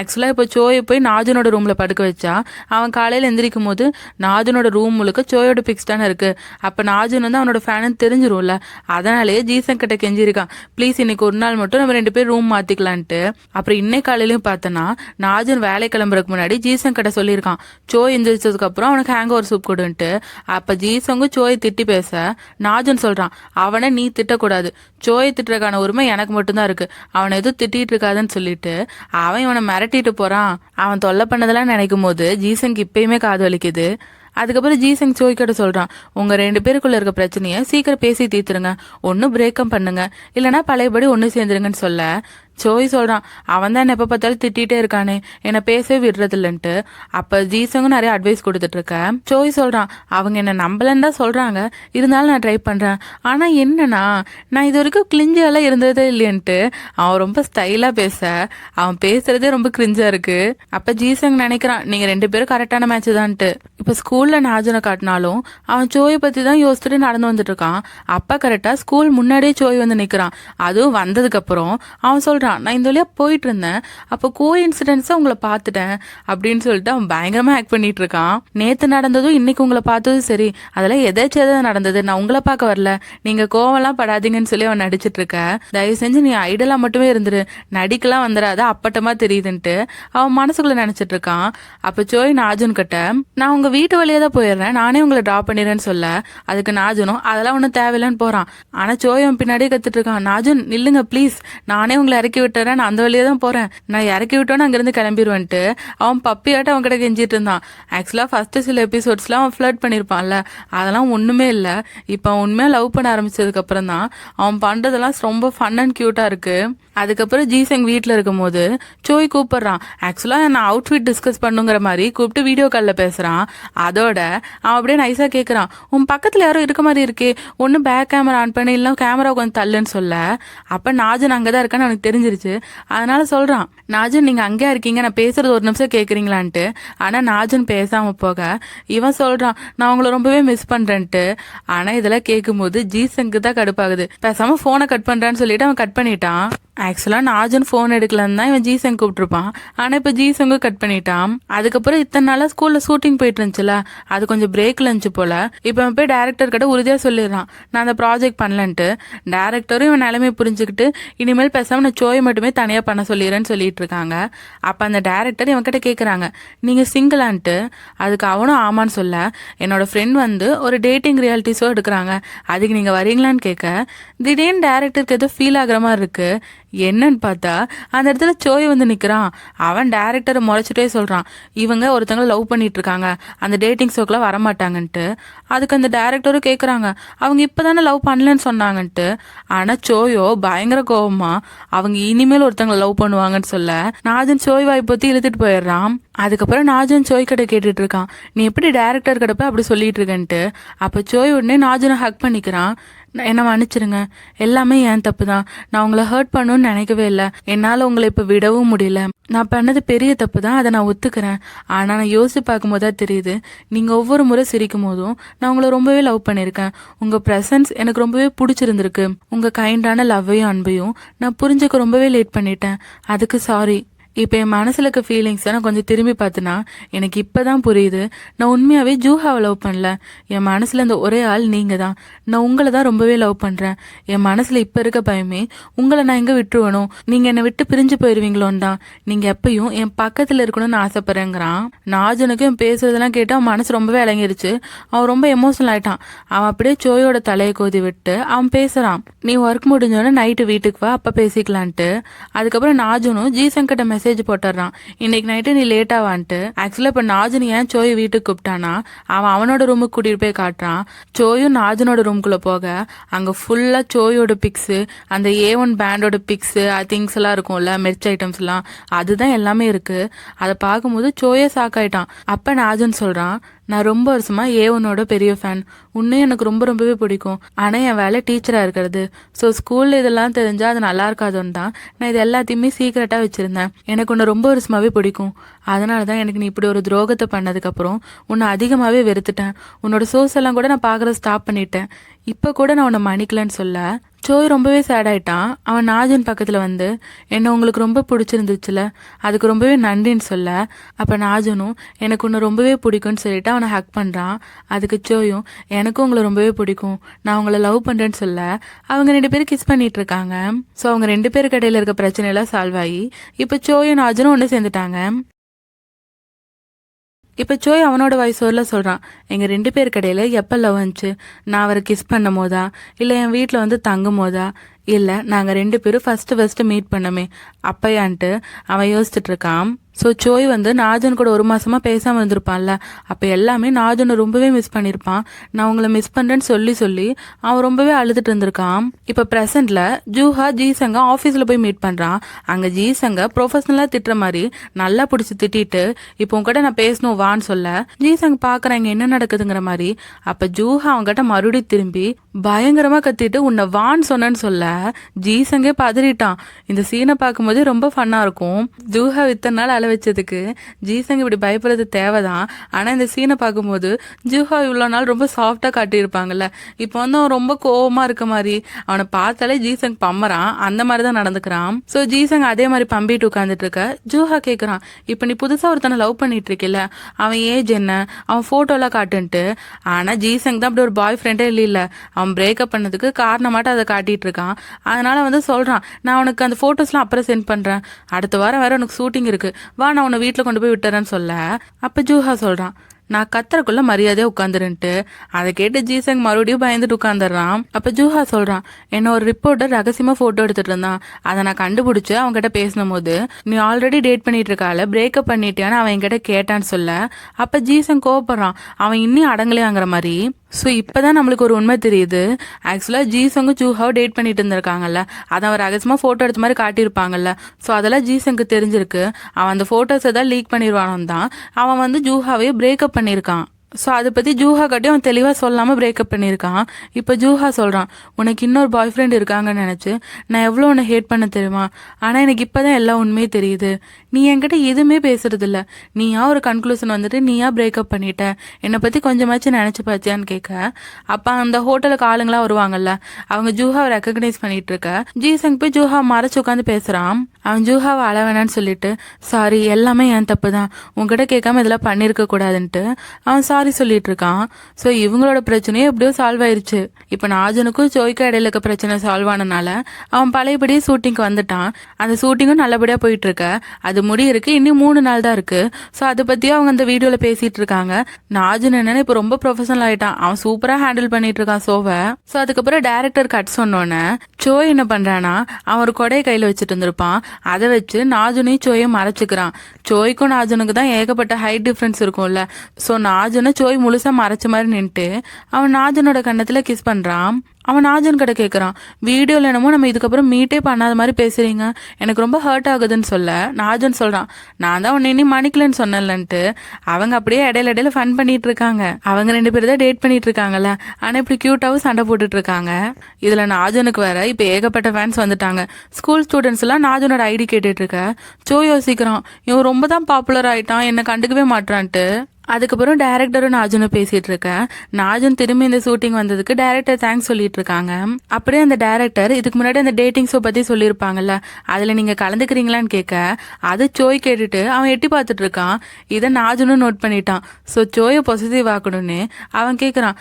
ஆக்சுவலாக இப்போ சோயை போய் நாஜனோட ரூமில் படுக்க வச்சா அவன் காலையில் எந்திரிக்கும் போது நாஜனோட ரூம் முழுக்க சோயோட பிக்ஸ் தானே இருக்கு. அப்போ நாஜன் வந்து அவனோட ஃபேனுன்னு தெரிஞ்சிரும்ல. அதனாலேயே ஜீசன் கிட்ட கெஞ்சிருக்கான், ப்ளீஸ் இன்னைக்கு ஒரு நாள் மட்டும் நம்ம 2 பேர் ரூம் மாற்றிக்கலான்ட்டு. அப்புறம் இன்னைக்கு காலையிலையும் பார்த்தோன்னா நாஜன் வேலை கிளம்புறதுக்கு முன்னாடி ஜீசன் கிட்ட சொல்லியிருக்கான், சோய் எந்திரிச்சதுக்கப்புறம் அவனுக்கு ஹேங் ஓவர் சூப் கொடுன்ட்டு. அப்போ ஜீசங்கும் சோயை திட்டி பேச நாஜன் சொல்கிறான், அவனை நீ திட்டக்கூடாது, சோயை திட்டுறதுக்கான உரிமை எனக்கு மட்டும்தான் இருக்கு, அவனை எதுவும் திட்டிகிட்டு இருக்காதுன்னு சொல்லிட்டு அவன் இவனை மிரட்டிட்டு போகிறான். அவன் தொல்லை பண்ணதெல்லாம் நினைக்கும் போது ஜீசனுக்கு இப்பயுமே காது வலிக்குது. அதுக்கப்புறம் ஜீசங் சோய் கிட்ட சொல்றான், உங்க 2 பேருக்குள்ள இருக்க பிரச்சனையை சீக்கிரம் பேசி தீர்த்துருங்க, ஒன்னு பிரேக்கப் பண்ணுங்க, இல்லைன்னா பழையபடி ஒன்னு சேர்ந்துருங்கன்னு சொல்ல சோய் சொல்றான், அவன் தான் என்ன எப்ப பார்த்தாலும் திட்டிகிட்டே இருக்கானே, என்னை பேசவே விடுறது இல்லைன்ட்டு. அப்ப ஜீசங்கும் நிறைய அட்வைஸ் கொடுத்துட்டு இருக்க சோய் சொல்றான், அவங்க என்ன நம்பலன்னு தான் சொல்றாங்க, இருந்தாலும் நான் ட்ரை பண்றேன். ஆனா என்னன்னா நான் இது வரைக்கும் கிளிஞ்சாலாம் இருந்ததே இல்லையன்ட்டு அவன் ரொம்ப ஸ்டைலா பேச அவன் பேசுறதே ரொம்ப கிரிஞ்சா இருக்கு. அப்ப ஜீசங் நினைக்கிறான், நீங்க 2 பேரும் கரெக்டான மேட்ச் தான்ட்டு. இப்ப ஸ்கூல்ல நாஜனை காட்டினாலும் அவன் சோயை பத்தி தான் யோசிச்சுட்டு நடந்து வந்துட்டு இருக்கான். அப்ப கரெக்டா ஸ்கூல் முன்னாடியே சோய் வந்து நிக்கிறான். அதுவும் வந்ததுக்கு அப்புறம் அவன் சொல்றான், நான் இந்த வழியா போயிட்டு இருந்தேன், அப்போ கோ இன்சிடென்ட்ஸா உங்களை பார்த்துட்டேன் அப்படின்னு சொல்லிட்டு அவன் பயங்கரமா ஆக்ட் பண்ணிட்டு இருக்கான். நேத்து நடந்ததும் இன்னைக்கு உங்களை பார்த்ததும் சரி, அதெல்லாம் எதாச்சும் நடந்தது, நான் உங்களை பார்க்க வரல, நீங்க கோவம்லாம் படாதீங்கன்னு சொல்லி அவன் நடிச்சிட்டு இருக்க. தயவு செஞ்சு நீ ஐடலா மட்டுமே இருந்துரு, நடிக்கலாம் வந்துடாத, அப்பட்டமா தெரியுதுன்ட்டு அவன் மனசுக்குள்ள நினைச்சிட்டு இருக்கான். அப்ப சோய் நாஜன் கிட்ட, நான் உங்க வீட்டு வழியா தான் போயிடுறேன், நானே உங்களை டிராப் பண்ணிடுறேன்னு சொல்ல அதுக்கு நாஜனும் அதெல்லாம் ஒன்றும் தேவையில்லைன்னு போறான். ஆனா சோய் அவன் பின்னாடியே கத்துட்டு இருக்கான், நாஜன் நில்லுங்க ப்ளீஸ், நானே உங்களை இறக்கி விட்டுறேன், நான் அந்த வழியா தான் போறேன், நான் இறக்கி விட்டோன்னு அங்கிருந்து கிளம்பிடுவேன்ட்டு அவன் பப்பியாட்ட அவன் கிட்ட கெஞ்சிட்டு இருந்தான். ஆக்சுவலா ஃபர்ஸ்ட் சில எபிசோட்ஸ்லாம் அவன் ஃபிளர்ட் பண்ணிருப்பான்ல, அதெல்லாம் ஒண்ணுமே இல்லை. இப்போ அவன் உண்மையா லவ் பண்ண ஆரம்பிச்சதுக்கு அப்புறம் தான் அவன் பண்றதெல்லாம் ரொம்ப ஃபன் அண்ட் கியூட்டா இருக்கு. அதுக்கப்புறம் ஜீசங் வீட்டில் இருக்கும் போது சோய் கூப்பிடுறான். ஆக்சுவலா நான் அவுட்ஃபிட் டிஸ்கஸ் பண்ணுங்கிற மாதிரி கூப்பிட்டு வீடியோ காலில் பேசுறான். அதோட அவன் அப்படியே நைஸா கேட்கறான், உன் பக்கத்துல யாரும் இருக்க மாதிரி இருக்கே, ஒன்னு பேக் கேமரா ஆன் பண்ணி இல்லைன்னா கேமரா கொஞ்சம் தள்ளுன்னு சொல்ல அப்ப நாஜன் அங்கதான் இருக்கான்னு எனக்கு தெரிஞ்சிருச்சு. அதனால சொல்றான், நாஜன் நீங்க அங்கேயா இருக்கீங்க, நான் பேசுறது ஒரு நிமிஷம் கேக்குறீங்களான்ட்டு. ஆனா நாஜன் பேசாம போக இவன் சொல்றான், நான் உங்களை ரொம்பவே மிஸ் பண்றேன்ட்டு. ஆனா இதெல்லாம் கேட்கும் போது ஜீசங்க்கு தான் கடுப்பாகுது. பேசாம போனை கட் பண்றான்னு சொல்லிட்டு அவன் கட் பண்ணிட்டான். ஆக்சுவலா நாஜன் போன் எடுக்கலன்னு தான் இவன் ஜீசங் கூப்பிட்டுருப்பான். ஆனா இப்ப ஜீசங்கும் கட் பண்ணிட்டான். அதுக்கப்புறம் இத்தனை நாளா ஸ்கூல்ல ஷூட்டிங் போயிட்டு இருந்துச்சுல, அது கொஞ்சம் பிரேக்ல இருந்துச்சு போல. இப்ப அவன் போய் டைரக்டர் கிட்ட உறுதியா சொல்லிடுறான், நான் அந்த ப்ராஜெக்ட் பண்ணலன்ட்டு. டைரக்டரும் இவன் நிலைமையை புரிஞ்சுக்கிட்டு இனிமேல் பேசாம நான் சோயை மட்டுமே தனியா பண்ண சொல்லிடுறேன்னு சொல்லிட்டு இருக்காங்க. அப்ப அந்த டைரக்டர் இவன் கிட்ட கேக்குறாங்க, நீங்க சிங்கிளான்ட்டு. அதுக்கு அவனும் ஆமான்னு சொல்ல, என்னோட ஃப்ரெண்ட் வந்து ஒரு டேட்டிங் ரியாலிட்டி ஷோ எடுக்கிறாங்க, அதுக்கு நீங்க வரீங்களான்னு கேட்க திடீர்னு டைரக்டருக்கு ஏதோ ஃபீல் ஆகுற மாதிரி இருக்கு. என்னன்னு பார்த்தா அந்த இடத்துல சோய் வந்து நிக்கிறான். அவன் டைரக்டரை முறைச்சிட்டே சொல்றான், இவங்க ஒருத்தங்களை லவ் பண்ணிட்டு இருக்காங்க, அந்த டேட்டிங் ஷோக்கெல்லாம் வரமாட்டாங்கன்ட்டு. அதுக்கு அந்த டைரக்டரும் கேட்குறாங்க, அவங்க இப்பதானே லவ் பண்ணலன்னு சொன்னாங்கன்ட்டு. ஆனா சோயோ பயங்கர கோவமா அவங்க இனிமேல் ஒருத்தங்களை லவ் பண்ணுவாங்கன்னு சொல்ல நாஜன் சோய் வாய் பத்தி இழுத்துட்டு போயிடுறான். அதுக்கப்புறம் நாஜன் சோய் கிட்ட கேட்டுட்டு இருக்கான், நீ எப்படி டைரக்டர் கிட்ட போய் அப்படி சொல்லிட்டு இருக்கன்ட்டு. அப்ப சோய் உடனே நாஜனை ஹக் பண்ணிக்கிறான், என்ன மன்னிச்சிருங்க, எல்லாமே என் தப்பு தான், நான் உங்களை ஹர்ட் பண்ணணும்னு நினைக்கவே இல்லை, என்னால் உங்களை இப்போ விடவும் முடியல, நான் பண்ணது பெரிய தப்பு தான், அதை நான் ஒத்துக்கிறேன். ஆனால் நான் யோசிச்சு பார்க்கும் போதா தெரியுது, நீங்கள் ஒவ்வொரு முறை சிரிக்கும் போதும் நான் உங்களை ரொம்பவே லவ் பண்ணியிருக்கேன், உங்கள் ப்ரெசன்ஸ் எனக்கு ரொம்பவே பிடிச்சிருந்துருக்கு, உங்கள் கைண்டான லவ்வையும் அன்பையும் நான் புரிஞ்சுக்க ரொம்பவே லேட் பண்ணிட்டேன், அதுக்கு சாரி. இப்போ என் மனசில் இருக்க ஃபீலிங்ஸை நான் கொஞ்சம் திரும்பி பார்த்தேன்னா எனக்கு இப்போ தான் புரியுது, நான் உண்மையாகவே ஜூஹாவை லவ் பண்ணல, என் மனசில் இந்த ஒரே ஆள் நீங்கள் தான், நான் உங்களை தான் ரொம்பவே லவ் பண்ணுறேன், என் மனசில் இப்போ இருக்க பயமே உங்களை நான் எங்கே விட்டுருவனோ, நீங்கள் என்னை விட்டு பிரிஞ்சு போயிடுவீங்களோன்னு தான், நீங்கள் எப்பயும் என் பக்கத்தில் இருக்கணும்னு ஆசைப்பட்றேங்கிறான். நாஜனுக்கு என் பேசுறதெல்லாம் கேட்டு அவன் மனசு ரொம்பவே இறங்கிருச்சு. அவன் ரொம்ப எமோஷனல் ஆயிட்டான். அவன் அப்படியே சோயோட தலையை கோதி விட்டு அவன் பேசுகிறான், நீ ஒர்க் முடிஞ்சோடனே நைட்டு வீட்டுக்கு வா, அப்போ பேசிக்கலான்ட்டு. அதுக்கப்புறம் நாஜனும் ஜீசன் கிட்ட மெசேஜ் போட்டுறான், இன்னைக்கு நைட்டு நீ லேட்டா வான்ட்டு. ஆக்சுவலா இப்ப நாஜன் ஏன் சோயை வீட்டுக்கு கூப்பிட்டானா, அவன் அவனோட ரூமுக்கு கூட்டிட்டு போய் காட்டுறான். சோயும் நாஜனோட ரூம்குள்ள போக அங்க ஃபுல்லா சோயோட பிக்ஸ், அந்த A1 பேண்டோட பிக்ஸ், திங்ஸ் எல்லாம் இருக்கும்ல, மெர்ச் ஐட்டம்ஸ் எல்லாம், அதுதான் எல்லாமே இருக்கு. அதை பார்க்கும்போது சோயே சாக்காயிட்டான். அப்ப நாஜன் சொல்றான், நான் ரொம்ப வருஷமா A1ஓட பெரிய ஃபேன், உன்னையும் எனக்கு ரொம்பவே பிடிக்கும், ஆனால் என் வேலை டீச்சராக இருக்கிறது, ஸோ ஸ்கூலில் இதெல்லாம் தெரிஞ்சால் அது நல்லா இருக்காதுன்னு தான் நான் இது எல்லாத்தையுமே சீக்கிரட்டாக வச்சுருந்தேன், எனக்கு உன்னை ரொம்ப வருஷமாகவே பிடிக்கும், அதனால தான் எனக்கு நீ இப்படி ஒரு துரோகத்தை பண்ணதுக்கப்புறம் உன்னை அதிகமாகவே வெறுத்துட்டேன், உன்னோட சோர்ஸ் எல்லாம் கூட நான் பார்க்குறத ஸ்டாப் பண்ணிட்டேன், இப்போ கூட நான் உன்னை மன்னிக்கலன்னு சொல்ல சோய் ரொம்பவே சேட் ஆயிட்டான். அவன் நாஜன் பக்கத்தில் வந்து, என்ன உங்களுக்கு ரொம்ப பிடிச்சிருந்துச்சுல, அதுக்கு ரொம்பவே நன்றின்னு சொல்ல அப்போ நாஜனும் எனக்கு உன்னை ரொம்பவே பிடிக்கும்னு சொல்லிட்டு அவனை ஹக் பண்ணுறான். அதுக்கு சோயும் எனக்கும் உங்களை ரொம்பவே பிடிக்கும், நான் உங்களை லவ் பண்ணுறேன்னு சொல்ல அவங்க 2 பேரும் கிஸ் பண்ணிட்டு இருக்காங்க. ஸோ அவங்க 2 பேருக்கு இடையில இருக்க பிரச்சனையெல்லாம் சால்வ் ஆகி இப்போ சோயும் நாஜனும் ஒன்று சேர்ந்துட்டாங்க. இப்போ சோய் அவனோட வயசோரில் சொல்கிறான், எங்கள் 2 பேருக்கு இடையில எப்போ லவ் வந்துச்சு, நான் அவரை கிஸ் பண்ணும் போதா, இல்லை என் வீட்டில் வந்து தங்கும் போதா, இல்லை நாங்கள் 2 பேரும் ஃபர்ஸ்ட் மீட் பண்ணமே அப்பயான்ட்டு அவன் யோசிச்சுட்டு இருக்கான். ஸோ சோய் வந்து நாஜன் கூட 1 மாசமா பேசாமல் இருந்திருப்பான்ல, அப்போ எல்லாமே நாஜனை ரொம்பவே மிஸ் பண்ணியிருப்பான். நான் உங்களை மிஸ் பண்ணுறேன்னு சொல்லி சொல்லி அவன் ரொம்பவே அழுதுட்டு இருந்திருக்கான். இப்போ ப்ரெசென்ட்ல ஜூஹா ஜீசங்க ஆஃபீஸில் போய் மீட் பண்ணுறான். அங்கே ஜீசங்க ப்ரொஃபஷனலாக திட்டுற மாதிரி நல்லா பிடிச்சி திட்டிட்டு இப்போ உங்ககிட்ட நான் பேசணும் வான்னு சொல்ல ஜீசங் பார்க்குறேன் இங்கே என்ன நடக்குதுங்கிற மாதிரி. அப்போ ஜூஹா அவங்ககிட்ட மறுபடியும் திரும்பி பயங்கரமாக கத்திட்டு உன்னை வான்னு சொன்னேன்னு சொல்ல ஜீசங்கே பதறிட்டான். இந்த சீனை பார்க்கும்போது ரொம்ப ஃபன்னாக இருக்கும். ஜூஹா இத்தனை நாள் அழ வச்சதுக்கு ஜீசங் இப்படி பயப்படுறது தேவைதான். ஆனால் இந்த சீனை பார்க்கும்போது ஜூஹா இவ்வளோ நாள் ரொம்ப சாஃப்டாக காட்டியிருப்பாங்கல்ல, இப்போ வந்து அவன் ரொம்ப கோவமாக இருக்க மாதிரி அவனை பார்த்தாலே ஜீசங் பம்மறான். அந்த மாதிரி தான் நடந்துக்கிறான். ஸோ ஜீசங் அதே மாதிரி பம்பிட்டு உட்காந்துட்டு இருக்க ஜூஹா கேட்குறான், இப்போ நீ புதுசாக ஒருத்தனை லவ் பண்ணிட்டு இருக்கல, அவன் ஏஜ் என்ன, அவன் ஃபோட்டோலாம் காட்டுன்ட்டு. ஆனால் ஜீசங் தான் அப்படி ஒரு பாய் ஃப்ரெண்டே இல்லை, அவன் பிரேக்கப் பண்ணதுக்கு காரணமாட்ட அதை காட்டிட்டு இருக்கான். அதனால வந்து சொல்றான், நான் உனக்கு அந்த போட்டோஸ்லாம் அப்புறம் சென்ட் பண்றேன், அடுத்த வாரம் வேற உனக்கு ஷூட்டிங் இருக்கு, வா நான் உன்னை வீட்டில் கொண்டு போய் விட்டுறேன்னு சொல்ல அப்ப ஜூஹா சொல்றான், நான் கத்துறக்குள்ள மரியாதையா உட்காந்துருன்ட்டு. அதை கேட்டு ஜீசங் மறுபடியும் பயந்துட்டு உட்காந்துடுறான். அப்ப ஜூஹா சொல்றான், என்ன ஒரு ரிப்போர்ட்டர் ரகசியமா போட்டோ எடுத்துட்டு இருந்தான், அதை நான் கண்டுபிடிச்சு அவங்க கிட்ட பேசின போது நீ ஆல்ரெடி டேட் பண்ணிட்டு இருக்கால, பிரேக்கப் பண்ணிட்டியான்னு அவன் என்கிட்ட கேட்டான்னு சொல்ல அப்ப ஜீசங் கோவப்படுறான், அவன் இன்னும் அடங்கலையாங்கிற மாதிரி. ஸோ இப்போதான் நம்மளுக்கு ஒரு உண்மை தெரியுது. ஆக்சுவலாக ஜீசங்கும் ஜூஹாவை டேட் பண்ணிட்டு இருந்திருக்காங்கல்ல, அதை அவன் ரகசியமாக ஃபோட்டோ எடுத்த மாதிரி காட்டியிருப்பாங்கல்ல. ஸோ அதெல்லாம் ஜீசங்க்கு தெரிஞ்சிருக்கு. அவன் அந்த ஃபோட்டோஸை தான் லீக் பண்ணிடுவானு தான் அவன் வந்து ஜூஹாவையே பிரேக்கப் பண்ணியிருக்கான். ஸோ அதை பற்றி ஜூஹா கட்டி அவன் தெளிவாக சொல்லாமல் பிரேக்கப் பண்ணியிருக்கான். இப்போ ஜூஹா சொல்கிறான், உனக்கு இன்னொரு பாய் ஃப்ரெண்ட் இருக்காங்கன்னு நினச்சி நான் எவ்வளோ உன்னை ஹேட் பண்ண தெரியுமா, ஆனால் எனக்கு இப்போ தான் எல்லா உண்மையும் தெரியுது, நீ என்கிட்ட எதுவுமே பேசுறதில்ல, நீயா ஒரு கன்க்ளூஷன் வந்துட்டு நீயா பிரேக்கப் பண்ணிட்ட, என்னை பற்றி கொஞ்சமாச்சும் நினச்சி பார்த்தியான்னு கேட்க அப்போ அந்த ஹோட்டலுக்கு ஆளுங்களாம் வருவாங்கல்ல, அவங்க ஜூஹாவை ரெக்கக்னைஸ் பண்ணிட்டு இருக்க ஜீசங் போய் ஜூஹா மறைச்சு உட்காந்து பேசுகிறான். அவன் ஜூஹாவை அளவேனான்னு சொல்லிட்டு, சாரி எல்லாமே என் தப்பு தான், உங்ககிட்ட கேட்காம இதெல்லாம் பண்ணியிருக்க கூடாதுன்ட்டு அவன் சாரி சொல்லிட்டு இருக்கான். ஸோ இவங்களோட பிரச்சனையும் எப்படியோ சால்வ் ஆயிருச்சு. இப்போ நாஜனுக்கும் சோய்க்கும் இடையில இருக்க பிரச்சனை சால்வ் ஆனனால அவன் பழையபடியே ஷூட்டிங்க்கு வந்துட்டான். அந்த ஷூட்டிங்கும் நல்லபடியாக போயிட்டு இருக்க, அது முடியிருக்கு இன்னும் 3 நாள் தான் இருக்கு. ஸோ அதை பற்றியும் அவங்க அந்த வீடியோவில் பேசிட்டு இருக்காங்க. நாஜன் என்னன்னா இப்போ ரொம்ப ப்ரொஃபஷனல் ஆயிட்டான், அவன் சூப்பராக ஹேண்டில் பண்ணிட்டு இருக்கான் ஷோவை. ஸோ அதுக்கப்புறம் டேரக்டர் கட் சொன்னோன்னே சோய் என்ன பண்றானா, அவன் ஒரு கொடையை கையில் வச்சுட்டு இருந்திருப்பான், அதை வச்சு நாஜனையும் சோயை மறைச்சிக்கிறான். சோய்க்கும் நாஜனுக்கு தான் ஏகப்பட்ட ஹைட் டிஃப்ரென்ஸ் இருக்கும்ல. ஸோ நாஜனை சோய் முழுசா மறைச்ச மாதிரி நின்ட்டு அவன் நாஜனோட கண்ணத்துல கிஸ் பண்றான். அவன் நாஜன் கிட்ட கேட்குறான், வீடியோவில் என்னமோ நம்ம இதுக்கப்புறம் மீட்டே பண்ணாத மாதிரி பேசுறீங்க, எனக்கு ரொம்ப ஹர்ட் ஆகுதுன்னு சொல்ல நாஜன் சொல்றான், நான் தான் உன்னை இனி மன்னிக்கலன்னு சொன்னேன்லன்ட்டு. அவங்க அப்படியே இடையில ஃபன் பண்ணிட்டு இருக்காங்க. அவங்க 2 பேரும் தான் டேட் பண்ணிட்டு இருக்காங்கல்ல, ஆனால் இப்படி கியூட்டாவும் சண்டை போட்டுட்டு இருக்காங்க. இதுல நாஜனுக்கு வேற இப்போ ஏகப்பட்ட ஃபேன்ஸ் வந்துட்டாங்க. ஸ்கூல் ஸ்டூடெண்ட்ஸ் எல்லாம் நாஜனோட ஐடி கேட்டுட்டு இருக்க சோ யோசிக்கிறான், இவன் ரொம்ப தான் பாப்புலர் ஆயிட்டான், என்னை கண்டுக்கவே மாட்டான்ட்டு. அதுக்கப்புறம் டேரக்டரும் நாஜனும் பேசிட்டு இருக்கேன். நாஜன் திரும்பி இந்த ஷூட்டிங் வந்ததுக்கு டேரக்டர் தேங்க்ஸ் சொல்லிட்டு இருக்காங்க. அப்படியே அந்த டேரக்டர் இதுக்கு முன்னாடி அந்த டேட்டிங் ஷோ பத்தி சொல்லியிருப்பாங்கல்ல, அதுல நீங்க கலந்துக்கிறீங்களான்னு கேட்க அது சோய் கேட்டுட்டு அவன் எட்டி பார்த்துட்டு இருக்கான். இதை நாஜனும் நோட் பண்ணிட்டான். ஸோ சோயை பொசிட்டிவ் ஆக்கணும்னு அவன் கேட்குறான்,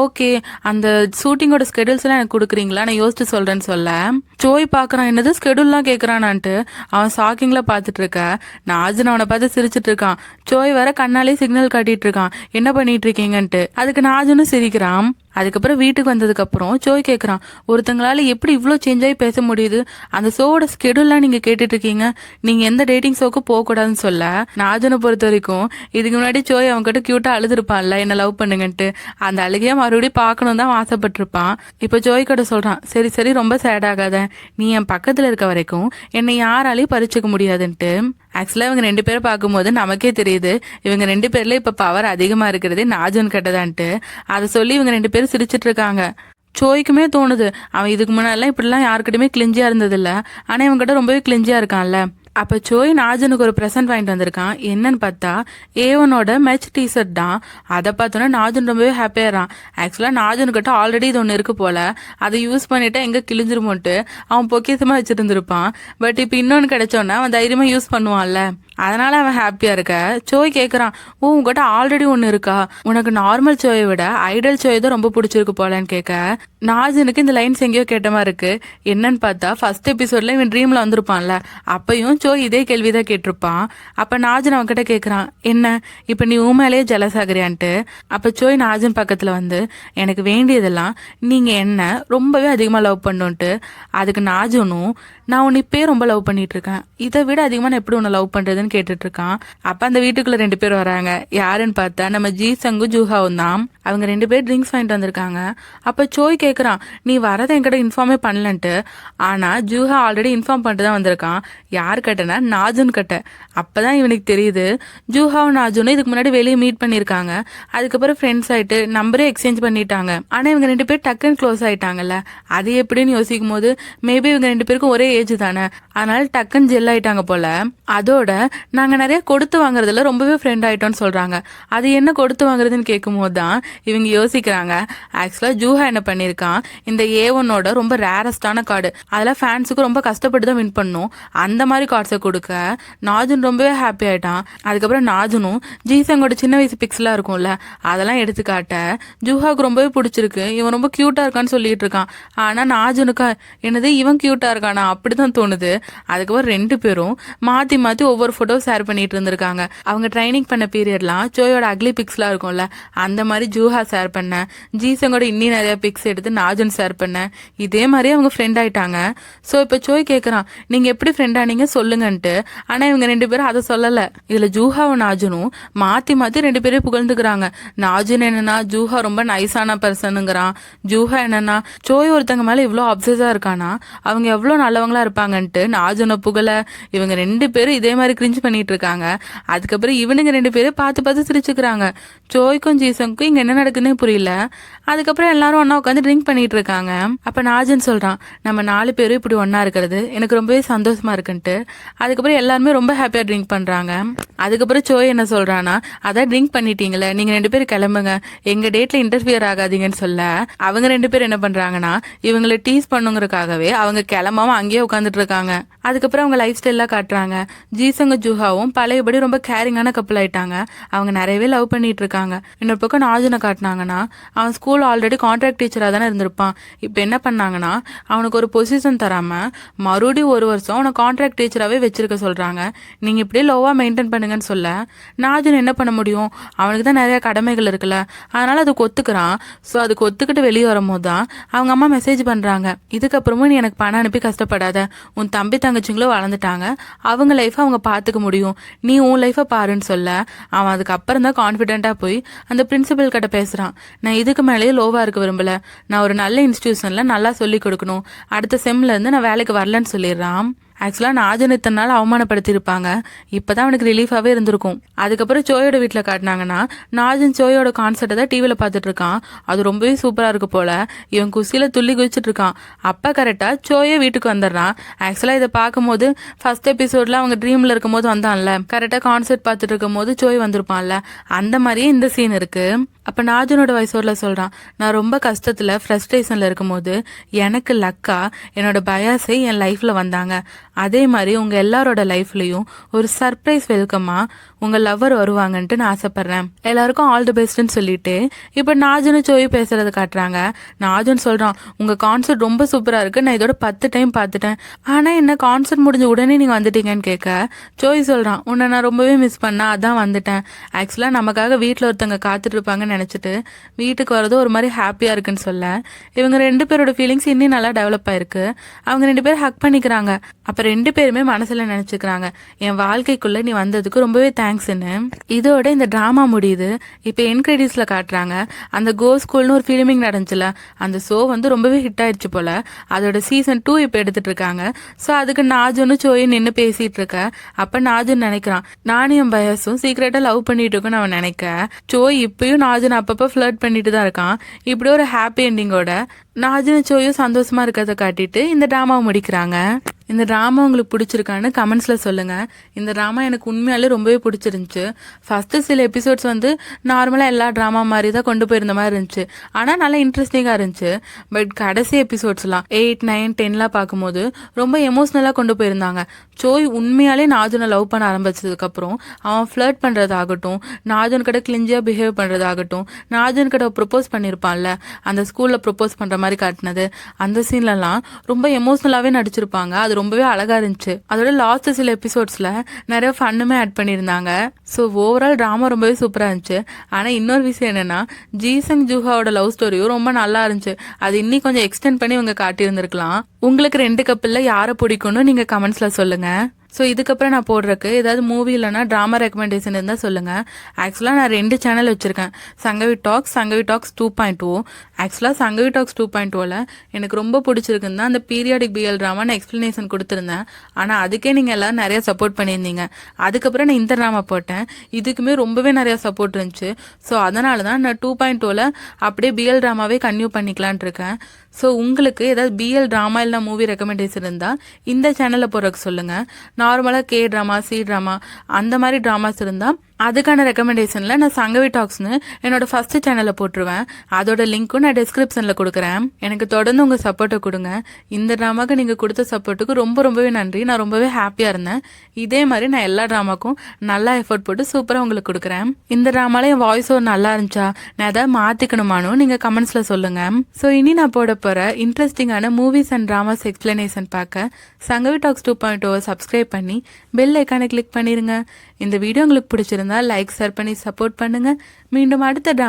ஓகே அந்த ஷூட்டிங்கோட ஸ்கெடியூல்ஸ் எல்லாம் எனக்கு கொடுக்குறீங்களா, நான் யோசிச்சு சொல்றேன்னு சொல்ல சோய் பார்க்குறான், என்னது ஸ்கெடியூல்லாம் கேட்குறானான்ட்டு. அவன் ஷாக்கிங்ல பார்த்துட்டு இருக்க நாஜன் அவனை பார்த்து சிரிச்சிட்டு இருக்கான். சோய் வேற கண்ணாலே சிக்னல் காட்டிட்டு இருக்கான், என்ன பண்ணிட்டு இருக்கீங்கன்ட்டு. அதுக்கு நாஜனும் சிரிக்கிறான். அதுக்கப்புறம் வீட்டுக்கு வந்ததுக்கு அப்புறம் சோய் கேட்குறான், ஒருத்தங்களால எப்படி இவ்வளோ சேஞ்ச் ஆகி பேச முடியுது, அந்த ஷோவோட ஸ்கெடியூல்லாம் நீங்க கேட்டுட்டு இருக்கீங்க, நீங்க எந்த டேட்டிங் ஷோக்கு போகக்கூடாதுன்னு சொல்ல நாஜனை பொறுத்த வரைக்கும் இதுக்கு முன்னாடி சோய் அவங்ககிட்ட கியூட்டா அழுதுருப்பான்ல என்ன லவ் பண்ணுங்கன்ட்டு, அந்த அழுகையை மறுபடியும் பார்க்கணும் தான் ஆசைப்பட்டிருப்பான். இப்போ சோய் கிட்ட சொல்றான், சரி சரி ரொம்ப சேட் ஆகாத, நீ என் பக்கத்துல இருக்க வரைக்கும் என்னை யாராலையும் பறிச்சுக்க முடியாதுன்ட்டு. ஆக்சுவலா இவங்க 2 பேரை பார்க்கும்போது நமக்கே தெரியுது இவங்க 2 பேர்ல இப்ப பவர் அதிகமா இருக்கிறதே நாஜன் கிட்டதான்ட்டு. அதை சொல்லி இவங்க 2 பேரும் சிரிச்சிட்டு இருக்காங்க. சோய்க்குமே தோணுது, அவன் இதுக்கு முன்னாடிலாம் இப்படிலாம் யாருக்கிட்டுமே கிளிஞ்சியா இருந்தது இல்ல, ஆனா இவங்கிட்ட ரொம்பவே கிளிஞ்சியா இருக்கான்ல. அப்போ சோய் நாஜனுக்கு ஒரு ப்ரெசன்ட் வாங்கிட்டு வந்திருக்கான். என்னன்னு பார்த்தா A1ஓட மேட்ச் டிஷர்ட் தான். அதை பார்த்தோன்னா நாஜன் ரொம்பவே ஹாப்பியாகிறான். ஆக்சுவலாக நாஜனுக்கிட்ட ஆல்ரெடி இது ஒன்று இருக்கு போல, அதை யூஸ் பண்ணிட்டு எங்கே கிழிஞ்சிருமோன்ட்டு அவன் பொக்கியசமாக வச்சுருந்துருப்பான். பட் இப்போ இன்னொன்று கிடைச்சோன்னா அவன் தைரியமாக யூஸ் பண்ணுவான்ல, அதனால அவன் ஹாப்பியா இருக்க. சோய் கேட்குறான், உங்ககிட்ட ஆல்ரெடி ஒன்று இருக்கா, உனக்கு நார்மல் சோயை விட ஐடல் சோயை தான் ரொம்ப பிடிச்சிருக்கு போலன்னு கேட்க நாஜனுக்கு இந்த லைன்ஸ் எங்கேயோ கேட்ட மாதிரி இருக்கு. என்னன்னு பார்த்தா ஃபர்ஸ்ட் எபிசோட்ல இவன் ட்ரீம்ல வந்திருப்பான்ல, அப்பயும் சோய் இதே கேள்விதான் கேட்டிருப்பான். அப்ப நாஜன் அவன்கிட்ட கேட்கறான், என்ன இப்ப நீ உண்மையிலேயே ஜெலஸ் ஆகுறியான்ட்டு. அப்ப சோய் நாஜன் பக்கத்துல வந்து, எனக்கு வேண்டியதெல்லாம் நீங்க என்ன ரொம்பவே அதிகமா லவ் பண்ணுன்ட்டு. அதுக்கு நாஜனும், நான் உன்னை இப்பயே ரொம்ப லவ் பண்ணிட்டு இருக்கேன், இதை விட அதிகமா நான் எப்படி உன்னை லவ் பண்றதுன்னு கேட்டுட்டு இருக்கான். அப்ப அந்த வீட்டுக்குள்ள 2 பேர் வராங்க. யாருன்னு பார்த்தா நம்ம ஜீசங்கு ஜூஹாவும் தான். அவங்க 2 பேர் ட்ரிங்க்ஸ் வாங்கிட்டு வந்திருக்காங்க. அப்ப சோய் கேட்குறான், நீ வரதை என்கிட்ட இன்ஃபார்மே பண்ணலன்ட்டு. ஆனா ஜூஹா ஆல்ரெடி இன்ஃபார்ம் பண்ணிட்டு தான் வந்திருக்கான். யார் கட்டனா நாஜுன் கட்ட. அப்பதான் இவனுக்கு தெரியுது ஜூஹாவும் நாஜுனும் இதுக்கு முன்னாடி வெளியே மீட் பண்ணியிருக்காங்க. அதுக்கப்புறம் ஃப்ரெண்ட்ஸ் ஆயிட்டு நம்பரே எக்ஸ்சேஞ்ச் பண்ணிட்டாங்க. ஆனா இவங்க 2 பேர் டக்குன்னு க்ளோஸ் ஆயிட்டாங்கல்ல, அது எப்படின்னு யோசிக்கும் போது மேபி இவங்க 2 பேருக்கும் ஒரே ஏஜ் தானே, அதனால டக்குன்னு ஜெல் ஆயிட்டாங்க போல. அதோட நாங்க நிறைய கொடுத்து வாங்குறதுல ரொம்பவே ஃப்ரெண்ட் ஆயிட்டோம்னு சொல்றாங்க. அது என்ன கொடுத்து வாங்குறதுன்னு கேட்கும் போது தான் இவங்க யோசிக்கிறாங்க. ஆக்சுவலா ஜூஹா என்ன பண்ணியிருக்கான், இந்த A1ஓட ரொம்ப ரேரஸ்டான கார்டு, அதெல்லாம் ஃபேன்ஸுக்கு ரொம்ப கஷ்டப்பட்டு தான் வின் பண்ணும், அந்த மாதிரி கார்ட்ஸை கொடுக்க நாஜுன் ரொம்பவே ஹாப்பி ஆயிட்டான். அதுக்கப்புறம் நாஜுனும் ஜீசங்கோட சின்ன வயசு பிக்ஸ்லாம் இருக்கும்ல, அதெல்லாம் எடுத்து காட்ட ஜூஹாவுக்கு ரொம்பவே பிடிச்சிருக்கு. இவன் ரொம்ப கியூட்டா இருக்கான்னு சொல்லிட்டு இருக்கான். ஆனா நாஜுனுக்கா என்னது இவன் கியூட்டா இருக்கானா அப்படிதான் தோணுது. அதுக்கப்புறம் 2 பேரும் மாத்தி மாத்தி ஒவ்வொரு போட்டோ ஷேர் பண்ணிட்டு இருந்திருக்காங்க. அவங்க ட்ரைனிங் பண்ண பீரியட்லாம் சோயோட அக்லி பிக்ஸ்லாம் இருக்கும்ல, அந்த மாதிரி ஜூஹா ஷேர் பண்ண, ஜீசங்கோட இன்னி நிறைய பிக்ஸ் எடுத்து நாஜன் ஷேர் பண்ண, இதே மாதிரி அவங்க ஃப்ரெண்ட் ஆயிட்டாங்க. ஸோ இப்போ சோய் கேட்குறான், நீங்க எப்படி ஃப்ரெண்ட் ஆனீங்க சொல்லுங்கன்ட்டு. ஆனா இவங்க 2 பேரும் அதை சொல்லல. இதுல ஜூஹாவும் நாஜனும் மாத்தி மாத்தி 2 பேரும் புகழ்ந்துக்கிறாங்க. நாஜன் என்னன்னா ஜூஹா ரொம்ப நைஸான பர்சனுங்கிறான். ஜூஹா என்னன்னா சோய் ஒருத்தங்க மேல இவ்வளோ அப்சஸா இருக்கானா, அவங்க எவ்வளோ நல்லவங்களா இருப்பாங்கன்ட்டு நாஜனை புகழ. இவங்க 2 பேரும் இதே மாதிரி கிரிஞ்சு பண்ணிட்டு இருக்காங்க. அதுக்கப்புறம் இவனுங்க 2 பேரும் பார்த்து பார்த்து சிரிச்சுக்கிறாங்க. சோய்க்கும் ஜீசனுக்கும் இங்க என்ன நடக்குன்னே புரியல. அதுக்கப்புறம் எல்லாரும் ஒன்னா உட்காந்து ட்ரிங்க் பண்ணிட்டு இருக்காங்க. அப்ப நாஜன் சொல்றான், நம்ம 4 பேரும் இப்படி ஒன்னா இருக்கிறது எனக்கு ரொம்பவே சந்தோஷமா இருக்குன்ட்டு. அதுக்கப்புறம் எல்லாருமே ரொம்ப ஹாப்பியா ட்ரிங்க் பண்றாங்க. அதுக்கப்புறம் சோய் என்ன சொல்றான்னா, அதான் ட்ரிங்க் பண்ணிட்டீங்களே, நீங்க 2 பேரும் கிளம்புங்க, எங்க டேட்ல இன்டர்ஃபியர் ஆகாதீங்கன்னு சொல்ல அவங்க 2 பேரும் என்ன பண்றாங்கன்னா, இவங்களை டீஸ் பண்ணுங்கிறதுக்காகவே அவங்க கிளம்பாம அங்கேயே உட்காந்துட்டு இருக்காங்க. அதுக்கப்புறம் அவங்க லைஃப் ஸ்டைல்லாம் காட்டுறாங்க. ஜீசங்க ஜூஹாவும் பழையபடி ரொம்ப கேரிங்கான கப்பல் ஆயிட்டாங்க. அவங்க நிறையவே லவ் பண்ணிட்டு இருக்காங்க. இன்னொரு பக்கம் நாஜனை காட்டினாங்கன்னா, அவன் ஸ்கூல் ஆல்ரெடி கான்ட்ராக்ட் டீச்சராக தானே இருந்திருப்பான். இப்போ என்ன பண்ணாங்கன்னா, அவனுக்கு ஒரு பொசிஷன் தராம மறுபடியும் 1 வருஷம் அவனை கான்ட்ராக்ட் டீச்சராகவே வச்சிருக்க சொல்றாங்க. நீங்க இப்படியே லோவா மெயின்டைன் பண்ணுங்கன்னு சொல்ல நாஜன் என்ன பண்ண முடியும், அவனுக்கு தான் நிறைய கடமைகள் இருக்குல்ல, அதனால அதுக்கு ஒத்துக்கிறான். ஸோ அதுக்கு ஒத்துக்கிட்டு வெளியே வரும்போது தான் அவங்க அம்மா மெசேஜ் பண்றாங்க, இதுக்கப்புறமும் நீ எனக்கு பணம் அனுப்பி கஷ்டப்படாத, உன் தம்பி தங்கச்சிங்களும் வளர்ந்துட்டாங்க, அவங்க லைஃபை அவங்க பார்த்துக்க முடியும், நீ உன் லைஃபை பாருன்னு சொல்ல அவன் அதுக்கப்புறம் தான் கான்ஃபிடென்ட்டாக போய் அந்த பிரின்சிபல் கிட்ட பேசுகிறான். நான் இதுக்கு மேலேயே லோவாக இருக்க விரும்பல, நான் ஒரு நல்ல இன்ஸ்டியூஷனில் நல்லா சொல்லி கொடுக்கணும், அடுத்த செம்லேருந்து நான் வேலைக்கு வரலன்னு சொல்லிடுறான். ஆக்சுவலாக நாஜன் இத்தனை நாள் அவமானப்படுத்தியிருப்பாங்க, இப்போதான் அவனுக்கு ரிலீஃபாகவே இருந்திருக்கும். அதுக்கப்புறம் சோயோட வீட்டில் காட்டினாங்கன்னா, நாஜன் சோயோட கான்சர்ட்டை தான் டிவியில் பார்த்துட்டு இருக்கான். அது ரொம்பவே சூப்பராக இருக்கு போல. இவன் குசியில் துள்ளி குதிச்சுட்டு இருக்கான். அப்போ கரெக்டாக சோயே வீட்டுக்கு வந்துடுறான். ஆக்சுவலாக இதை பார்க்கும்போது ஃபர்ஸ்ட் எபிசோடில் அவங்க ட்ரீமில் இருக்கும் போது வந்தான்ல, கரெக்டாக கான்சர்ட் பார்த்துட்டு இருக்கும் போது சோய் வந்திருப்பான்ல, அந்த மாதிரியே இந்த சீன் இருக்கு. அப்போ நாஜனோட வயசோட சொல்கிறான், நான் ரொம்ப கஷ்டத்தில் ஃப்ரஸ்ட்ரேஷனில் இருக்கும்போது எனக்கு லக்கா என்னோட பயாஸை என் லைஃப்பில் வந்தாங்க. அதே மாதிரி உங்கள் எல்லாரோட லைஃப்லையும் ஒரு சர்ப்ரைஸ் வெல்கமாக உங்கள் லவ்வர் வருவாங்கன்ட்டு நான் ஆசைப்பட்றேன். எல்லாருக்கும் ஆல் தி பெஸ்ட்னு சொல்லிட்டு இப்போ நாஜனும் சோய் பேசுறது காட்டுறாங்க. நாஜன் சொல்கிறான், உங்கள் கான்சர்ட் ரொம்ப சூப்பராக இருக்குது, நான் இதோட 10 டைம் பார்த்துட்டேன், ஆனால் என்ன கான்சர்ட் முடிஞ்ச உடனே நீங்கள் வந்துட்டீங்கன்னு கேட்க சோய் சொல்கிறான், உன்னை நான் ரொம்பவே மிஸ் பண்ணேன், அதான் வந்துட்டேன். ஆக்சுவலாக நமக்காக வீட்டில் ஒருத்தவங்க காத்துட்டு இருப்பாங்கன்னு நினச்சிட்டு வீட்டுக்கு வரது ஒரு மாதிரி ஹாப்பியாக இருக்குன்னு சொல்ல இவங்க 2 பேரோட ஃபீலிங்ஸ் இன்னும் நல்லா டெவலப் ஆயிருக்கு. அவங்க 2 பேரும் ஹக் பண்ணிக்கிறாங்க. அப்போ 2 பேருமே மனசில் நினச்சிக்கிறாங்க, என் வாழ்க்கைக்குள்ளே நீ வந்ததுக்கு ரொம்பவே தேங்க்ஸ்ன்னு. இதோட இந்த ட்ராமா முடியுது. இப்போ என் கிரெடிட்ஸில் காட்டுறாங்க, அந்த கோ ஸ்கூல்னு ஒரு ஃபிலிமிங் நடந்துச்சுல, அந்த ஷோ வந்து ரொம்பவே ஹிட் ஆயிடுச்சு போல். அதோட சீசன் 2 இப்போ எடுத்துட்டு இருக்காங்க. ஸோ அதுக்கு நாஜனும் சோயும் நின்று பேசிகிட்டு இருக்க. அப்போ நாஜன் நினைக்கிறான், நானும் என் பயசும் சீக்கிரட்டாக லவ் பண்ணிட்டு இருக்கோன்னு அவன் நினைக்க, சோய் இப்பயும் நாஜன் அப்பப்போ ஃப்ளர்ட் பண்ணிட்டு தான் இருக்கான். இப்படி ஒரு ஹாப்பி எண்டிங்கோட நாஜனும் சோயும் சந்தோஷமா இருக்கிறத காட்டிட்டு இந்த ட்ராமாவை முடிக்கிறாங்க. இந்த ட்ராமா உங்களுக்கு பிடிச்சிருக்கான்னு கமெண்ட்ஸில் சொல்லுங்கள். இந்த ட்ராமா எனக்கு உண்மையாலே ரொம்பவே பிடிச்சிருந்துச்சு. ஃபஸ்ட்டு சில எபிசோட்ஸ் வந்து நார்மலாக எல்லா ட்ராமா மாதிரி தான் கொண்டு போயிருந்த மாதிரி இருந்துச்சு. ஆனால் நல்லா இன்ட்ரெஸ்டிங்காக இருந்துச்சு. பட் கடைசி எபிசோட்ஸ்லாம் 8, 9, 10லாம் பார்க்கும்போது ரொம்ப எமோஷ்னலாக கொண்டு போயிருந்தாங்க. சோய் உண்மையாலே நாஜனை லவ் பண்ண ஆரம்பிச்சதுக்கப்புறம் அவன் ஃப்ளர்ட் பண்ணுறதாகட்டும், நாஜன் கிட்ட கிளிஞ்சியாக பிஹேவ் பண்ணுறதாகட்டும், நாஜன் கிட்ட ப்ரொப்போஸ் பண்ணியிருப்பான்ல, அந்த ஸ்கூலில் ப்ரொப்போஸ் பண்ணுற மாதிரி காட்டினது, அந்த சீன்லலாம் ரொம்ப எமோஷ்னலாகவே நடிச்சிருப்பாங்க. அது ரொம்பவே அழகாக இருந்துச்சு. அதோட லாஸ்ட் சில எபிசோட்ஸில் நிறைய ஃபன்னுமே ஆட் பண்ணியிருந்தாங்க. ஸோ ஓவரால் ட்ராமா ரொம்பவே சூப்பராக இருந்துச்சு. ஆனால் இன்னொரு விஷயம் என்னென்னா, ஜீசங் ஜூஹாவோட லவ் ஸ்டோரியும் ரொம்ப நல்லா இருந்துச்சு. அது இன்னி கொஞ்சம் எக்ஸ்டெண்ட் பண்ணி இவங்க காட்டியிருந்திருக்கலாம். உங்களுக்கு 2 கப்பில் யாரை பிடிக்கும்னு நீங்கள் கமெண்ட்ஸில் சொல்லுங்கள். ஸோ இதுக்கப்புறம் நான் போடுறக்கு ஏதாவது மூவி இல்லைனா ட்ராமா ரெக்கமெண்டேஷன் இருந்தால் சொல்லுங்கள். ஆக்சுவலாக நான் 2 சேனல் வச்சுருக்கேன், சங்கவி டாக்ஸ் 2.0. ஆக்சுவலாக சங்கவி டாக்ஸ் 2.0ல எனக்கு ரொம்ப பிடிச்சிருக்குன்னு தான் அந்த பீரியாடிக் பிஎல் ட்ராமான்னு எக்ஸ்ப்ளனேஷன் கொடுத்துருந்தேன். ஆனால் அதுக்கே நீங்கள் எல்லோரும் நிறையா சப்போர்ட் பண்ணியிருந்தீங்க. அதுக்கப்புறம் நான் இந்த ட்ராமா போட்டேன், இதுக்குமே ரொம்பவே நிறையா சப்போர்ட் இருந்துச்சு. ஸோ அதனால தான் நான் 2.0ல அப்படியே பிஎல் ட்ராமாவே கன்டினியூ பண்ணிக்கலான் இருக்கேன். ஸோ உங்களுக்கு ஏதாவது பிஎல் ட்ராமா இல்லை மூவி ரெக்கமெண்டேஷன் இருந்தால் இந்த சேனலில் போகிறதுக்கு சொல்லுங்கள். நார்மலாக கே ட்ராமா, சி ட்ராமா அந்த மாதிரி ட்ராமாஸ் இருந்தால் அதுக்கான ரெக்கமெண்டேஷனில் நான் சங்கவி டாக்ஸ்னு என்னோட ஃபர்ஸ்ட் சேனலில் போட்டுருவேன். அதோட லிங்க்கும் நான் டிஸ்கிரிப்ஷனில் கொடுக்குறேன். எனக்கு தொடர்ந்து உங்கள் சப்போர்ட்டை கொடுங்க. இந்த ட்ராமாவுக்கு நீங்கள் கொடுத்த சப்போர்ட்டுக்கு ரொம்பவே நன்றி. நான் ரொம்பவே ஹாப்பியாக இருந்தேன். இதே மாதிரி நான் எல்லா ட்ராமாக்கும் நல்லா எஃபோர்ட் போட்டு சூப்பராக உங்களுக்கு கொடுக்குறேன். இந்த ட்ராமாவில் என் வாய்ஸ் ஓவர் நல்லா இருந்துச்சா, நான் எதாவது மாற்றிக்கணுமானோ நீங்கள் கமெண்ட்ஸில் சொல்லுங்கள். ஸோ இனி நான் போட போகிற இன்ட்ரெஸ்டிங்கான மூவிஸ் அண்ட் ட்ராமாஸ் எக்ஸ்பிளனேஷன் பார்க்க சங்கவி டாக்ஸ் 2.0 சப்ஸ்கிரைப் பண்ணி பெல் ஐக்கானை கிளிக் பண்ணிடுங்க. இந்த வீடியோ உங்களுக்கு பிடிச்சிருந்தா லைக், ஷேர் பண்ணி சப்போர்ட் பண்ணுங்க. மீண்டும் அடுத்த